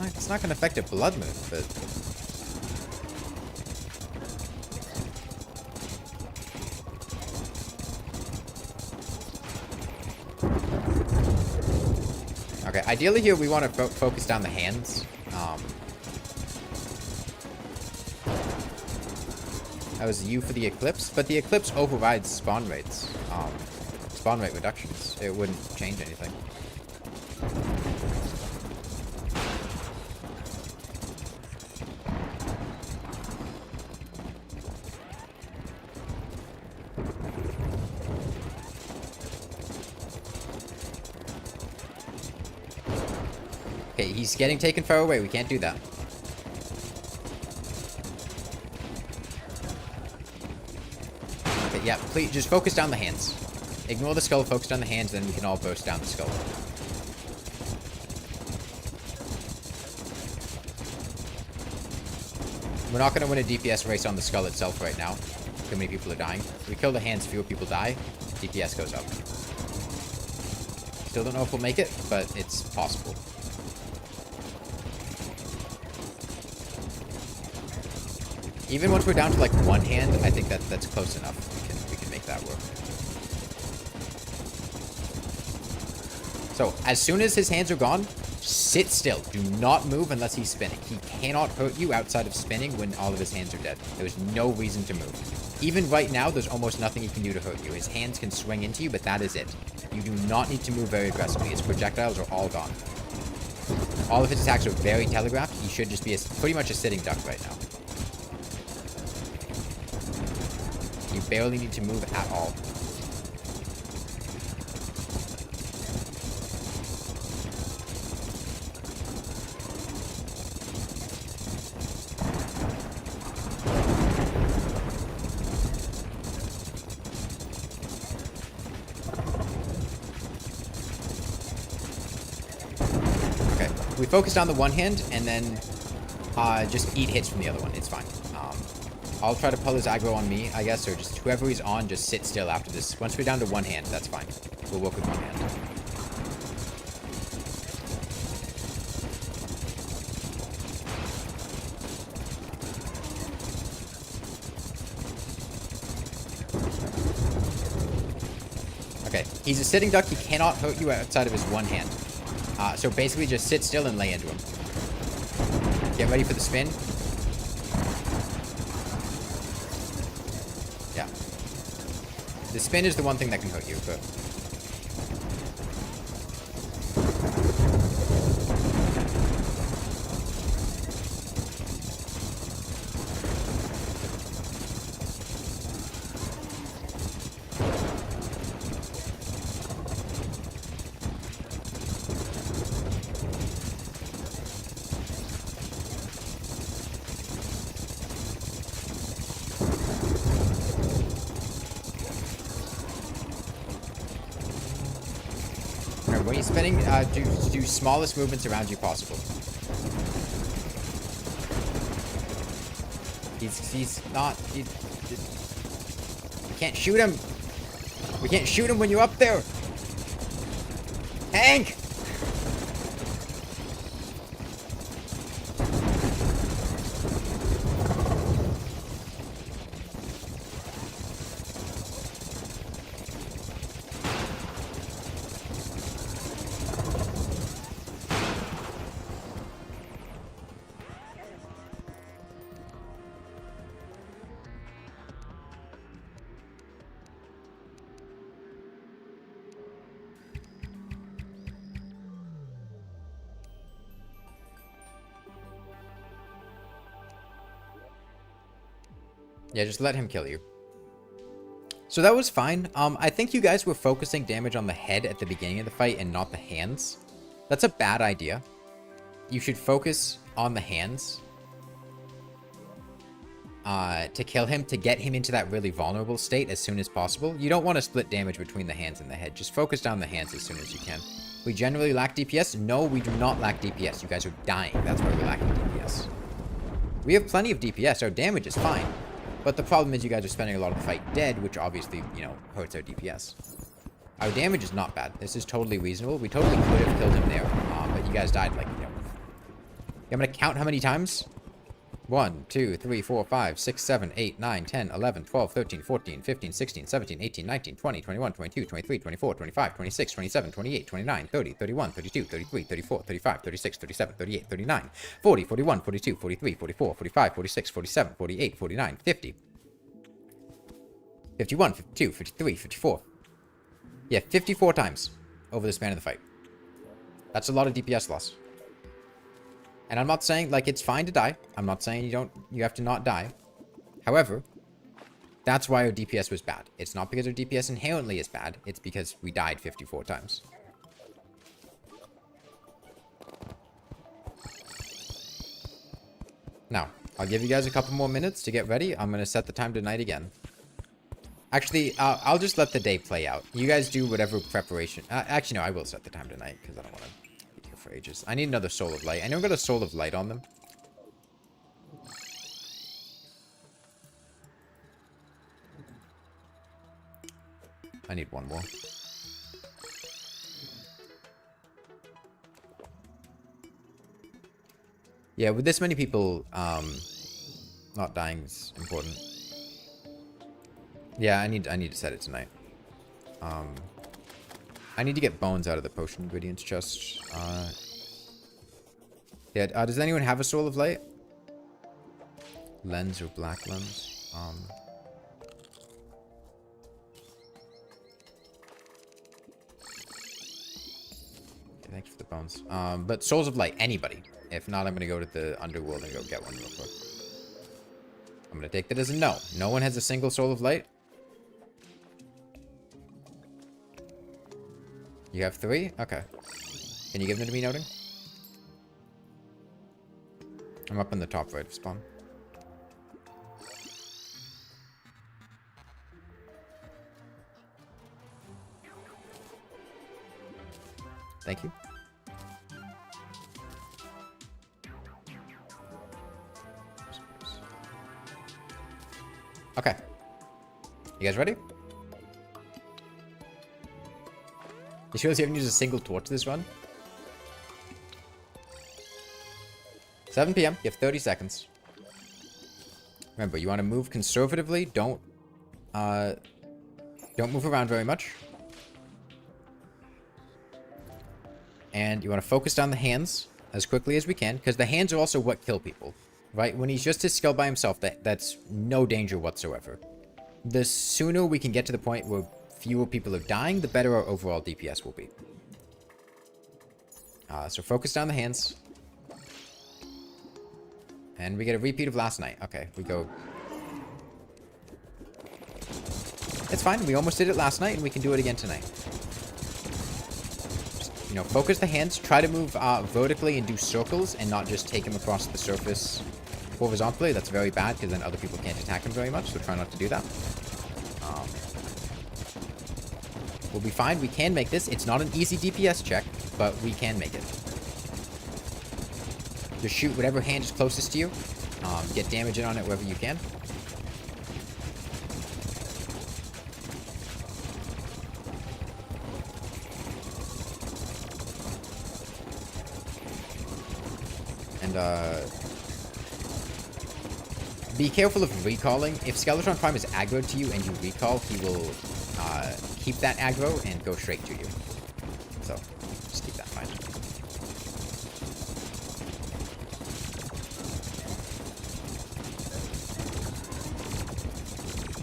It's not gonna affect a blood moon, but... Okay, ideally here we want to focus down the hands. That was U for the Eclipse, but the Eclipse overrides spawn rates. Spawn rate reductions. It wouldn't change anything. Okay, he's getting taken far away. We can't do that. Okay, yeah, please, just focus down the hands. Ignore the skull, focus on the hands, then we can all burst down the skull. We're not going to win a DPS race on the skull itself right now. Too many people are dying. If we kill the hands, fewer people die. DPS goes up. Still don't know if we'll make it, but it's possible. Even once we're down to like one hand, I think that's close enough. We can make that work. So as soon as his hands are gone, sit still. Do not move unless he's spinning. He cannot hurt you outside of spinning when all of his hands are dead. There's no reason to move. Even right now, there's almost nothing he can do to hurt you. His hands can swing into you, but that is it. You do not need to move very aggressively. His projectiles are all gone. All of his attacks are very telegraphed. He should just be pretty much a sitting duck right now. You barely need to move at all. Okay, we focused on the one hand, and then just eat hits from the other one. It's fine. I'll try to pull his aggro on me, I guess, or just whoever he's on, just sit still after this. Once we're down to one hand, that's fine. We'll work with one hand. Okay, he's a sitting duck. He cannot hurt you outside of his one hand. So basically just sit still and lay into him. Get ready for the spin. The spin is the one thing that can hurt you, but... When you're spinning, do smallest movements around you possible. He's not... we can't shoot him! We can't shoot him when you're up there! Hank! Yeah, just let him kill you. So that was fine. I think you guys were focusing damage on the head at the beginning of the fight and not the hands. That's a bad idea. You should focus on the hands to kill him, to get him into that really vulnerable state as soon as possible. You don't want to split damage between the hands and the head. Just focus down the hands as soon as you can. We generally lack DPS. No, we do not lack DPS. You guys are dying. That's why we're lacking DPS. We have plenty of DPS. Our damage is fine. But the problem is you guys are spending a lot of the fight dead, which obviously, you know, hurts our DPS. Our damage is not bad. This is totally reasonable. We totally could have killed him there, but you guys died, like, you know. I'm going to count how many times. 1, 2, 3, 4, 5, 6, 7, 8, 9, 10, 11, 12, 13, 14, 15, 16, 17, 18, 19, 20, 21, 22, 23, 24, 25, 26, 27, 28, 29, 30, 31, 32, 33, 34, 35, 36, 37, 38, 39, 40, 41, 42, 43, 44, 45, 46, 47, 48, 49, 50, 51, 52, 53, 54. Yeah, 54 times over the span of the fight. That's a lot of DPS loss. And I'm not saying, like, it's fine to die. I'm not saying you have to not die. However, that's why our DPS was bad. It's not because our DPS inherently is bad. It's because we died 54 times. Now, I'll give you guys a couple more minutes to get ready. I'm going to set the time to night again. Actually, I'll just let the day play out. You guys do whatever preparation. Actually, no, I will set the time to night because I don't want to be here for ages. I need another Soul of Light. I never got a Soul of Light on them. I need one more. Yeah, with this many people, not dying is important. Yeah, I need to set it tonight. I need to get bones out of the potion ingredients chest. Yeah, does anyone have a Soul of Light? Lens or black lens? Okay, thank you for the bones. But Souls of Light, anybody. If not, I'm gonna go to the underworld and go get one real quick. I'm gonna take that as a no. No one has a single Soul of Light? You have 3? Okay. Can you give them to me, noting? I'm up in the top right of spawn. Thank you. Okay. You guys ready? You sure you haven't used a single torch this run? 7 PM. You have 30 seconds. Remember, you want to move conservatively. Don't move around very much. And you want to focus down the hands as quickly as we can, because the hands are also what kill people, right? When he's just his skill by himself, that's no danger whatsoever. The sooner we can get to the point where fewer people are dying, the better our overall DPS will be. So focus down the hands. And we get a repeat of last night. Okay, we go. It's fine. We almost did it last night, and we can do it again tonight. Just, you know, focus the hands. Try to move vertically and do circles, and not just take him across the surface horizontally. That's very bad, because then other people can't attack him very much, so try not to do that. We'll be fine. We can make this. It's not an easy DPS check, but we can make it. Just shoot whatever hand is closest to you. Get damage in on it wherever you can. And, be careful of recalling. If Skeletron Prime is aggroed to you and you recall, he will keep that aggro and go straight to you. So, just keep that in mind.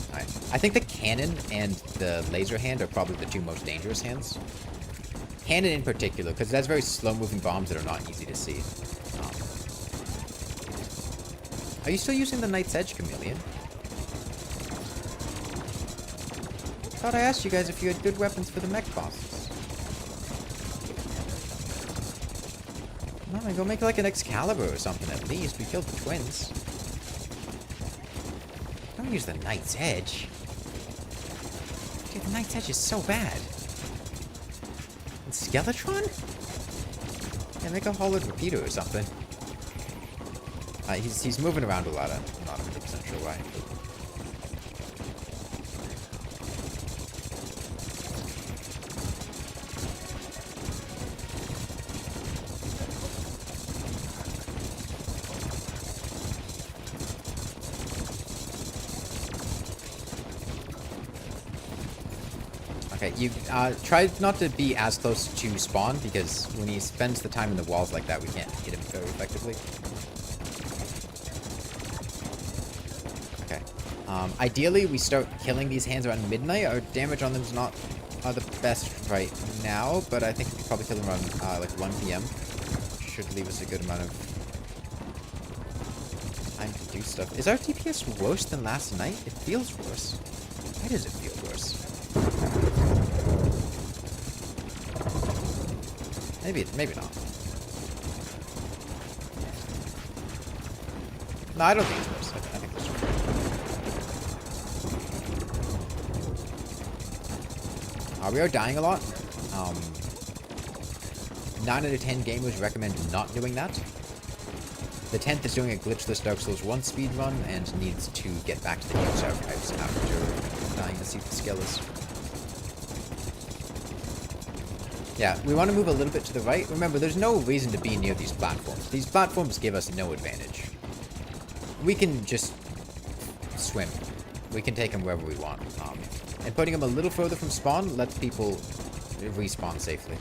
Alright. I think the cannon and the laser hand are probably the two most dangerous hands. Cannon in particular, because it has very slow-moving bombs that are not easy to see. Are you still using the Knight's Edge, Chameleon? thought I asked you guys if you had good weapons for the mech bosses. No, I go make like an Excalibur or something at least. We killed the twins. Don't use the Knight's Edge. Dude, the Knight's Edge is so bad. And Skeletron? Yeah, make a hollowed repeater or something. He's moving around a lot. I'm not 100% sure why. Okay, you try not to be as close to spawn, because when he spends the time in the walls like that, we can't hit him very effectively. Okay. Ideally, we start killing these hands around midnight. Our damage on them is not the best right now, but I think we could probably kill them around like 1 p.m. Should leave us a good amount of time to do stuff. Is our DPS worse than last night? It feels worse. Why does it feel worse? Maybe not. No, I don't think it's worse. I think it's worse. We are dying a lot. 9 out of 10 gamers recommend not doing that. The 10th is doing a glitchless Dark Souls 1 speedrun and needs to get back to the Heroes Archives after dying to see the Skeletron. Yeah, we want to move a little bit to the right. Remember, there's no reason to be near these platforms. These platforms give us no advantage. We can just swim. We can take them wherever we want. And putting them a little further from spawn lets people respawn safely.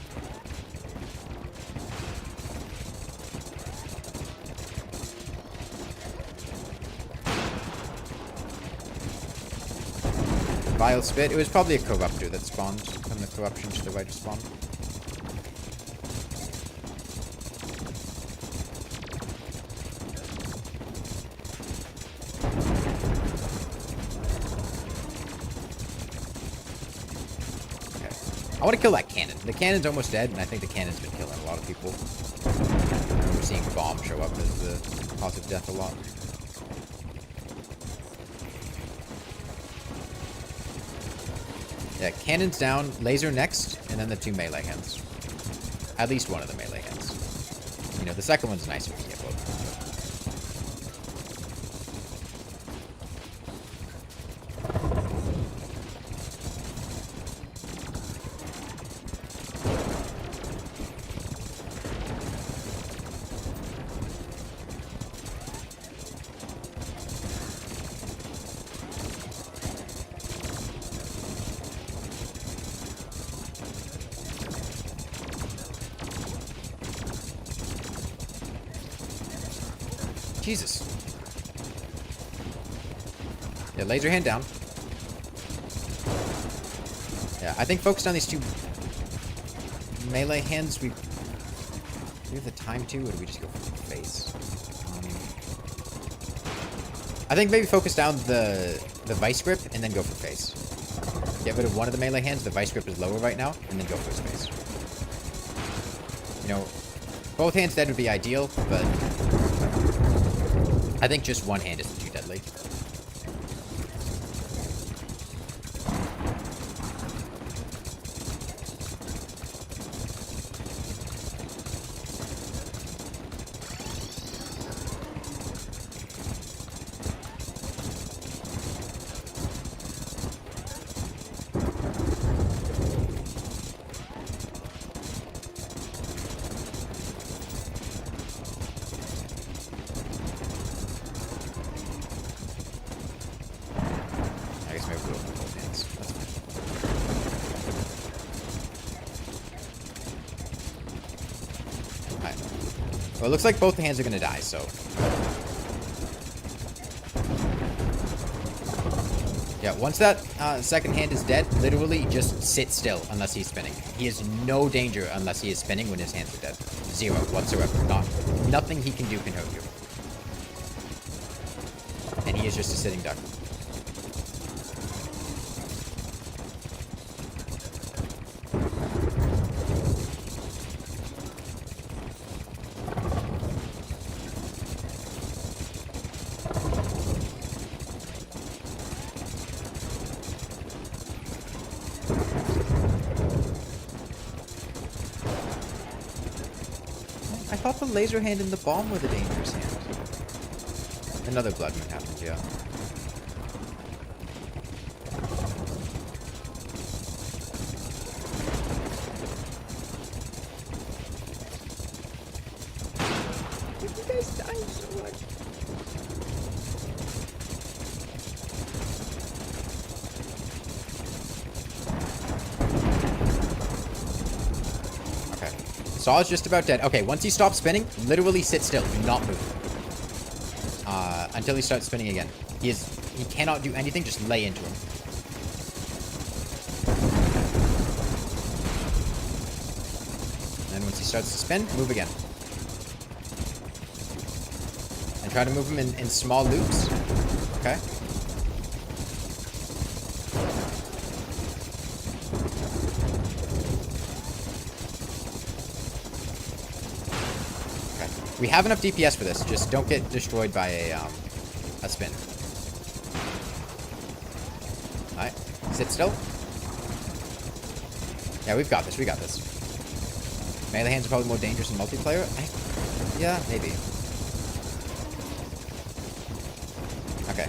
Vile Spit. It was probably a Corruptor that spawned from the Corruption to the right of spawn. I want to kill that cannon. The cannon's almost dead, and I think the cannon's been killing a lot of people. I remember seeing bomb show up as the cause of death a lot. Yeah, cannon's down, laser next, and then the 2 melee hands. At least one of the melee hands. You know, the second one's nice if you get both. Jesus. Yeah, laser hand down. Yeah, I think focused on these 2 melee hands, we have the time to, or do we just go for the face? I think maybe focus down the vice grip and then go for face. Get rid of one of the melee hands, the vice grip is lower right now, and then go for his face. You know, both hands dead would be ideal, but I think just one hand isn't too deadly. Well, it looks like both the hands are going to die, so... Yeah, once that second hand is dead, literally just sit still unless he's spinning. He is no danger unless he is spinning when his hands are dead. 0 whatsoever. Nothing he can do can hurt you. And he is just a sitting duck. I thought the laser hand and the bomb were the dangerous hand. Another blood moon happened, yeah. You guys dying so much. Okay. Saw's just about dead. Okay, once he stops spinning, literally sit still. Do not move. Until he starts spinning again. He cannot do anything, just lay into him. And then once he starts to spin, move again. And try to move him in small loops. Okay. We have enough DPS for this. Just don't get destroyed by a spin. Alright. Sit still. Yeah, we've got this. We got this. Melee hands are probably more dangerous in multiplayer. Yeah, maybe. Okay.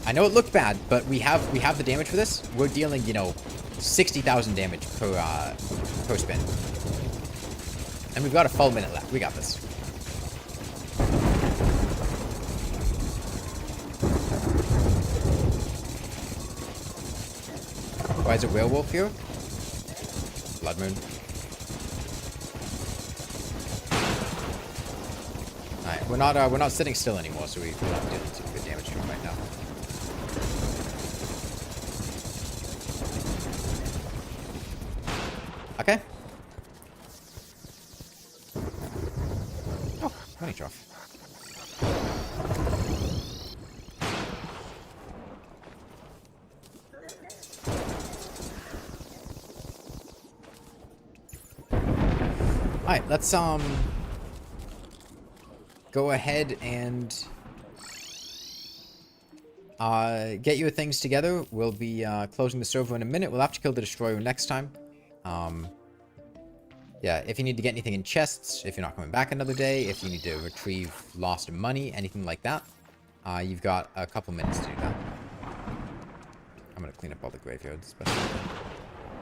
I know it looked bad, but we have the damage for this. We're dealing, 60,000 damage per spin. And we've got a full minute left. We got this. Why is it werewolf here? Blood moon. Alright, we're not sitting still anymore, so we're not dealing some good damage to him right now. Okay. Oh, honey trough. Alright, let's go ahead and get your things together. We'll be closing the server in a minute. We'll have to kill the destroyer next time. Yeah, if you need to get anything in chests, if you're not coming back another day, if you need to retrieve lost money, anything like that, you've got a couple minutes to do that. I'm gonna clean up all the graveyards, especially.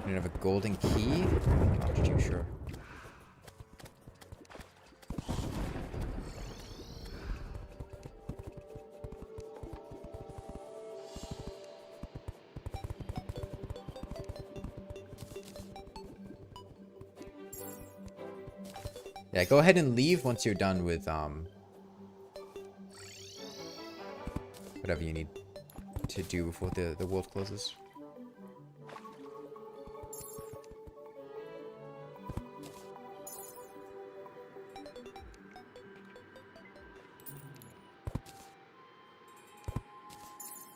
We don't have a golden key. I'm not too sure. Yeah, go ahead and leave once you're done with, whatever you need to do before the world closes.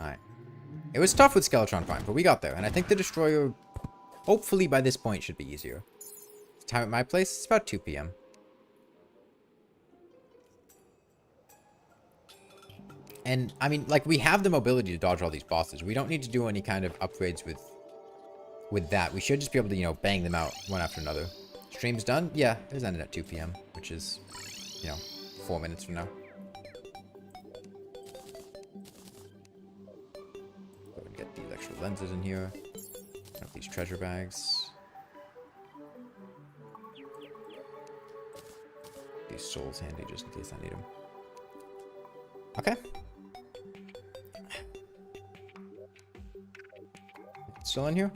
Alright. It was tough with Skeletron Prime, but we got there, and I think the Destroyer, hopefully by this point, should be easier. Time at my place, it's about 2 p.m. And, I mean, like, we have the mobility to dodge all these bosses. We don't need to do any kind of upgrades with that. We should just be able to, bang them out one after another. Stream's done? Yeah, it was ended at 2 p.m., which is, 4 minutes from now. Go and get these extra lenses in here. Got these treasure bags. These souls handy just in case I need them. Okay. Still in here?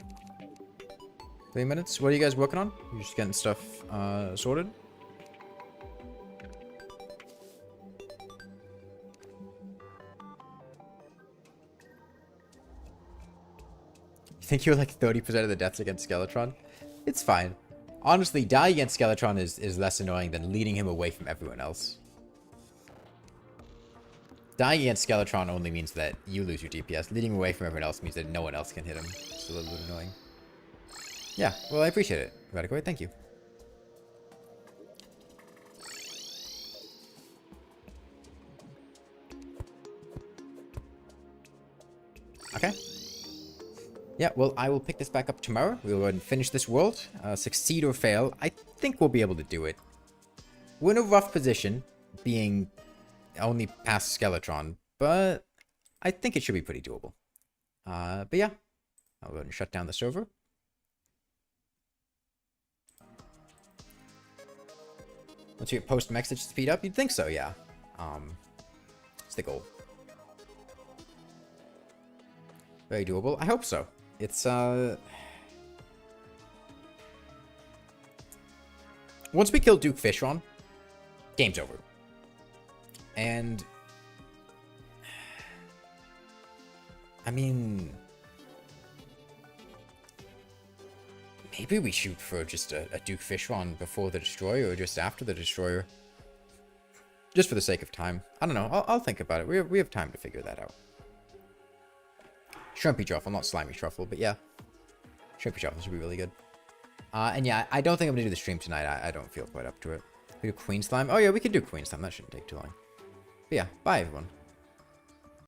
3 minutes? What are you guys working on? You're just getting stuff sorted? You think you're like 30% of the deaths against Skeletron? It's fine. Honestly, dying against Skeletron is less annoying than leading him away from everyone else. Dying against Skeletron only means that you lose your DPS. Leading away from everyone else means that no one else can hit him. It's a little bit annoying. Yeah, well, I appreciate it, Radicoid. Thank you. Okay. Yeah, well, I will pick this back up tomorrow. We'll go ahead and finish this world. Succeed or fail. I think we'll be able to do it. We're in a rough position, being only past Skeletron, but I think it should be pretty doable. But yeah, I'll go ahead and shut down the server. Once you get post-message speed up, you'd think so, yeah. It's the goal. Very doable. I hope so. It's, once we kill Duke Fishron, game's over. And I mean, maybe we shoot for just a Duke Fishron before the Destroyer or just after the Destroyer. Just for the sake of time. I don't know. I'll think about it. We have time to figure that out. Shrimpy Truffle, not Slimy Truffle, but yeah. Shrimpy Truffle should be really good. And yeah, I don't think I'm going to do the stream tonight. I don't feel quite up to it. We do Queen Slime? Oh yeah, we could do Queen Slime. That shouldn't take too long. But yeah, bye everyone.